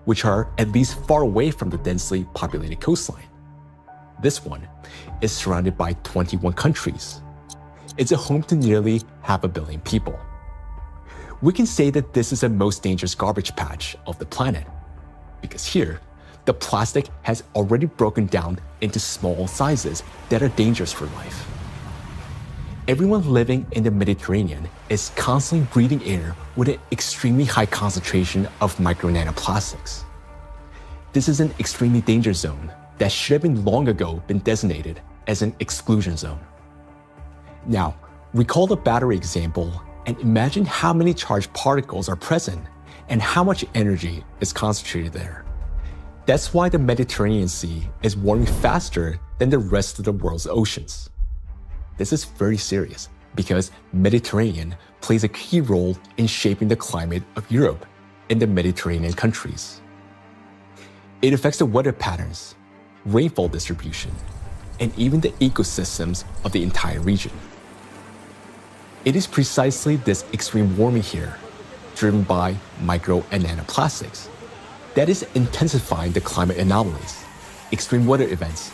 which are at least far away from the densely populated coastline, this one is surrounded by 21 countries. It's a home to nearly 500 million people. We can say that this is the most dangerous garbage patch of the planet, because here, the plastic has already broken down into small sizes that are dangerous for life. Everyone living in the Mediterranean is constantly breathing air with an extremely high concentration of micro-nanoplastics. This is an extremely dangerous zone that should have been long ago been designated as an exclusion zone. Now, recall the battery example and imagine how many charged particles are present and how much energy is concentrated there. That's why the Mediterranean Sea is warming faster than the rest of the world's oceans. This is very serious because Mediterranean plays a key role in shaping the climate of Europe and the Mediterranean countries. It affects the weather patterns, rainfall distribution, and even the ecosystems of the entire region. It is precisely this extreme warming here, driven by micro and nanoplastics, that is intensifying the climate anomalies, extreme weather events,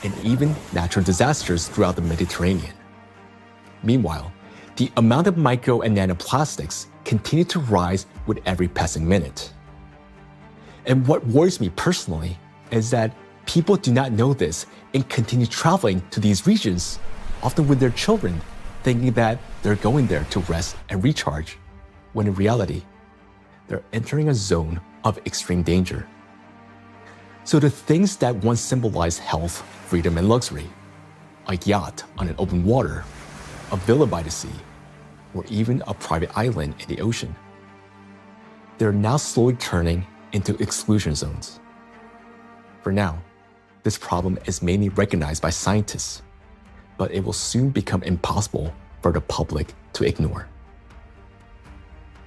and even natural disasters throughout the Mediterranean. Meanwhile, the amount of micro and nanoplastics continue to rise with every passing minute. And what worries me personally is that people do not know this and continue traveling to these regions, often with their children, thinking that they're going there to rest and recharge, when in reality, they're entering a zone of extreme danger. So the things that once symbolized health, freedom, and luxury, a yacht on an open water, a villa by the sea, or even a private island in the ocean, they're now slowly turning into exclusion zones. For now, this problem is mainly recognized by scientists, but it will soon become impossible for the public to ignore.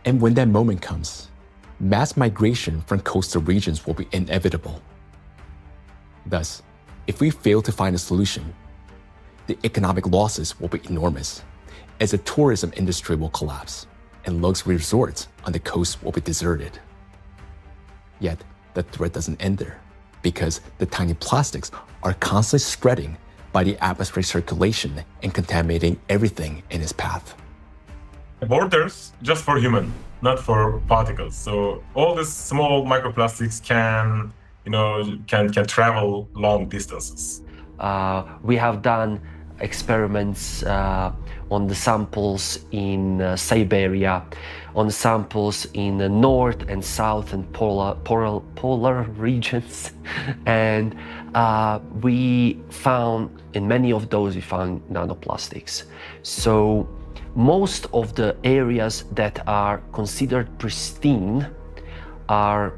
And when that moment comes, mass migration from coastal regions will be inevitable. Thus, if we fail to find a solution, the economic losses will be enormous, as the tourism industry will collapse and luxury resorts on the coast will be deserted. Yet, the threat doesn't end there, because the tiny plastics are constantly spreading by the atmospheric circulation and contaminating everything in its path. Borders just for human, not for particles. So all these small microplastics can travel long distances. We have done experiments on the samples in Siberia, on samples in the north and south and polar regions, and we found in many of those nanoplastics. So most of the areas that are considered pristine are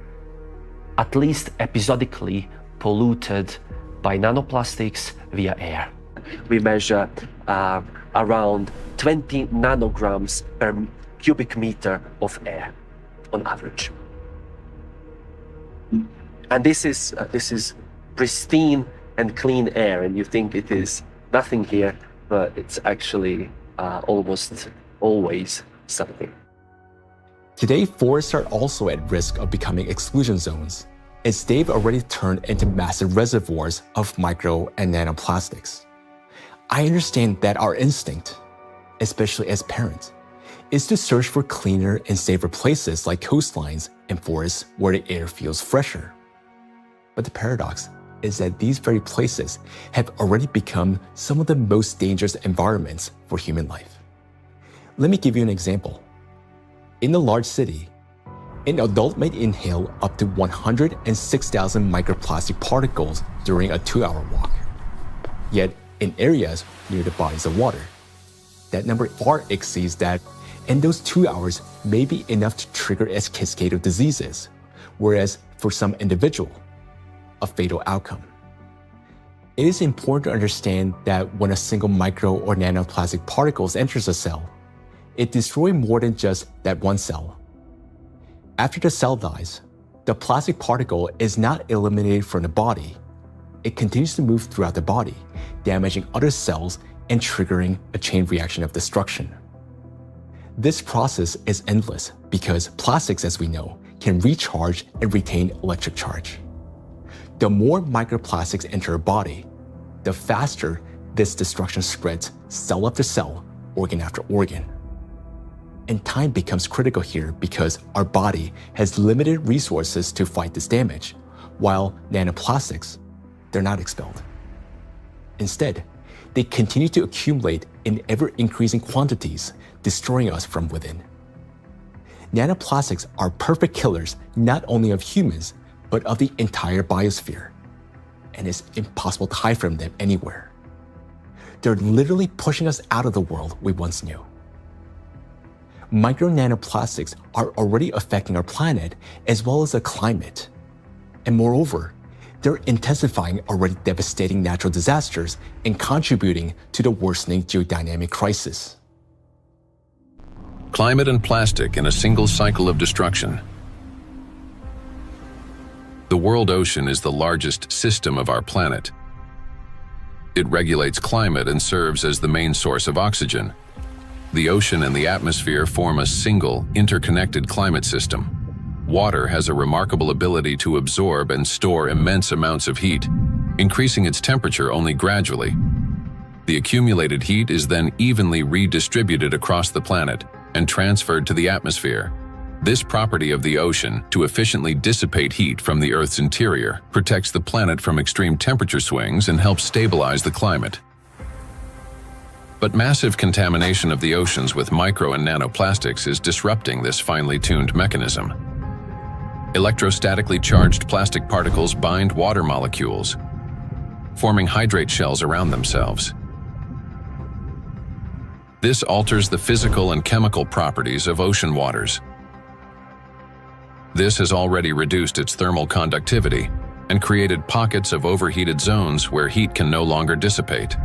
at least episodically polluted by nanoplastics via air. We measure around 20 nanograms per cubic meter of air on average. And this is pristine and clean air, and you think it is nothing here, but it's actually almost always something. Today, forests are also at risk of becoming exclusion zones, as they've already turned into massive reservoirs of micro and nanoplastics. I understand that our instinct, especially as parents, is to search for cleaner and safer places like coastlines and forests where the air feels fresher. But the paradox is that these very places have already become some of the most dangerous environments for human life. Let me give you an example. In a large city, An adult may inhale up to 106,000 microplastic particles during a 2-hour walk. Yet, in areas near the bodies of water, that number far exceeds that, and those 2 hours may be enough to trigger a cascade of diseases, whereas for some individual, a fatal outcome. It is important to understand that when a single micro or nanoplastic particles enters a cell, it destroys more than just that one cell. After the cell dies, the plastic particle is not eliminated from the body. It continues to move throughout the body, damaging other cells and triggering a chain reaction of destruction. This process is endless because plastics, as we know, can recharge and retain electric charge. The more microplastics enter a body, the faster this destruction spreads cell after cell, organ after organ. And time becomes critical here because our body has limited resources to fight this damage, while nanoplastics, they're not expelled. Instead, they continue to accumulate in ever-increasing quantities, destroying us from within. Nanoplastics are perfect killers not only of humans, but of the entire biosphere. And it's impossible to hide from them anywhere. They're literally pushing us out of the world we once knew. Micro nanoplastics are already affecting our planet as well as the climate. And moreover, they're intensifying already devastating natural disasters and contributing to the worsening geodynamic crisis. Climate and plastic in a single cycle of destruction. The world ocean is the largest system of our planet. It regulates climate and serves as the main source of oxygen. The ocean and the atmosphere form a single, interconnected climate system. Water has a remarkable ability to absorb and store immense amounts of heat, increasing its temperature only gradually. The accumulated heat is then evenly redistributed across the planet and transferred to the atmosphere. This property of the ocean to efficiently dissipate heat from the Earth's interior protects the planet from extreme temperature swings and helps stabilize the climate. But massive contamination of the oceans with micro and nanoplastics is disrupting this finely tuned mechanism. Electrostatically charged plastic particles bind water molecules, forming hydrate shells around themselves. This alters the physical and chemical properties of ocean waters. This has already reduced its thermal conductivity and created pockets of overheated zones where heat can no longer dissipate.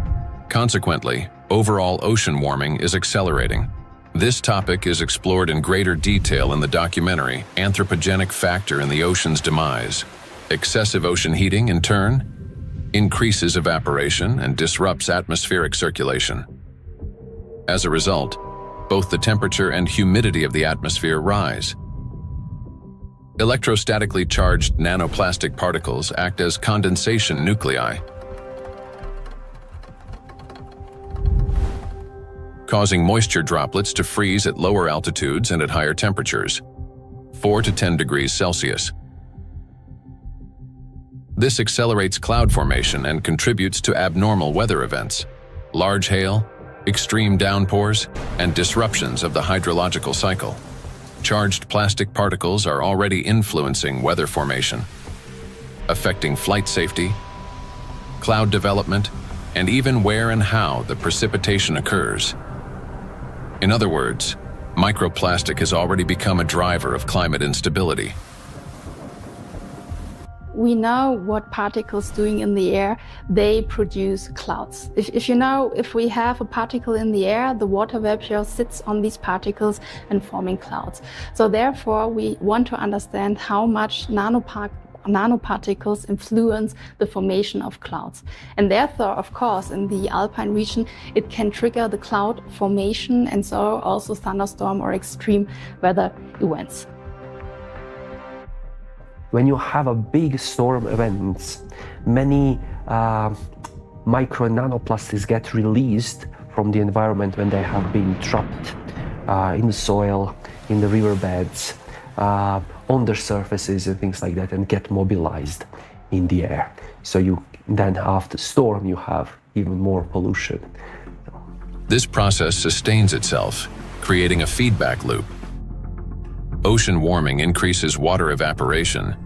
Consequently, overall ocean warming is accelerating. This topic is explored in greater detail in the documentary Anthropogenic Factor in the Ocean's Demise. Excessive ocean heating, in turn, increases evaporation and disrupts atmospheric circulation. As a result, both the temperature and humidity of the atmosphere rise. Electrostatically charged nanoplastic particles act as condensation nuclei, causing moisture droplets to freeze at lower altitudes and at higher temperatures, 4 to 10 degrees Celsius. This accelerates cloud formation and contributes to abnormal weather events, large hail, extreme downpours, and disruptions of the hydrological cycle. Charged plastic particles are already influencing weather formation, affecting flight safety, cloud development, and even where and how the precipitation occurs. In other words, microplastic has already become a driver of climate instability. We know what particles doing in the air, they produce clouds. If we have a particle in the air, the water vapor sits on these particles and forming clouds. So therefore, we want to understand how much nanoparticles influence the formation of clouds. And therefore, of course, in the alpine region, it can trigger the cloud formation and so also thunderstorm or extreme weather events. When you have a big storm event, many micro and nanoplastics get released from the environment when they have been trapped in the soil, in the riverbeds, on their surfaces and things like that, and get mobilized in the air. So then after storm, you have even more pollution. This process sustains itself, creating a feedback loop. ocean warming increases water evaporation.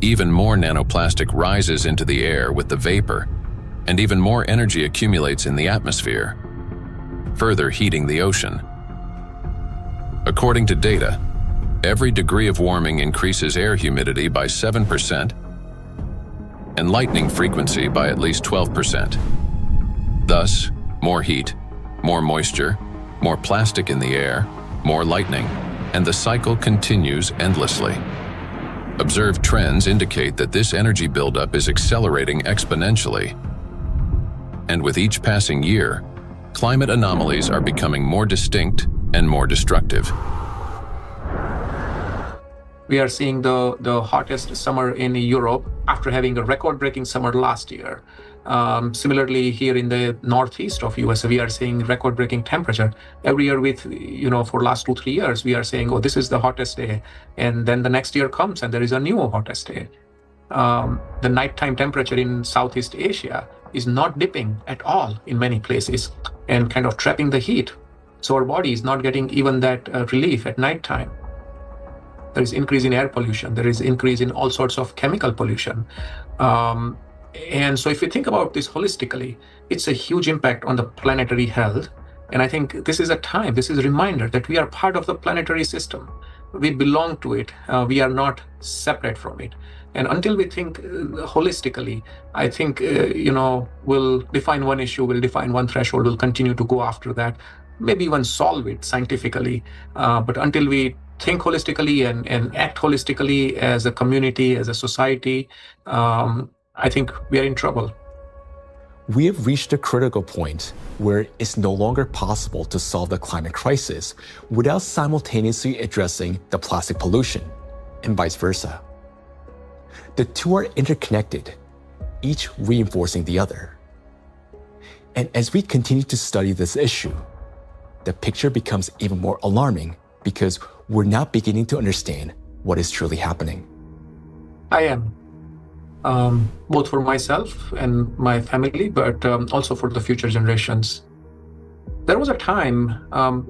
Even more nanoplastic rises into the air with the vapor, and even more energy accumulates in the atmosphere, further heating the ocean. According to data, every degree of warming increases air humidity by 7% and lightning frequency by at least 12%. Thus, more heat, more moisture, more plastic in the air, more lightning, and the cycle continues endlessly. Observed trends indicate that this energy buildup is accelerating exponentially. And with each passing year, climate anomalies are becoming more distinct and more destructive. We are seeing the hottest summer in Europe after having a record-breaking summer last year. Similarly, here in the northeast of US, we are seeing record-breaking temperature. Every year for last 2-3 years, we are saying, oh, this is the hottest day. And then the next year comes and there is a new hottest day. The nighttime temperature in Southeast Asia is not dipping at all in many places and kind of trapping the heat. So our body is not getting even that relief at nighttime. There is increase in air pollution. There is increase in all sorts of chemical pollution. And so if you think about this holistically, it's a huge impact on the planetary health. And I think this is a reminder that we are part of the planetary system. We belong to it. We are not separate from it. And until we think holistically, I think, we'll define one issue, we'll define one threshold, we'll continue to go after that, maybe even solve it scientifically. But until we think holistically and act holistically as a community, as a society, I think we are in trouble. We have reached a critical point where it's no longer possible to solve the climate crisis without simultaneously addressing the plastic pollution, and vice versa. The two are interconnected, each reinforcing the other. And as we continue to study this issue, the picture becomes even more alarming because we're now beginning to understand what is truly happening. I am. Both for myself and my family, but also for the future generations. There was a time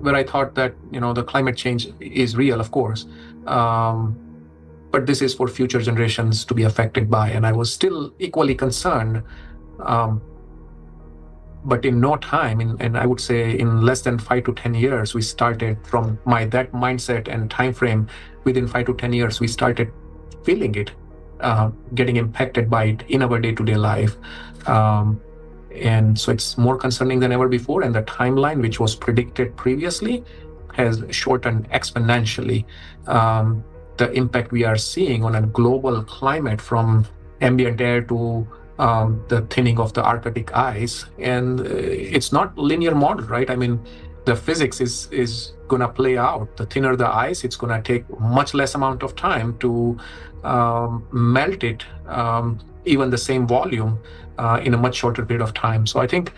where I thought that, the climate change is real, of course, but this is for future generations to be affected by, and I was still equally concerned. But in no time, and I would say in less than 5 to 10 years, we started from that mindset and time frame. Within 5 to 10 years, we started feeling it, getting impacted by it in our day-to-day life. And so it's more concerning than ever before. And the timeline, which was predicted previously, has shortened exponentially. The impact we are seeing on a global climate, from ambient air to the thinning of the Arctic ice. And it's not linear model, right? I mean, the physics is going to play out. The thinner the ice, it's going to take much less amount of time to melt it, even the same volume, in a much shorter period of time. So I think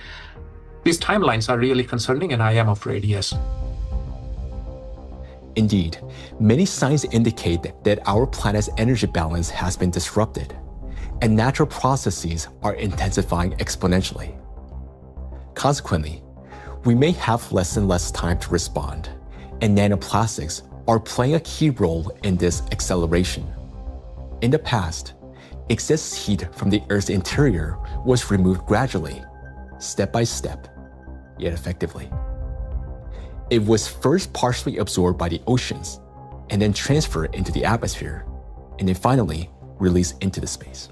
these timelines are really concerning, and I am afraid, yes. Indeed, many signs indicate that our planet's energy balance has been disrupted, and natural processes are intensifying exponentially. Consequently, we may have less and less time to respond, and nanoplastics are playing a key role in this acceleration. In the past, excess heat from the Earth's interior was removed gradually, step by step, yet effectively. It was first partially absorbed by the oceans, and then transferred into the atmosphere, and then finally released into the space.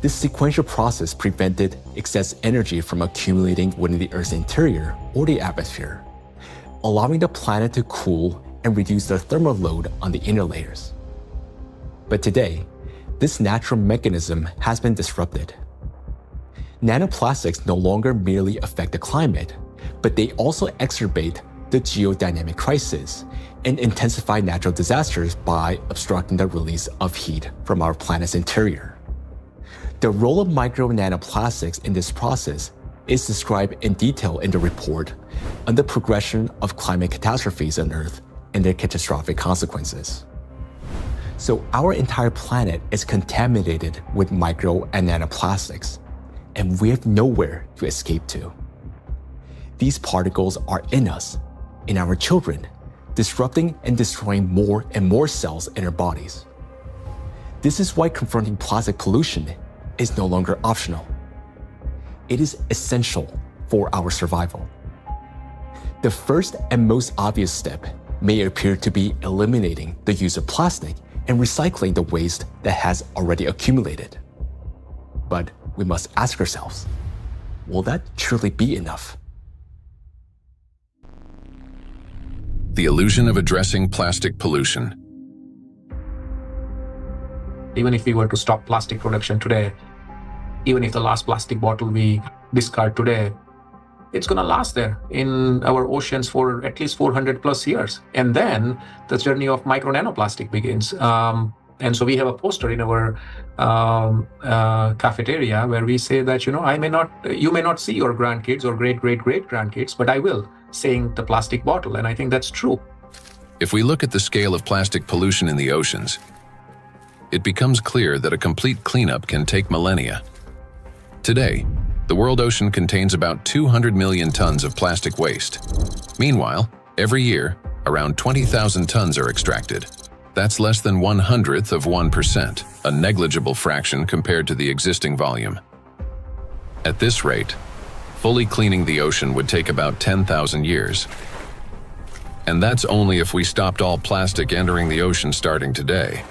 This sequential process prevented excess energy from accumulating within the Earth's interior or the atmosphere, allowing the planet to cool and reduce the thermal load on the inner layers. But today, this natural mechanism has been disrupted. Nanoplastics no longer merely affect the climate, but they also exacerbate the geodynamic crisis and intensify natural disasters by obstructing the release of heat from our planet's interior. The role of micro nanoplastics in this process is described in detail in the report on the progression of climate catastrophes on Earth and their catastrophic consequences. So our entire planet is contaminated with micro and nanoplastics, and we have nowhere to escape to. These particles are in us, in our children, disrupting and destroying more and more cells in our bodies. This is why confronting plastic pollution is no longer optional. It is essential for our survival. The first and most obvious step may appear to be eliminating the use of plastic and recycling the waste that has already accumulated. But we must ask ourselves, will that truly be enough? The illusion of addressing plastic pollution. Even if we were to stop plastic production today, even if the last plastic bottle we discard today, it's going to last there in our oceans for at least 400 plus years. And then the journey of micro nanoplastic begins. And so we have a poster in our cafeteria where we say that, you may not see your grandkids or great-great-great-grandkids, but I will, saying the plastic bottle. And I think that's true. If we look at the scale of plastic pollution in the oceans, it becomes clear that a complete cleanup can take millennia. Today, the world ocean contains about 200 million tons of plastic waste. Meanwhile, every year, around 20,000 tons are extracted. That's less than 1/100th of 1%, a negligible fraction compared to the existing volume. At this rate, fully cleaning the ocean would take about 10,000 years. And that's only if we stopped all plastic entering the ocean starting today.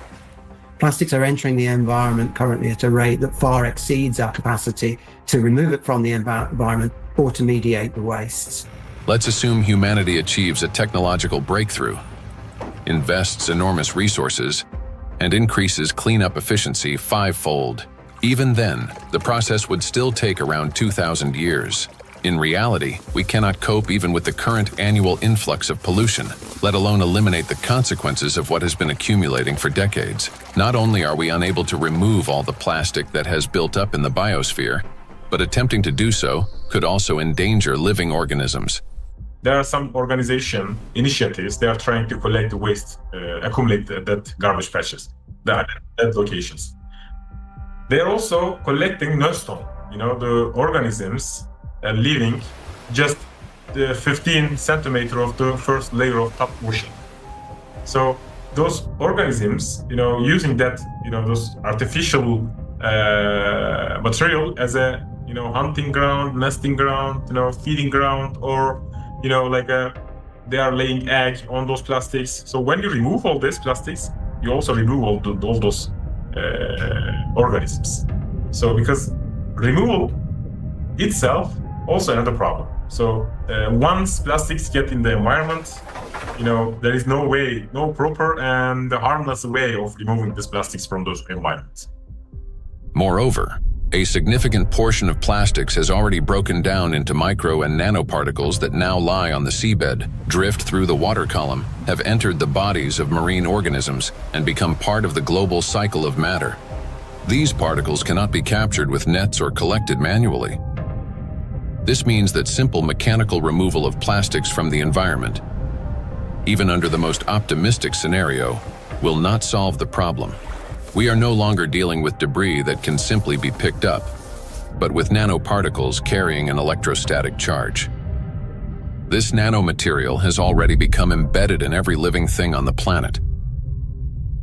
Plastics are entering the environment currently at a rate that far exceeds our capacity to remove it from the environment or to mediate the wastes. Let's assume humanity achieves a technological breakthrough, invests enormous resources, and increases cleanup efficiency 5-fold. Even then, the process would still take around 2,000 years. In reality, we cannot cope even with the current annual influx of pollution, let alone eliminate the consequences of what has been accumulating for decades. Not only are we unable to remove all the plastic that has built up in the biosphere, but attempting to do so could also endanger living organisms. There are some organization initiatives, they are trying to collect the waste, accumulate that garbage patches, at locations. They're also collecting neustone, the organisms living just the 15 centimeter of the first layer of top ocean. So those organisms, using that, those artificial material as a, hunting ground, nesting ground, feeding ground, or, they are laying egg on those plastics. So when you remove all these plastics, you also remove all those organisms. So because removal itself also another problem. So once plastics get in the environment, there is no proper and harmless way of removing these plastics from those environments. Moreover, a significant portion of plastics has already broken down into micro and nanoparticles that now lie on the seabed, drift through the water column, have entered the bodies of marine organisms, and become part of the global cycle of matter. These particles cannot be captured with nets or collected manually. This means that simple mechanical removal of plastics from the environment, even under the most optimistic scenario, will not solve the problem. We are no longer dealing with debris that can simply be picked up, but with nanoparticles carrying an electrostatic charge. This nanomaterial has already become embedded in every living thing on the planet.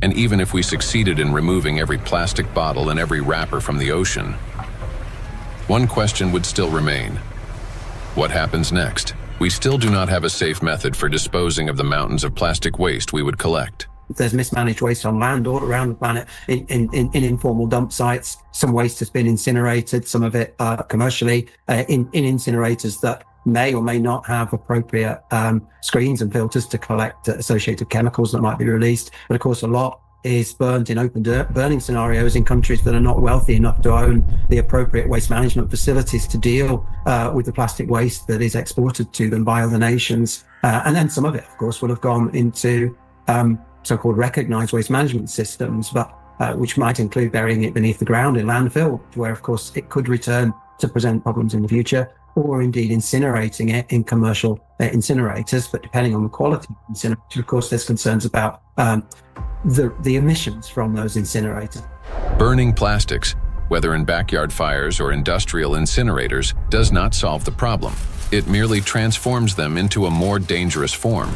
And even if we succeeded in removing every plastic bottle and every wrapper from the ocean, one question would still remain. What happens next? We still do not have a safe method for disposing of the mountains of plastic waste we would collect. There's mismanaged waste on land all around the planet in informal dump sites. Some waste has been incinerated, some of it commercially in incinerators that may or may not have appropriate screens and filters to collect associated chemicals that might be released. But of course, a lot is burned in open burning scenarios in countries that are not wealthy enough to own the appropriate waste management facilities to deal with the plastic waste that is exported to them by other nations. And then some of it, of course, will have gone into so-called recognized waste management systems, but which might include burying it beneath the ground in landfill, where, of course, it could return to present problems in the future, or indeed incinerating it in commercial incinerators. But depending on the quality of incinerator, of course, there's concerns about the emissions from those incinerators. Burning plastics, whether in backyard fires or industrial incinerators, does not solve the problem. It merely transforms them into a more dangerous form.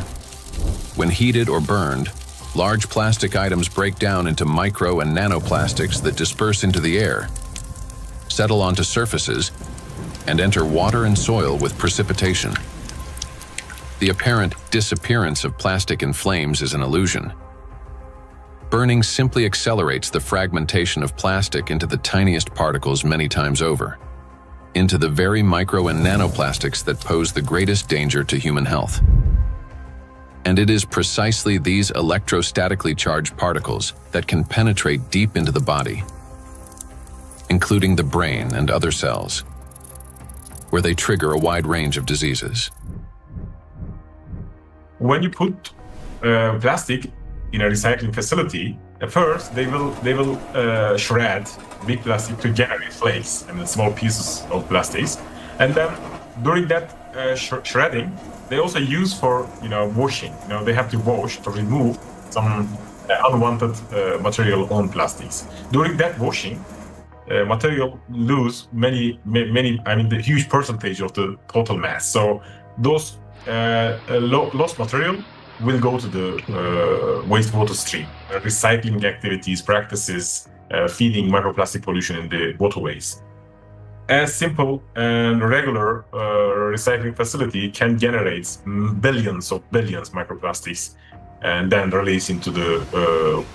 When heated or burned, large plastic items break down into micro and nanoplastics that disperse into the air, settle onto surfaces, and enter water and soil with precipitation. The apparent disappearance of plastic in flames is an illusion. Burning simply accelerates the fragmentation of plastic into the tiniest particles many times over, into the very micro and nanoplastics that pose the greatest danger to human health. And it is precisely these electrostatically charged particles that can penetrate deep into the body, including the brain and other cells, where they trigger a wide range of diseases. When you put plastic in a recycling facility, at first they will shred big plastic to generate flakes and small pieces of plastics, and then during that shredding, they also use for washing. They have to wash to remove some unwanted material on plastics. During that washing, material lose the huge percentage of the total mass. So those lost material will go to the wastewater stream. Recycling activities, practices, feeding microplastic pollution in the waterways. A simple and regular recycling facility can generate billions microplastics and then release into the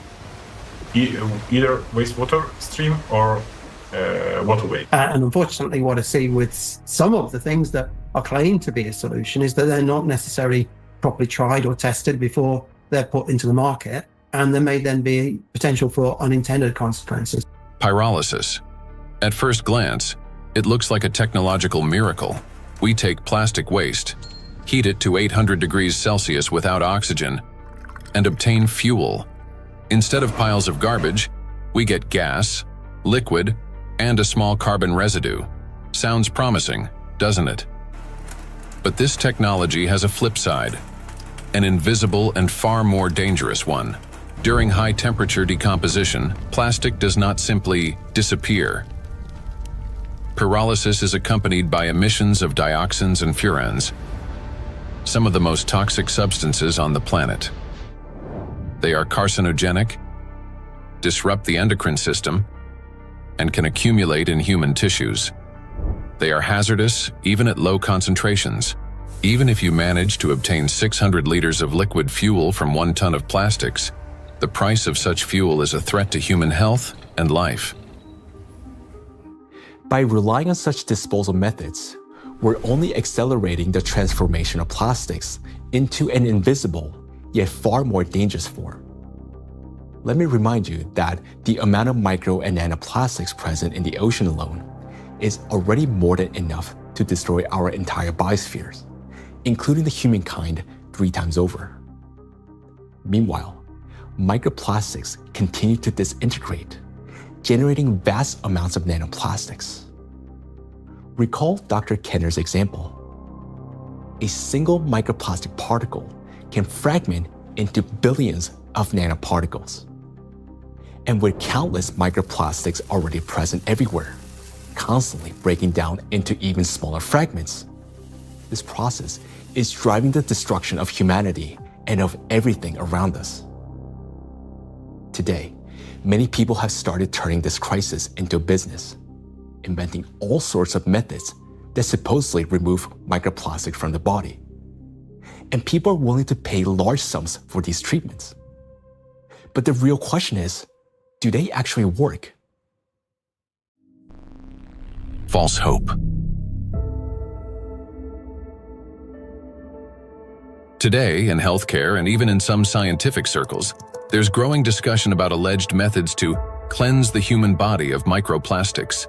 either wastewater stream or waterway. And unfortunately, what I see with some of the things that are claimed to be a solution is that they're not necessarily properly tried or tested before they're put into the market, and there may then be potential for unintended consequences. Pyrolysis. At first glance, it looks like a technological miracle. We take plastic waste, heat it to 800 degrees Celsius without oxygen, and obtain fuel. Instead of piles of garbage, we get gas, liquid, and a small carbon residue. Sounds promising, doesn't it? But this technology has a flip side, an invisible and far more dangerous one. During high-temperature decomposition, plastic does not simply disappear. Pyrolysis is accompanied by emissions of dioxins and furans, some of the most toxic substances on the planet. They are carcinogenic, disrupt the endocrine system, and can accumulate in human tissues. They are hazardous even at low concentrations. Even if you manage to obtain 600 liters of liquid fuel from 1 ton of plastics, the price of such fuel is a threat to human health and life. By relying on such disposal methods, we're only accelerating the transformation of plastics into an invisible, yet far more dangerous form. Let me remind you that the amount of micro and nanoplastics present in the ocean alone is already more than enough to destroy our entire biospheres, including the humankind 3 times over. Meanwhile, microplastics continue to disintegrate, generating vast amounts of nanoplastics. Recall Dr. Kenner's example. A single microplastic particle can fragment into billions of nanoparticles. And with countless microplastics already present everywhere, constantly breaking down into even smaller fragments, this process is driving the destruction of humanity and of everything around us. Today, many people have started turning this crisis into a business, inventing all sorts of methods that supposedly remove microplastic from the body. And people are willing to pay large sums for these treatments. But the real question is, do they actually work? False hope. Today, in healthcare and even in some scientific circles, there's growing discussion about alleged methods to cleanse the human body of microplastics.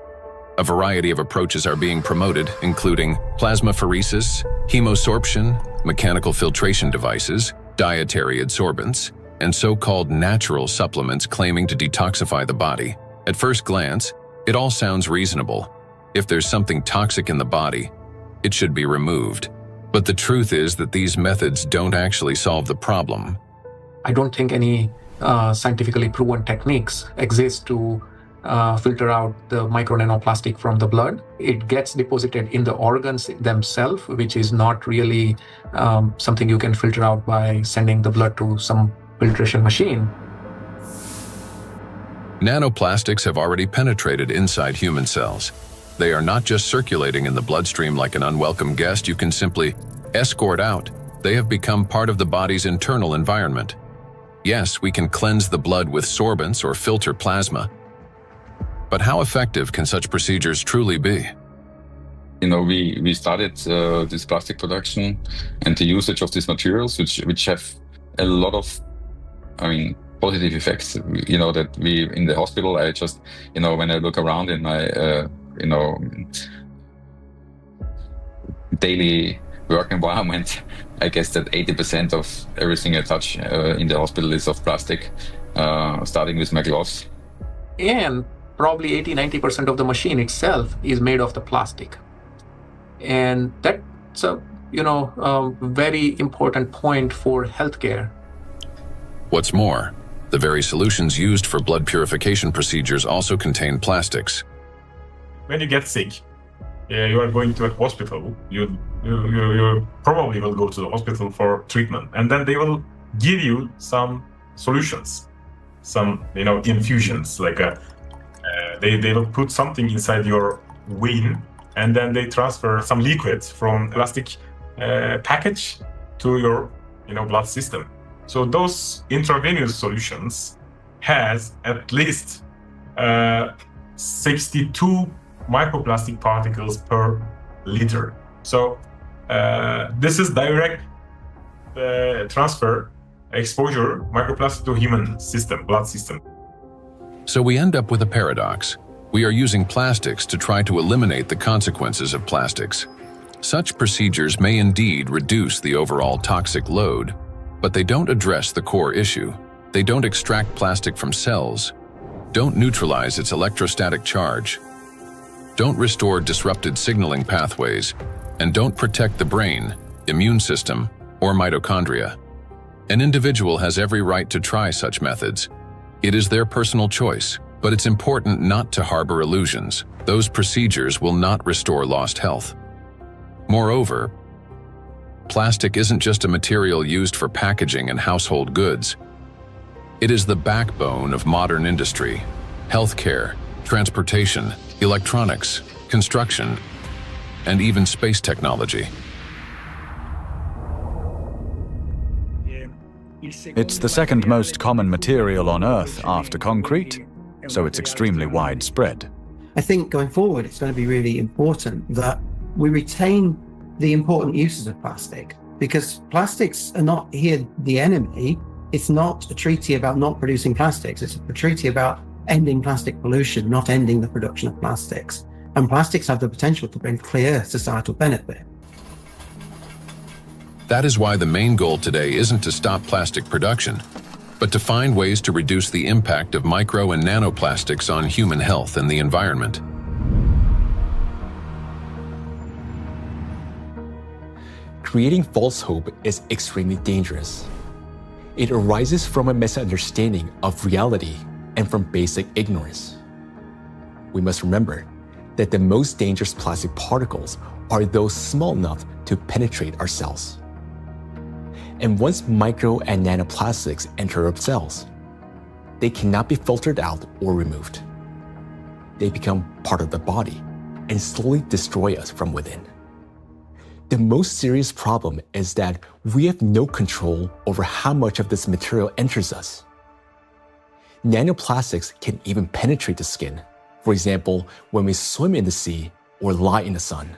A variety of approaches are being promoted, including plasmapheresis, hemosorption, mechanical filtration devices, dietary adsorbents, and so-called natural supplements claiming to detoxify the body. At first glance, it all sounds reasonable. If there's something toxic in the body, it should be removed. But the truth is that these methods don't actually solve the problem. I don't think any scientifically proven techniques exist to filter out the micro nanoplastic from the blood. It gets deposited in the organs themselves, which is not really something you can filter out by sending the blood to some filtration machine. Nanoplastics have already penetrated inside human cells. They are not just circulating in the bloodstream like an unwelcome guest you can simply escort out. They have become part of the body's internal environment. Yes, we can cleanse the blood with sorbents or filter plasma. But how effective can such procedures truly be? We started this plastic production and the usage of these materials, which have a lot of, positive effects. That we in the hospital, I just, when I look around in my, daily work environment, I guess that 80% of everything I touch in the hospital is of plastic, starting with my gloves. And probably 80-90% of the machine itself is made of the plastic. And that's a very important point for healthcare. What's more, the very solutions used for blood purification procedures also contain plastics. When you get sick, you are going to a hospital, you probably will go to the hospital for treatment, and then they will give you some solutions, some infusions, like they will put something inside your vein, and then they transfer some liquid from plastic package to your blood system. So those intravenous solutions has at least 62 microplastic particles per liter. So this is direct transfer exposure microplastic to human system, blood system. So we end up with a paradox. We are using plastics to try to eliminate the consequences of plastics. Such procedures may indeed reduce the overall toxic load, but they don't address the core issue. They don't extract plastic from cells, don't neutralize its electrostatic charge, don't restore disrupted signaling pathways, and don't protect the brain, immune system, or mitochondria. An individual has every right to try such methods. It is their personal choice, but it's important not to harbor illusions. Those procedures will not restore lost health. Moreover, plastic isn't just a material used for packaging and household goods. It is the backbone of modern industry, healthcare, transportation, electronics, construction, and even space technology. It's the second most common material on Earth after concrete, so it's extremely widespread. I think going forward, it's going to be really important that we retain the important uses of plastic, because plastics are not here the enemy. It's not a treaty about not producing plastics. It's a treaty about ending plastic pollution, not ending the production of plastics. And plastics have the potential to bring clear societal benefit. That is why the main goal today isn't to stop plastic production, but to find ways to reduce the impact of micro and nanoplastics on human health and the environment. Creating false hope is extremely dangerous. It arises from a misunderstanding of reality and from basic ignorance. We must remember that the most dangerous plastic particles are those small enough to penetrate our cells. And once micro and nanoplastics enter our cells, they cannot be filtered out or removed. They become part of the body and slowly destroy us from within. The most serious problem is that we have no control over how much of this material enters us. Nanoplastics can even penetrate the skin, for example, when we swim in the sea or lie in the sun.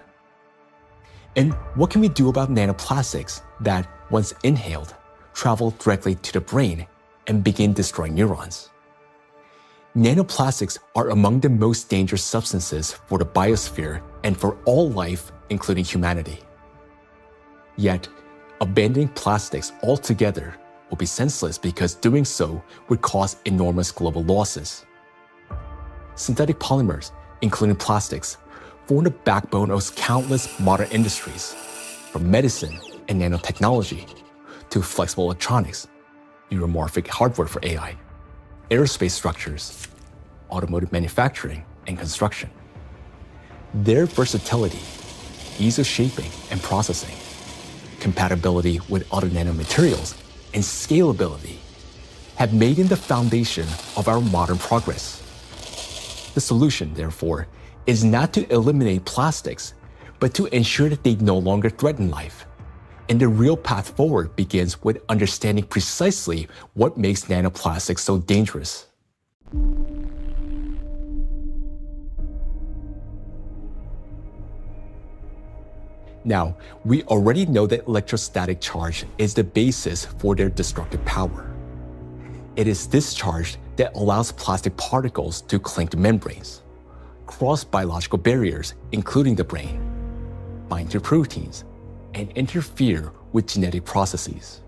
And what can we do about nanoplastics that, once inhaled, travel directly to the brain and begin destroying neurons? Nanoplastics are among the most dangerous substances for the biosphere and for all life, including humanity. Yet, abandoning plastics altogether will be senseless because doing so would cause enormous global losses. Synthetic polymers, including plastics, form the backbone of countless modern industries, from medicine and nanotechnology to flexible electronics, neuromorphic hardware for AI, aerospace structures, automotive manufacturing and construction. Their versatility, ease of shaping and processing, compatibility with other nanomaterials, and scalability have made them the foundation of our modern progress. The solution, therefore, is not to eliminate plastics, but to ensure that they no longer threaten life. And the real path forward begins with understanding precisely what makes nanoplastics so dangerous. Now, we already know that electrostatic charge is the basis for their destructive power. It is this charge that allows plastic particles to cling to membranes, cross biological barriers, including the brain, bind to proteins, and interfere with genetic processes.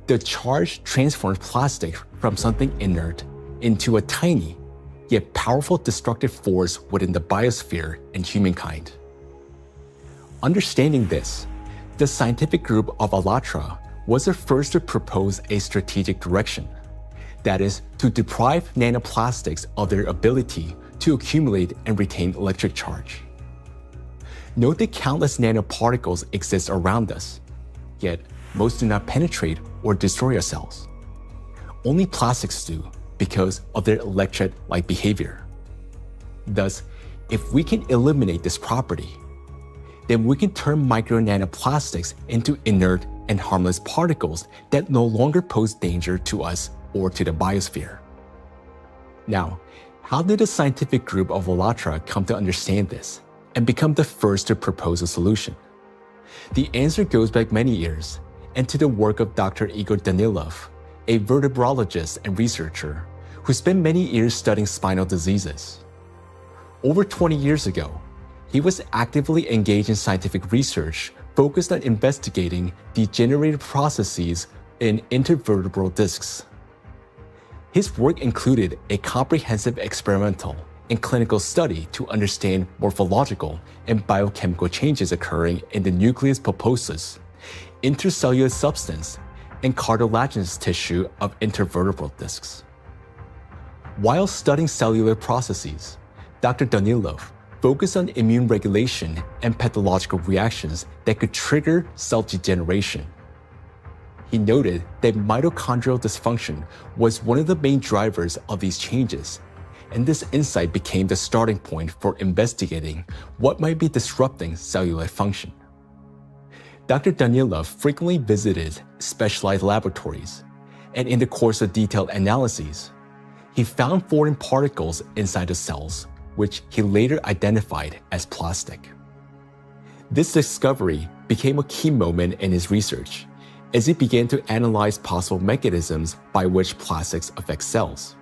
The charge transforms plastic from something inert into a tiny, yet powerful destructive force within the biosphere and humankind. Understanding this, the scientific group of ALLATRA was the first to propose a strategic direction, that is, to deprive nanoplastics of their ability to accumulate and retain electric charge. Note that countless nanoparticles exist around us, yet most do not penetrate or destroy our cells. Only plastics do because of their electrolyte behavior. Thus, if we can eliminate this property, then we can turn micro-nanoplastics into inert and harmless particles that no longer pose danger to us or to the biosphere. Now, how did the scientific group of ALLATRA come to understand this and become the first to propose a solution? The answer goes back many years and to the work of Dr. Igor Danilov, a vertebrologist and researcher who spent many years studying spinal diseases. Over 20 years ago, he was actively engaged in scientific research focused on investigating degenerative processes in intervertebral discs. His work included a comprehensive experimental and clinical study to understand morphological and biochemical changes occurring in the nucleus pulposus, intercellular substance, and cartilaginous tissue of intervertebral discs. While studying cellular processes, Dr. Danilov focused on immune regulation and pathological reactions that could trigger cell degeneration. He noted that mitochondrial dysfunction was one of the main drivers of these changes, and this insight became the starting point for investigating what might be disrupting cellular function. Dr. Danilov frequently visited specialized laboratories, and in the course of detailed analyses, he found foreign particles inside the cells, which he later identified as plastic. This discovery became a key moment in his research, as he began to analyze possible mechanisms by which plastics affect cells.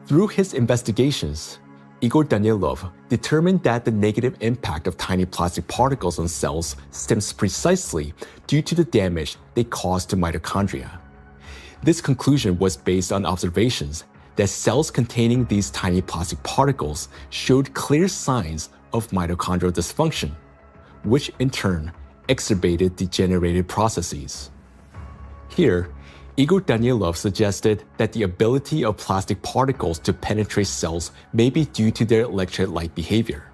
Through his investigations, Igor Danilov determined that the negative impact of tiny plastic particles on cells stems precisely due to the damage they cause to mitochondria. This conclusion was based on observations that cells containing these tiny plastic particles showed clear signs of mitochondrial dysfunction, which in turn exacerbated degenerative processes. Here, Igor Danilov suggested that the ability of plastic particles to penetrate cells may be due to their electrolyte behavior.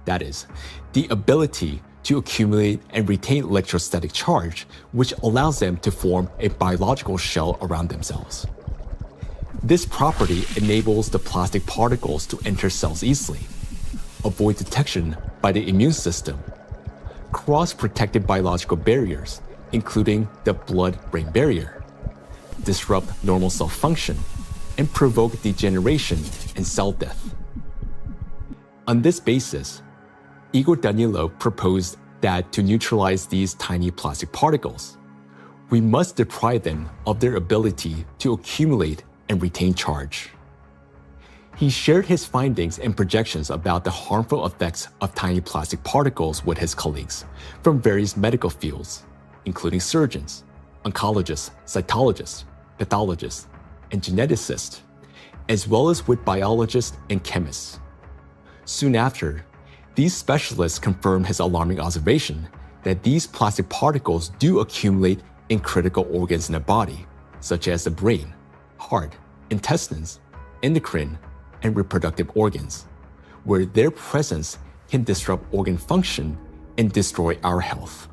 That is, the ability to accumulate and retain electrostatic charge, which allows them to form a biological shell around themselves. This property enables the plastic particles to enter cells easily, avoid detection by the immune system, cross protected biological barriers, including the blood-brain barrier, disrupt normal cell function, and provoke degeneration and cell death. On this basis, Igor Danilov proposed that to neutralize these tiny plastic particles, we must deprive them of their ability to accumulate and retain charge. He shared his findings and projections about the harmful effects of tiny plastic particles with his colleagues from various medical fields, including surgeons, oncologists, cytologists, pathologists, and geneticists, as well as with biologists and chemists. Soon after, these specialists confirmed his alarming observation that these plastic particles do accumulate in critical organs in the body, such as the brain, heart, intestines, endocrine and reproductive organs, where their presence can disrupt organ function and destroy our health.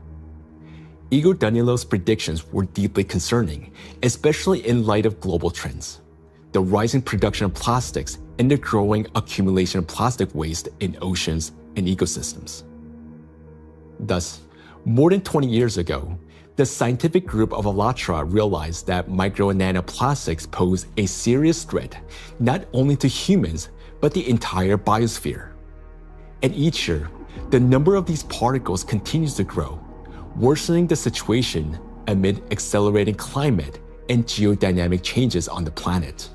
Igor Danilov's predictions were deeply concerning, especially in light of global trends, the rising production of plastics and the growing accumulation of plastic waste in oceans and ecosystems. Thus, more than 20 years ago, the scientific group of ALLATRA realized that micro and nanoplastics pose a serious threat not only to humans, but the entire biosphere. And each year, the number of these particles continues to grow, worsening the situation amid accelerating climate and geodynamic changes on the planet.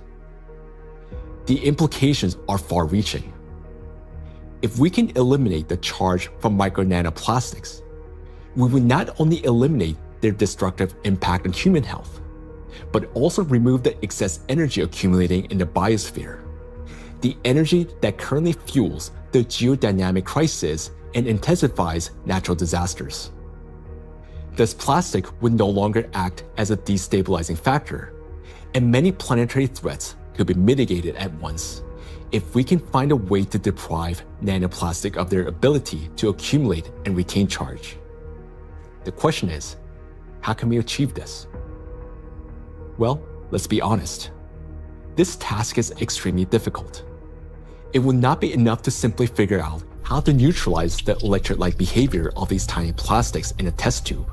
The implications are far-reaching. If we can eliminate the charge from micro nanoplastics, we will not only eliminate their destructive impact on human health, but also remove the excess energy accumulating in the biosphere, the energy that currently fuels the geodynamic crisis and intensifies natural disasters. Thus, plastic would no longer act as a destabilizing factor, and many planetary threats could be mitigated at once if we can find a way to deprive nanoplastic of their ability to accumulate and retain charge. The question is, how can we achieve this? Well, let's be honest. This task is extremely difficult. It would not be enough to simply figure out how to neutralize the electrolyte behavior of these tiny plastics in a test tube.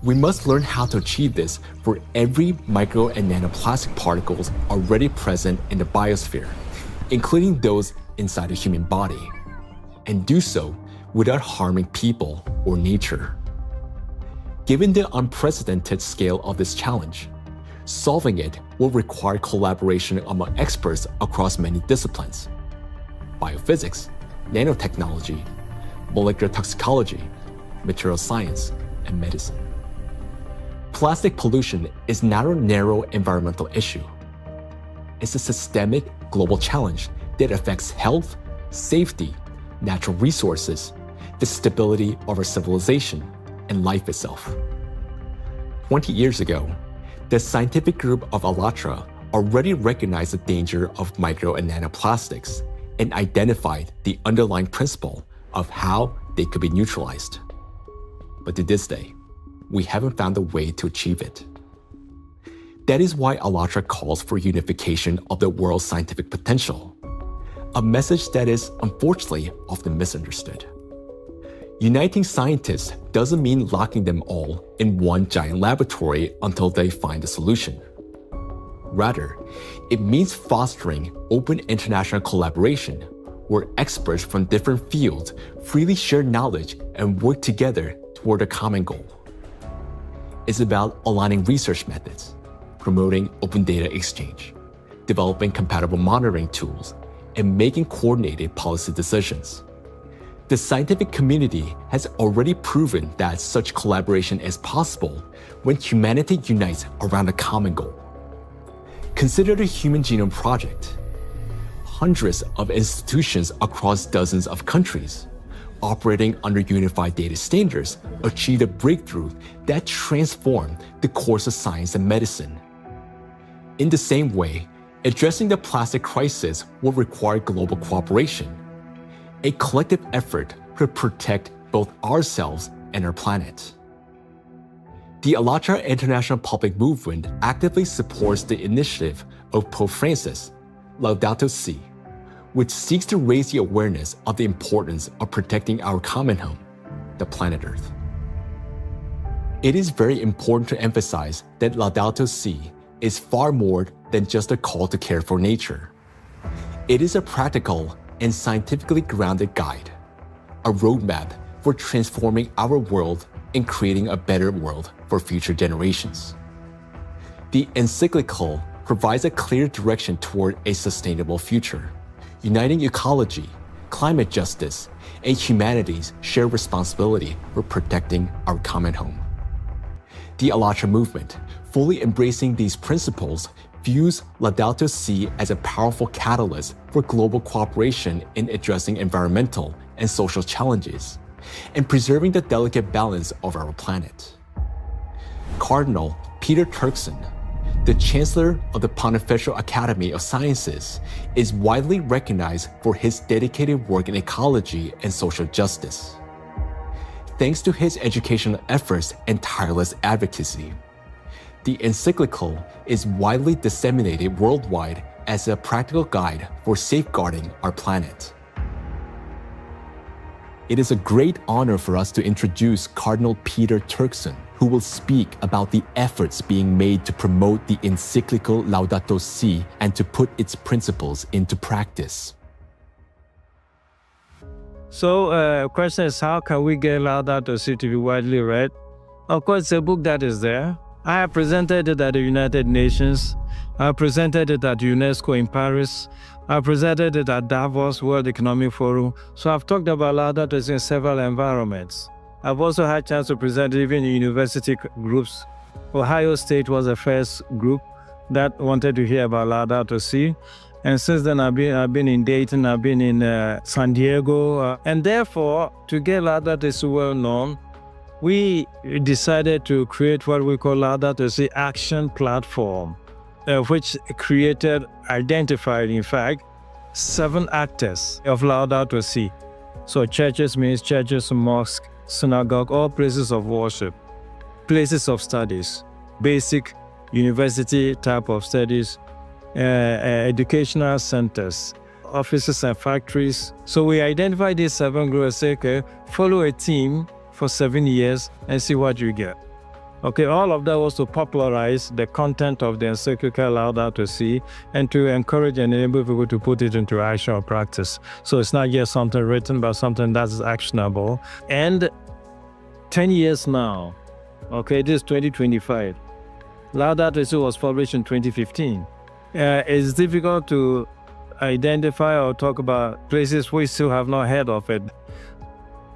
We must learn how to achieve this for every micro and nanoplastic particles already present in the biosphere, including those inside the human body, and do so without harming people or nature. Given the unprecedented scale of this challenge, solving it will require collaboration among experts across many disciplines: biophysics, nanotechnology, molecular toxicology, material science, and medicine. Plastic pollution is not a narrow environmental issue. It's a systemic global challenge that affects health, safety, natural resources, the stability of our civilization, and life itself. 20 years ago, the scientific group of ALLATRA already recognized the danger of micro and nanoplastics and identified the underlying principle of how they could be neutralized. But to this day, we haven't found a way to achieve it. That is why ALLATRA calls for unification of the world's scientific potential, a message that is unfortunately often misunderstood. Uniting scientists doesn't mean locking them all in one giant laboratory until they find a solution. Rather, it means fostering open international collaboration where experts from different fields freely share knowledge and work together toward a common goal. It's about aligning research methods, promoting open data exchange, developing compatible monitoring tools, and making coordinated policy decisions. The scientific community has already proven that such collaboration is possible when humanity unites around a common goal. Consider the Human Genome Project. Hundreds of institutions across dozens of countries, operating under unified data standards, achieved a breakthrough that transformed the course of science and medicine. In the same way, addressing the plastic crisis will require global cooperation, a collective effort to protect both ourselves and our planet. The ALLATRA International Public Movement actively supports the initiative of Pope Francis, Laudato Si, which seeks to raise the awareness of the importance of protecting our common home, the planet Earth. It is very important to emphasize that Laudato Si is far more than just a call to care for nature. It is a practical and scientifically grounded guide, a roadmap for transforming our world and creating a better world for future generations. The encyclical provides a clear direction toward a sustainable future, uniting ecology, climate justice, and humanity's shared responsibility for protecting our common home. The ALLATRA movement, fully embracing these principles, views Laudato Si as a powerful catalyst for global cooperation in addressing environmental and social challenges and preserving the delicate balance of our planet. Cardinal Peter Turkson, the Chancellor of the Pontifical Academy of Sciences, is widely recognized for his dedicated work in ecology and social justice. Thanks to his educational efforts and tireless advocacy, the encyclical is widely disseminated worldwide as a practical guide for safeguarding our planet. It is a great honor for us to introduce Cardinal Peter Turkson, who will speak about the efforts being made to promote the encyclical Laudato Si and to put its principles into practice. So, question is, how can we get Laudato Si to be widely read? Of course, it's a book that is there. I have presented it at the United Nations. I presented it at UNESCO in Paris. I presented it at Davos World Economic Forum. So I've talked about Laudato Si in several environments. I've also had a chance to present it even in university groups. Ohio State was the first group that wanted to hear about Laudato Si. And since then, I've been in Dayton, I've been in San Diego. And therefore, to get Laudato Si well known, we decided to create what we call Laudato Si Action Platform, which identified, in fact, 7 actors of Laudato Si. So churches means churches, mosques, synagogue, all places of worship, places of studies, basic university type of studies, educational centers, offices and factories. So we identified these 7 groups and say, okay, follow a team for 7 years and see what you get. Okay, all of that was to popularize the content of the encyclical Laudato Si and to encourage and enable people to put it into action or practice. So it's not just something written, but something that's actionable. And 10 years now, okay, this is 2025. Laudato Si was published in 2015. It's difficult to identify or talk about places we still have not heard of it.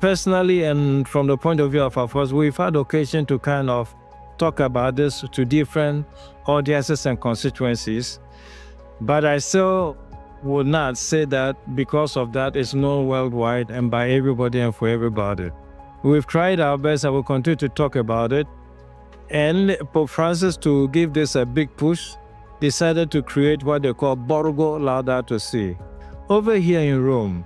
Personally, and from the point of view of our force, we've had occasion to kind of talk about this to different audiences and constituencies, but I still would not say that because of that it's known worldwide and by everybody and for everybody. We've tried our best and we'll continue to talk about it. And Pope Francis, to give this a big push, decided to create what they call Borgo Laudato Si. Over here in Rome,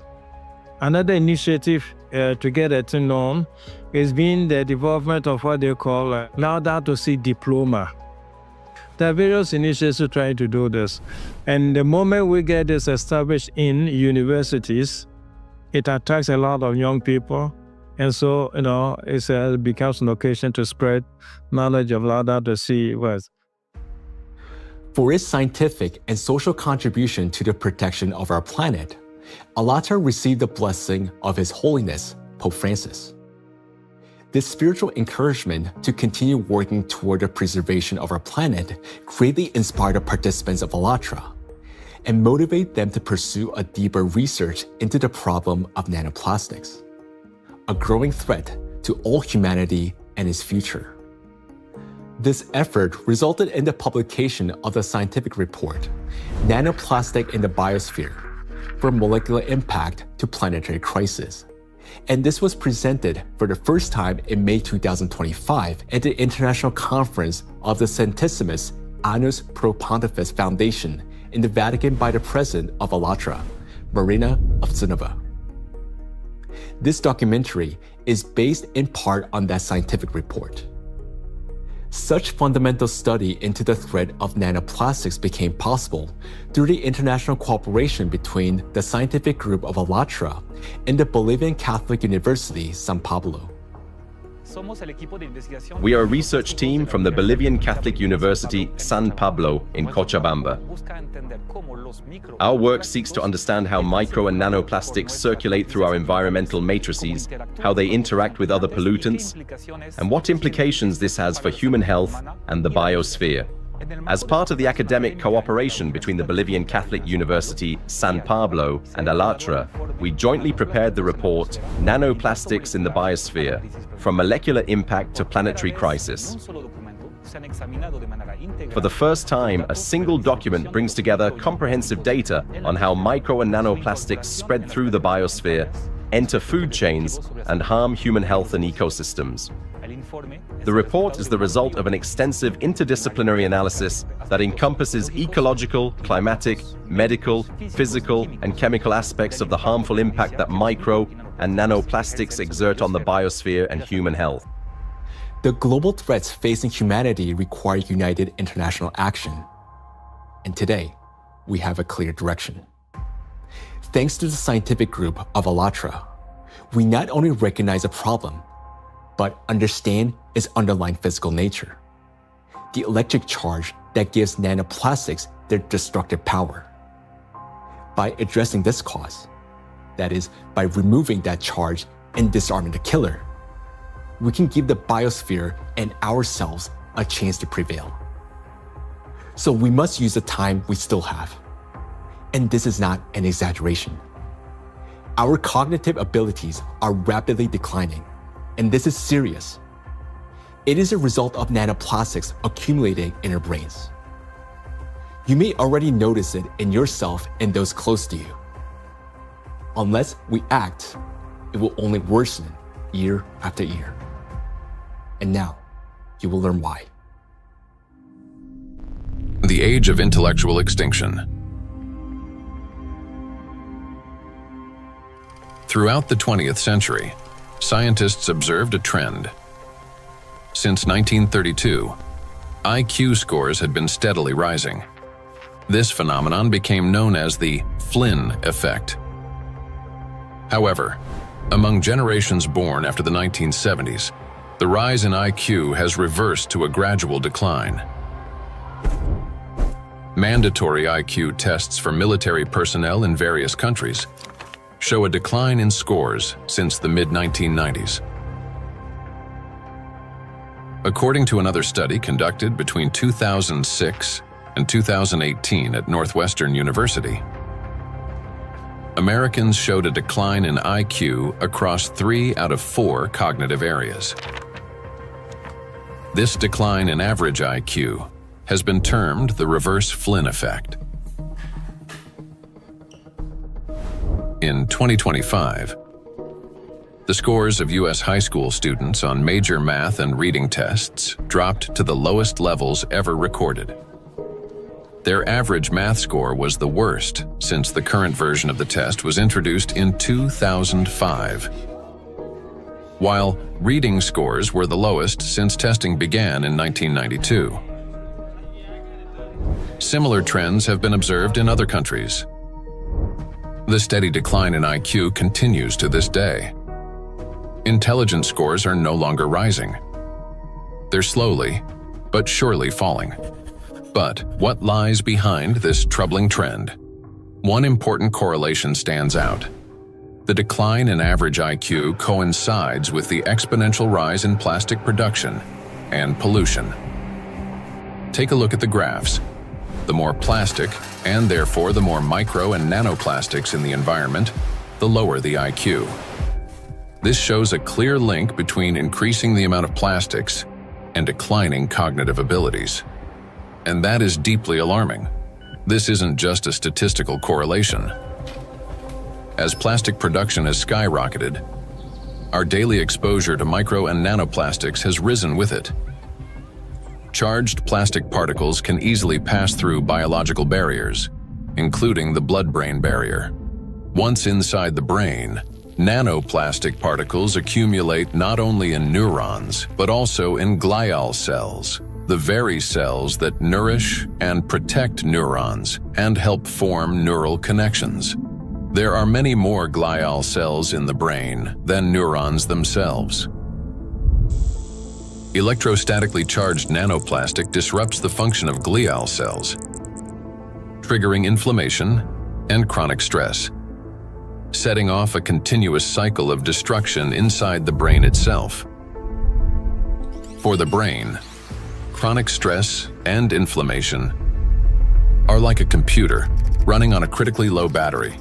another initiative to get it known has been the development of what they call Laudato Si Diploma. There are various initiatives trying to do this. And the moment we get this established in universities, it attracts a lot of young people. And so, it becomes an occasion to spread knowledge of Laudato Si words. For its scientific and social contribution to the protection of our planet, ALLATRA received the blessing of His Holiness, Pope Francis. This spiritual encouragement to continue working toward the preservation of our planet greatly inspired the participants of ALLATRA and motivated them to pursue a deeper research into the problem of nanoplastics, a growing threat to all humanity and its future. This effort resulted in the publication of the scientific report, Nanoplastic in the Biosphere, from Molecular Impact to Planetary Crisis. And this was presented for the first time in May 2025 at the International Conference of the Centesimus Annus Pro Pontifex Foundation in the Vatican by the President of ALLATRA, Marina Ovtsinova. This documentary is based in part on that scientific report. Such fundamental study into the threat of nanoplastics became possible through the international cooperation between the scientific group of ALLATRA and the Bolivian Catholic University, San Pablo. We are a research team from the Bolivian Catholic University, San Pablo in Cochabamba. Our work seeks to understand how micro and nanoplastics circulate through our environmental matrices, how they interact with other pollutants, and what implications this has for human health and the biosphere. As part of the academic cooperation between the Bolivian Catholic University, San Pablo, and ALLATRA, we jointly prepared the report, Nanoplastics in the Biosphere, From Molecular Impact to Planetary Crisis. For the first time, a single document brings together comprehensive data on how micro and nanoplastics spread through the biosphere, enter food chains, and harm human health and ecosystems. The report is the result of an extensive interdisciplinary analysis that encompasses ecological, climatic, medical, physical, and chemical aspects of the harmful impact that micro and nanoplastics exert on the biosphere and human health. The global threats facing humanity require united international action. And today, we have a clear direction. Thanks to the scientific group of ALLATRA, we not only recognize a problem, but understand its underlying physical nature, the electric charge that gives nanoplastics their destructive power. By addressing this cause, that is, by removing that charge and disarming the killer, we can give the biosphere and ourselves a chance to prevail. So we must use the time we still have. And this is not an exaggeration. Our cognitive abilities are rapidly declining, and this is serious. It is a result of nanoplastics accumulating in our brains. You may already notice it in yourself and those close to you. Unless we act, it will only worsen year after year. And now, you will learn why. The age of intellectual extinction. Throughout the 20th century, scientists observed a trend. Since 1932, IQ scores had been steadily rising. This phenomenon became known as the Flynn effect. However, among generations born after the 1970s, the rise in IQ has reversed to a gradual decline. Mandatory IQ tests for military personnel in various countries show a decline in scores since the mid-1990s. According to another study conducted between 2006 and 2018 at Northwestern University, Americans showed a decline in IQ across 3 out of 4 cognitive areas. This decline in average IQ has been termed the reverse Flynn effect. In 2025, the scores of U.S. high school students on major math and reading tests dropped to the lowest levels ever recorded. Their average math score was the worst since the current version of the test was introduced in 2005, while reading scores were the lowest since testing began in 1992. Similar trends have been observed in other countries. The steady decline in IQ continues to this day. Intelligence scores are no longer rising. They're slowly, but surely falling. But what lies behind this troubling trend? One important correlation stands out. The decline in average IQ coincides with the exponential rise in plastic production and pollution. Take a look at the graphs. The more plastic, and therefore the more micro and nanoplastics in the environment, the lower the IQ. This shows a clear link between increasing the amount of plastics and declining cognitive abilities. And that is deeply alarming. This isn't just a statistical correlation. As plastic production has skyrocketed, our daily exposure to micro and nanoplastics has risen with it. Charged plastic particles can easily pass through biological barriers, including the blood-brain barrier. Once inside the brain, nanoplastic particles accumulate not only in neurons, but also in glial cells, the very cells that nourish and protect neurons and help form neural connections. There are many more glial cells in the brain than neurons themselves. Electrostatically charged nanoplastic disrupts the function of glial cells, triggering inflammation and chronic stress, setting off a continuous cycle of destruction inside the brain itself. For the brain, chronic stress and inflammation are like a computer running on a critically low battery.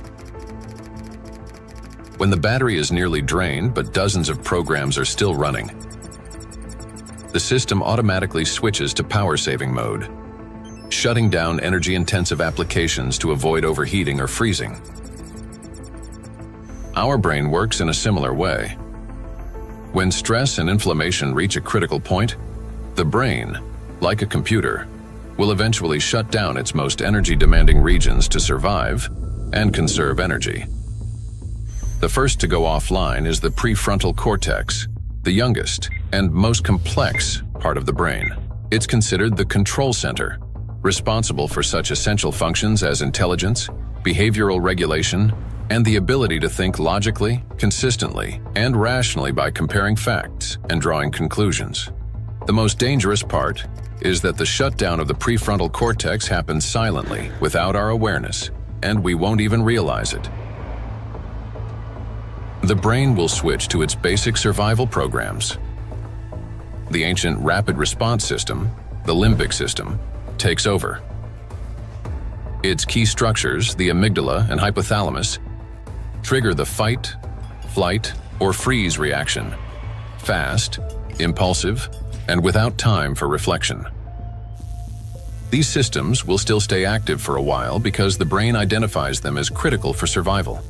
When the battery is nearly drained but dozens of programs are still running, the system automatically switches to power-saving mode, shutting down energy-intensive applications to avoid overheating or freezing. Our brain works in a similar way. When stress and inflammation reach a critical point, the brain, like a computer, will eventually shut down its most energy-demanding regions to survive and conserve energy. The first to go offline is the prefrontal cortex, the youngest and most complex part of the brain. It's considered the control center, responsible for such essential functions as intelligence, behavioral regulation, and the ability to think logically, consistently, and rationally by comparing facts and drawing conclusions. The most dangerous part is that the shutdown of the prefrontal cortex happens silently, without our awareness, and we won't even realize it. The brain will switch to its basic survival programs. The ancient rapid response system, the limbic system, takes over. Its key structures, the amygdala and hypothalamus, trigger the fight, flight, or freeze reaction, fast, impulsive, and without time for reflection. These systems will still stay active for a while because the brain identifies them as critical for survival.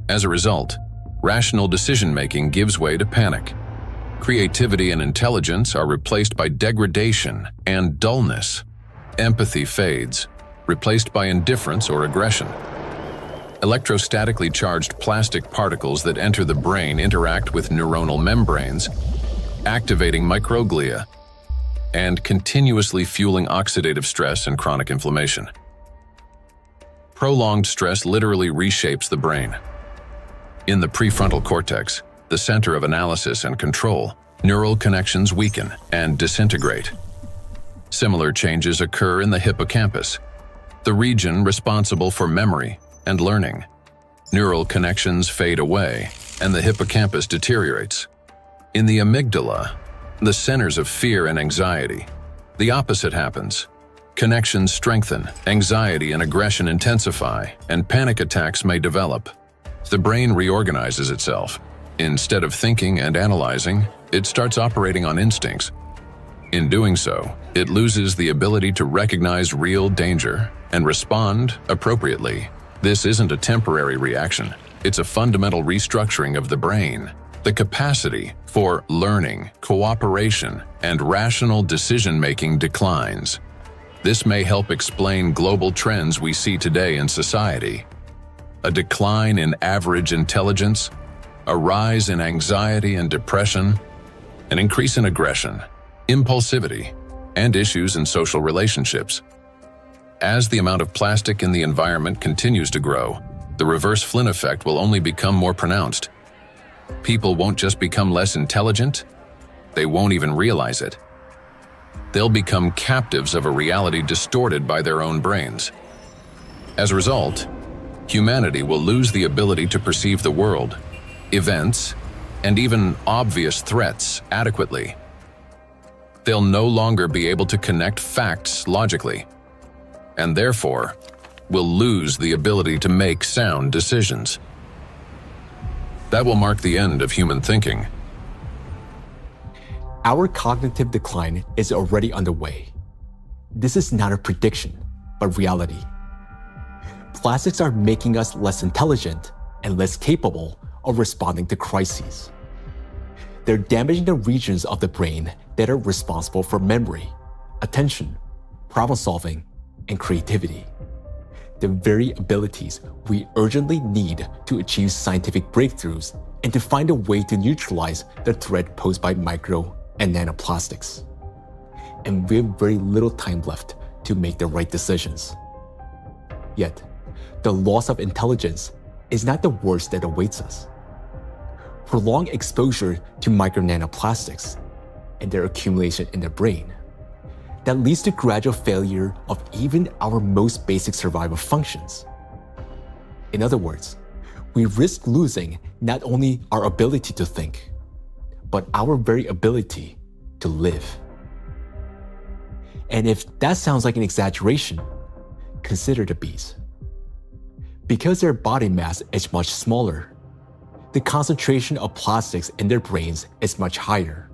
As a result, rational decision-making gives way to panic. Creativity and intelligence are replaced by degradation and dullness. Empathy fades, replaced by indifference or aggression. Electrostatically charged plastic particles that enter the brain interact with neuronal membranes, activating microglia, and continuously fueling oxidative stress and chronic inflammation. Prolonged stress literally reshapes the brain. In the prefrontal cortex, the center of analysis and control, neural connections weaken and disintegrate. Similar changes occur in the hippocampus, the region responsible for memory and learning. Neural connections fade away, and the hippocampus deteriorates. In the amygdala, the centers of fear and anxiety, the opposite happens. Connections strengthen, anxiety and aggression intensify, and panic attacks may develop. The brain reorganizes itself. Instead of thinking and analyzing, it starts operating on instincts. In doing so, it loses the ability to recognize real danger and respond appropriately. This isn't a temporary reaction. It's a fundamental restructuring of the brain. The capacity for learning, cooperation, and rational decision-making declines. This may help explain global trends we see today in society. A decline in average intelligence, a rise in anxiety and depression, an increase in aggression, impulsivity, and issues in social relationships. As the amount of plastic in the environment continues to grow, the reverse Flynn effect will only become more pronounced. People won't just become less intelligent, they won't even realize it. They'll become captives of a reality distorted by their own brains. As a result, humanity will lose the ability to perceive the world, events, and even obvious threats adequately. They'll no longer be able to connect facts logically, and therefore will lose the ability to make sound decisions. That will mark the end of human thinking. Our cognitive decline is already underway. This is not a prediction, but reality. Plastics are making us less intelligent and less capable of responding to crises. They're damaging the regions of the brain that are responsible for memory, attention, problem-solving, and creativity. The very abilities we urgently need to achieve scientific breakthroughs and to find a way to neutralize the threat posed by micro and nanoplastics. And we have very little time left to make the right decisions. Yet, the loss of intelligence is not the worst that awaits us. Prolonged exposure to micro nanoplastics and their accumulation in the brain that leads to gradual failure of even our most basic survival functions. In other words, we risk losing not only our ability to think, but our very ability to live. And if that sounds like an exaggeration, consider the bees. Because their body mass is much smaller, the concentration of plastics in their brains is much higher.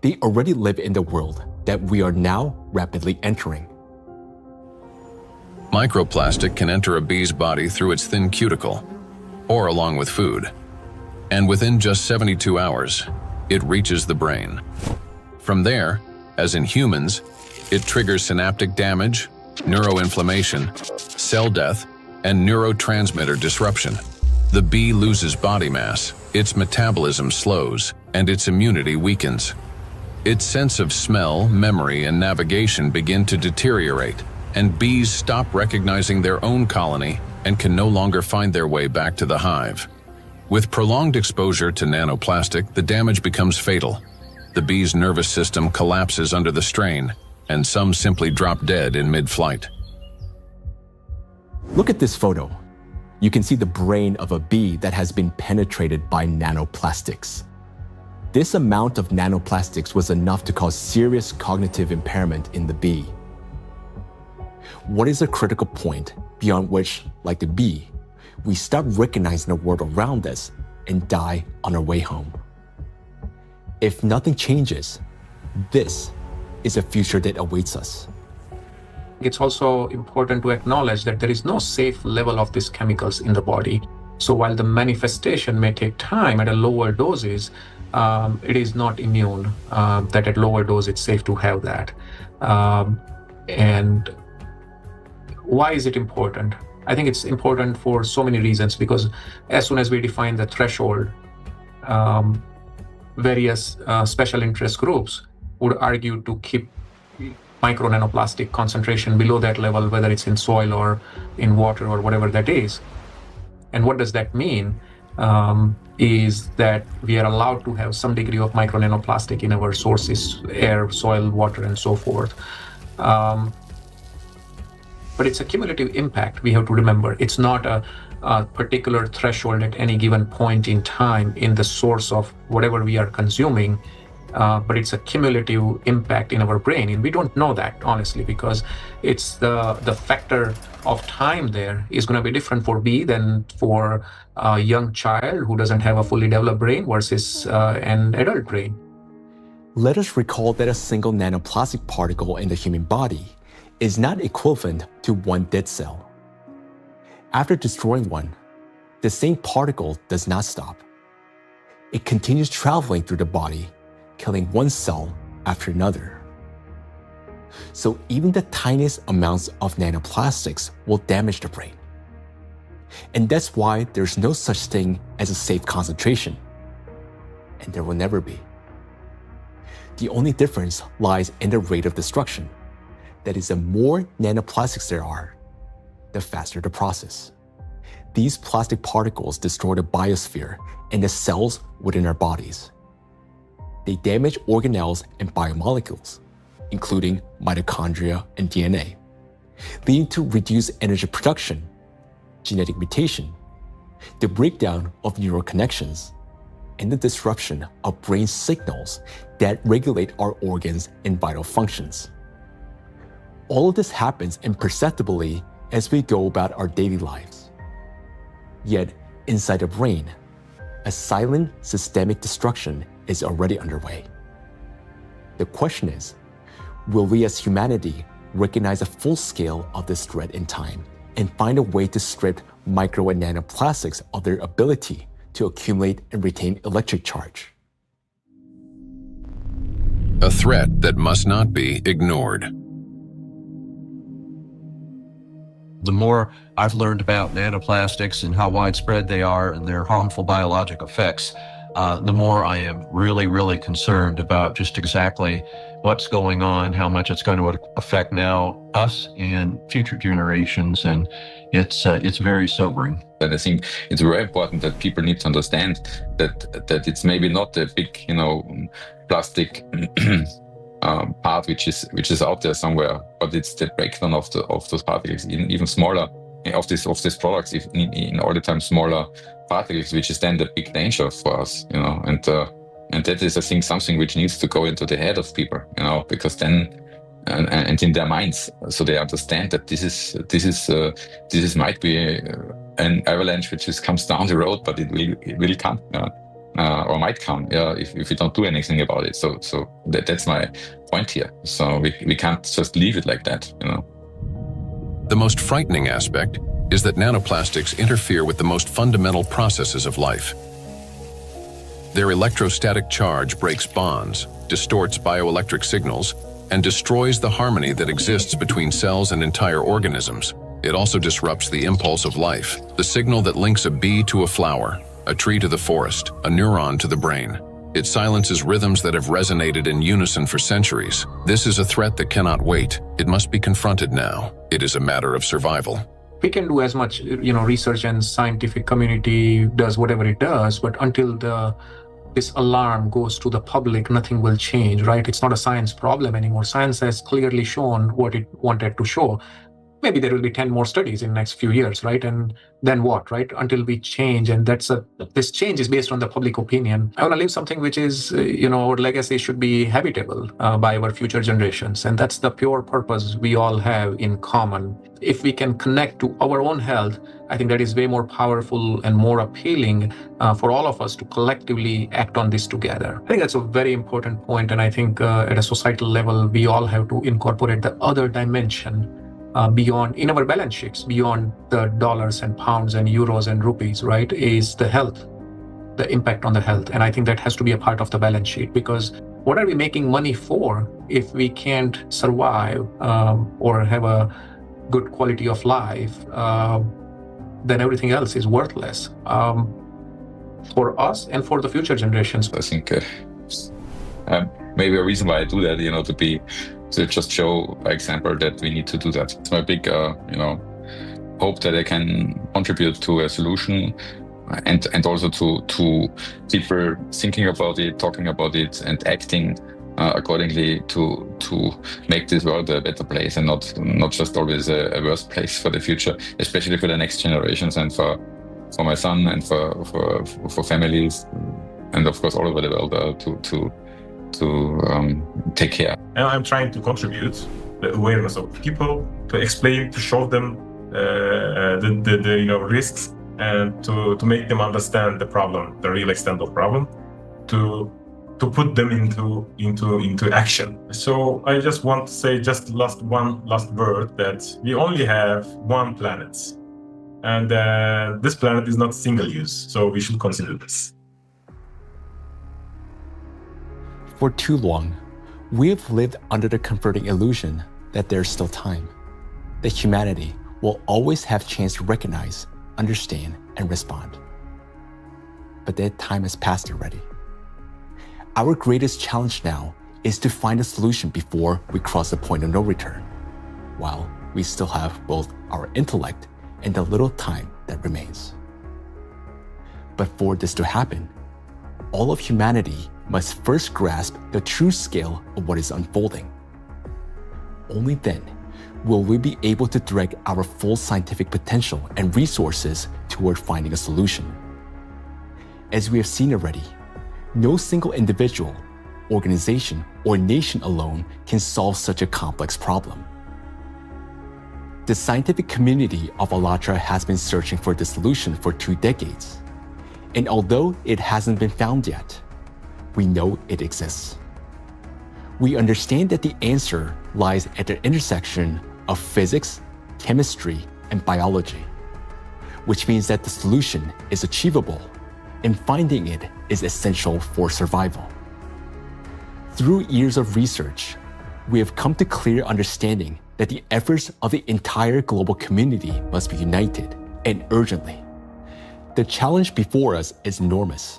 They already live in the world that we are now rapidly entering. Microplastic can enter a bee's body through its thin cuticle, or along with food. and within just 72 hours, it reaches the brain. From there, as in humans, it triggers synaptic damage, neuroinflammation, cell death, and neurotransmitter disruption. The bee loses body mass, its metabolism slows, and its immunity weakens. Its sense of smell, memory, and navigation begin to deteriorate, and bees stop recognizing their own colony and can no longer find their way back to the hive. With prolonged exposure to nanoplastic, the damage becomes fatal. The bee's nervous system collapses under the strain, and some simply drop dead in mid-flight. Look at this photo. You can see the brain of a bee that has been penetrated by nanoplastics. This amount of nanoplastics was enough to cause serious cognitive impairment in the bee. What is a critical point beyond which, like the bee, we stop recognizing the world around us and die on our way home? If nothing changes, this is a future that awaits us. It's also important to acknowledge that there is no safe level of these chemicals in the body. So while the manifestation may take time at a lower doses, it is not immune, that at lower dose it's safe to have that. And why is it important? I think it's important for so many reasons, because as soon as we define the threshold, various special interest groups would argue to keep micro nanoplastic concentration below that level, whether it's in soil or in water or whatever that is. And what does that mean? Is that we are allowed to have some degree of micro nanoplastic in our sources, air, soil, water, and so forth. But it's a cumulative impact, we have to remember. It's not a particular threshold at any given point in time in the source of whatever we are consuming, but it's a cumulative impact in our brain. And we don't know that, honestly, because it's the factor of time there is going to be different for bee than for a young child who doesn't have a fully developed brain versus an adult brain. Let us recall that a single nanoplastic particle in the human body is not equivalent to one dead cell. After destroying one, the same particle does not stop. It continues traveling through the body, killing one cell after another. So even the tiniest amounts of nanoplastics will damage the brain. And that's why there's no such thing as a safe concentration. And there will never be. The only difference lies in the rate of destruction. That is, the more nanoplastics there are, the faster the process. These plastic particles destroy the biosphere and the cells within our bodies. They damage organelles and biomolecules, including mitochondria and DNA, leading to reduced energy production, genetic mutation, the breakdown of neural connections, and the disruption of brain signals that regulate our organs and vital functions. All of this happens imperceptibly as we go about our daily lives. Yet, inside the brain, a silent systemic destruction is already underway. The question is, will we as humanity recognize the full scale of this threat in time and find a way to strip micro and nanoplastics of their ability to accumulate and retain electric charge? A threat that must not be ignored. The more I've learned about nanoplastics and how widespread they are and their harmful biologic effects, the more I am really, really concerned about just exactly what's going on, how much it's going to affect now us and future generations, and it's very sobering. And I think it's very important that people need to understand that it's maybe not a big, plastic part which is out there somewhere, but it's the breakdown of those particles, even smaller, of these products, in all the time smaller particles, which is then the big danger for us, and that is, I think, something which needs to go into the head of people, because then and in their minds, so they understand that this is might be an avalanche which comes down the road, but it will come. Or might come, if we don't do anything about it. So that's my point here. So we can't just leave it like that, The most frightening aspect is that nanoplastics interfere with the most fundamental processes of life. Their electrostatic charge breaks bonds, distorts bioelectric signals, and destroys the harmony that exists between cells and entire organisms. It also disrupts the impulse of life, the signal that links a bee to a flower, a tree to the forest, a neuron to the brain. It silences rhythms that have resonated in unison for centuries. This is a threat that cannot wait. It must be confronted now. It is a matter of survival. We can do as much, research and scientific community does whatever it does, but until this alarm goes to the public, nothing will change, right? It's not a science problem anymore. Science has clearly shown what it wanted to show. Maybe there will be 10 more studies in the next few years, right? And then what, right? Until we change, and this change is based on the public opinion. I want to leave something which is, our legacy should be habitable by our future generations. And that's the pure purpose we all have in common. If we can connect to our own health, I think that is way more powerful and more appealing for all of us to collectively act on this together. I think that's a very important point. And I think at a societal level, we all have to incorporate the other dimension beyond, in our balance sheets, beyond the dollars and pounds and euros and rupees, right, is the health, the impact on the health. And I think that has to be a part of the balance sheet, because what are we making money for if we can't survive or have a good quality of life? Then everything else is worthless for us and for the future generations. I think maybe a reason why I do that, to just show by example that we need to do that. It's my big, hope that I can contribute to a solution, and also to people thinking about it, talking about it, and acting accordingly to make this world a better place, and not just always a worse place for the future, especially for the next generations and for my son and for families, and of course all over the world to take care. And I'm trying to contribute the awareness of people, to explain, to show them the risks, and to make them understand the problem, the real extent of problem, to put them into action. So I just want to say one last word, that we only have one planet, and this planet is not single use, so we should consider this. For too long, we have lived under the comforting illusion that there's still time, that humanity will always have a chance to recognize, understand, and respond. But that time has passed already. Our greatest challenge now is to find a solution before we cross the point of no return, while we still have both our intellect and the little time that remains. But for this to happen, all of humanity must first grasp the true scale of what is unfolding. Only then will we be able to direct our full scientific potential and resources toward finding a solution. As we have seen already, no single individual, organization, or nation alone can solve such a complex problem. The scientific community of ALLATRA has been searching for the solution for 2 decades, and although it hasn't been found yet, we know it exists. We understand that the answer lies at the intersection of physics, chemistry, and biology, which means that the solution is achievable, and finding it is essential for survival. Through years of research, we have come to clear understanding that the efforts of the entire global community must be united, and urgently. The challenge before us is enormous: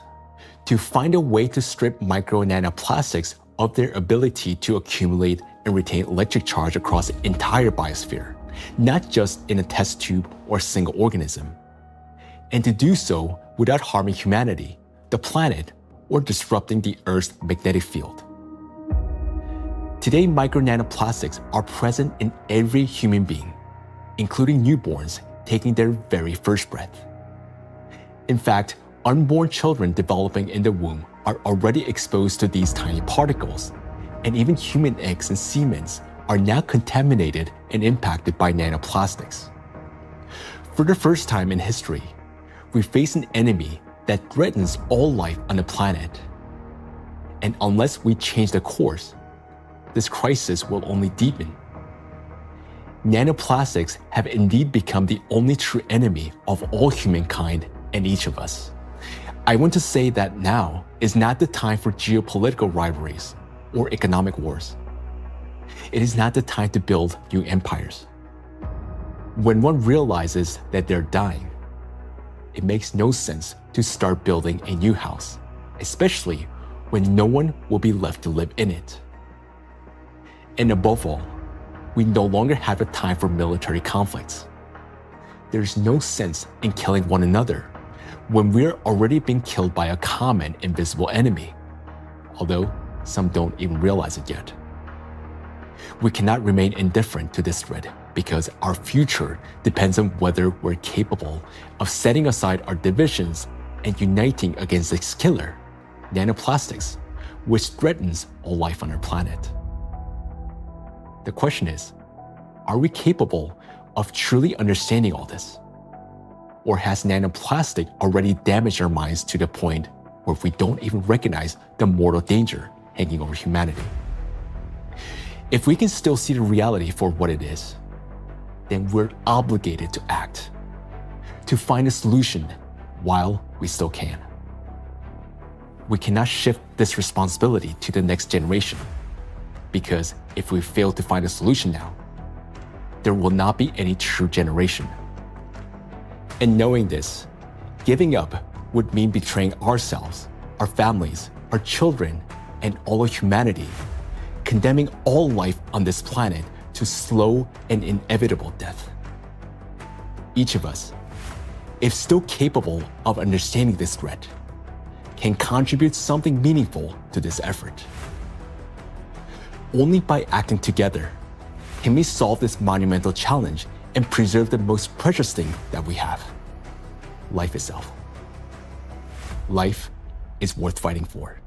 to find a way to strip micro and nanoplastics of their ability to accumulate and retain electric charge across the entire biosphere, not just in a test tube or single organism. And to do so without harming humanity, the planet, or disrupting the Earth's magnetic field. Today, micro nanoplastics are present in every human being, including newborns taking their very first breath. In fact, unborn children developing in the womb are already exposed to these tiny particles, and even human eggs and semen are now contaminated and impacted by nanoplastics. For the first time in history, we face an enemy that threatens all life on the planet. And unless we change the course, this crisis will only deepen. Nanoplastics have indeed become the only true enemy of all humankind and each of us. I want to say that now is not the time for geopolitical rivalries or economic wars. It is not the time to build new empires. When one realizes that they're dying, it makes no sense to start building a new house, especially when no one will be left to live in it. And above all, we no longer have a time for military conflicts. There's no sense in killing one another when we're already being killed by a common invisible enemy, although some don't even realize it yet. We cannot remain indifferent to this threat because our future depends on whether we're capable of setting aside our divisions and uniting against this killer, nanoplastics, which threatens all life on our planet. The question is, are we capable of truly understanding all this? Or has nanoplastic already damaged our minds to the point where we don't even recognize the mortal danger hanging over humanity? If we can still see the reality for what it is, then we're obligated to act, to find a solution while we still can. We cannot shift this responsibility to the next generation, because if we fail to find a solution now, there will not be any true generation. And knowing this, giving up would mean betraying ourselves, our families, our children, and all of humanity, condemning all life on this planet to slow and inevitable death. Each of us, if still capable of understanding this threat, can contribute something meaningful to this effort. Only by acting together can we solve this monumental challenge and preserve the most precious thing that we have, life itself. Life is worth fighting for.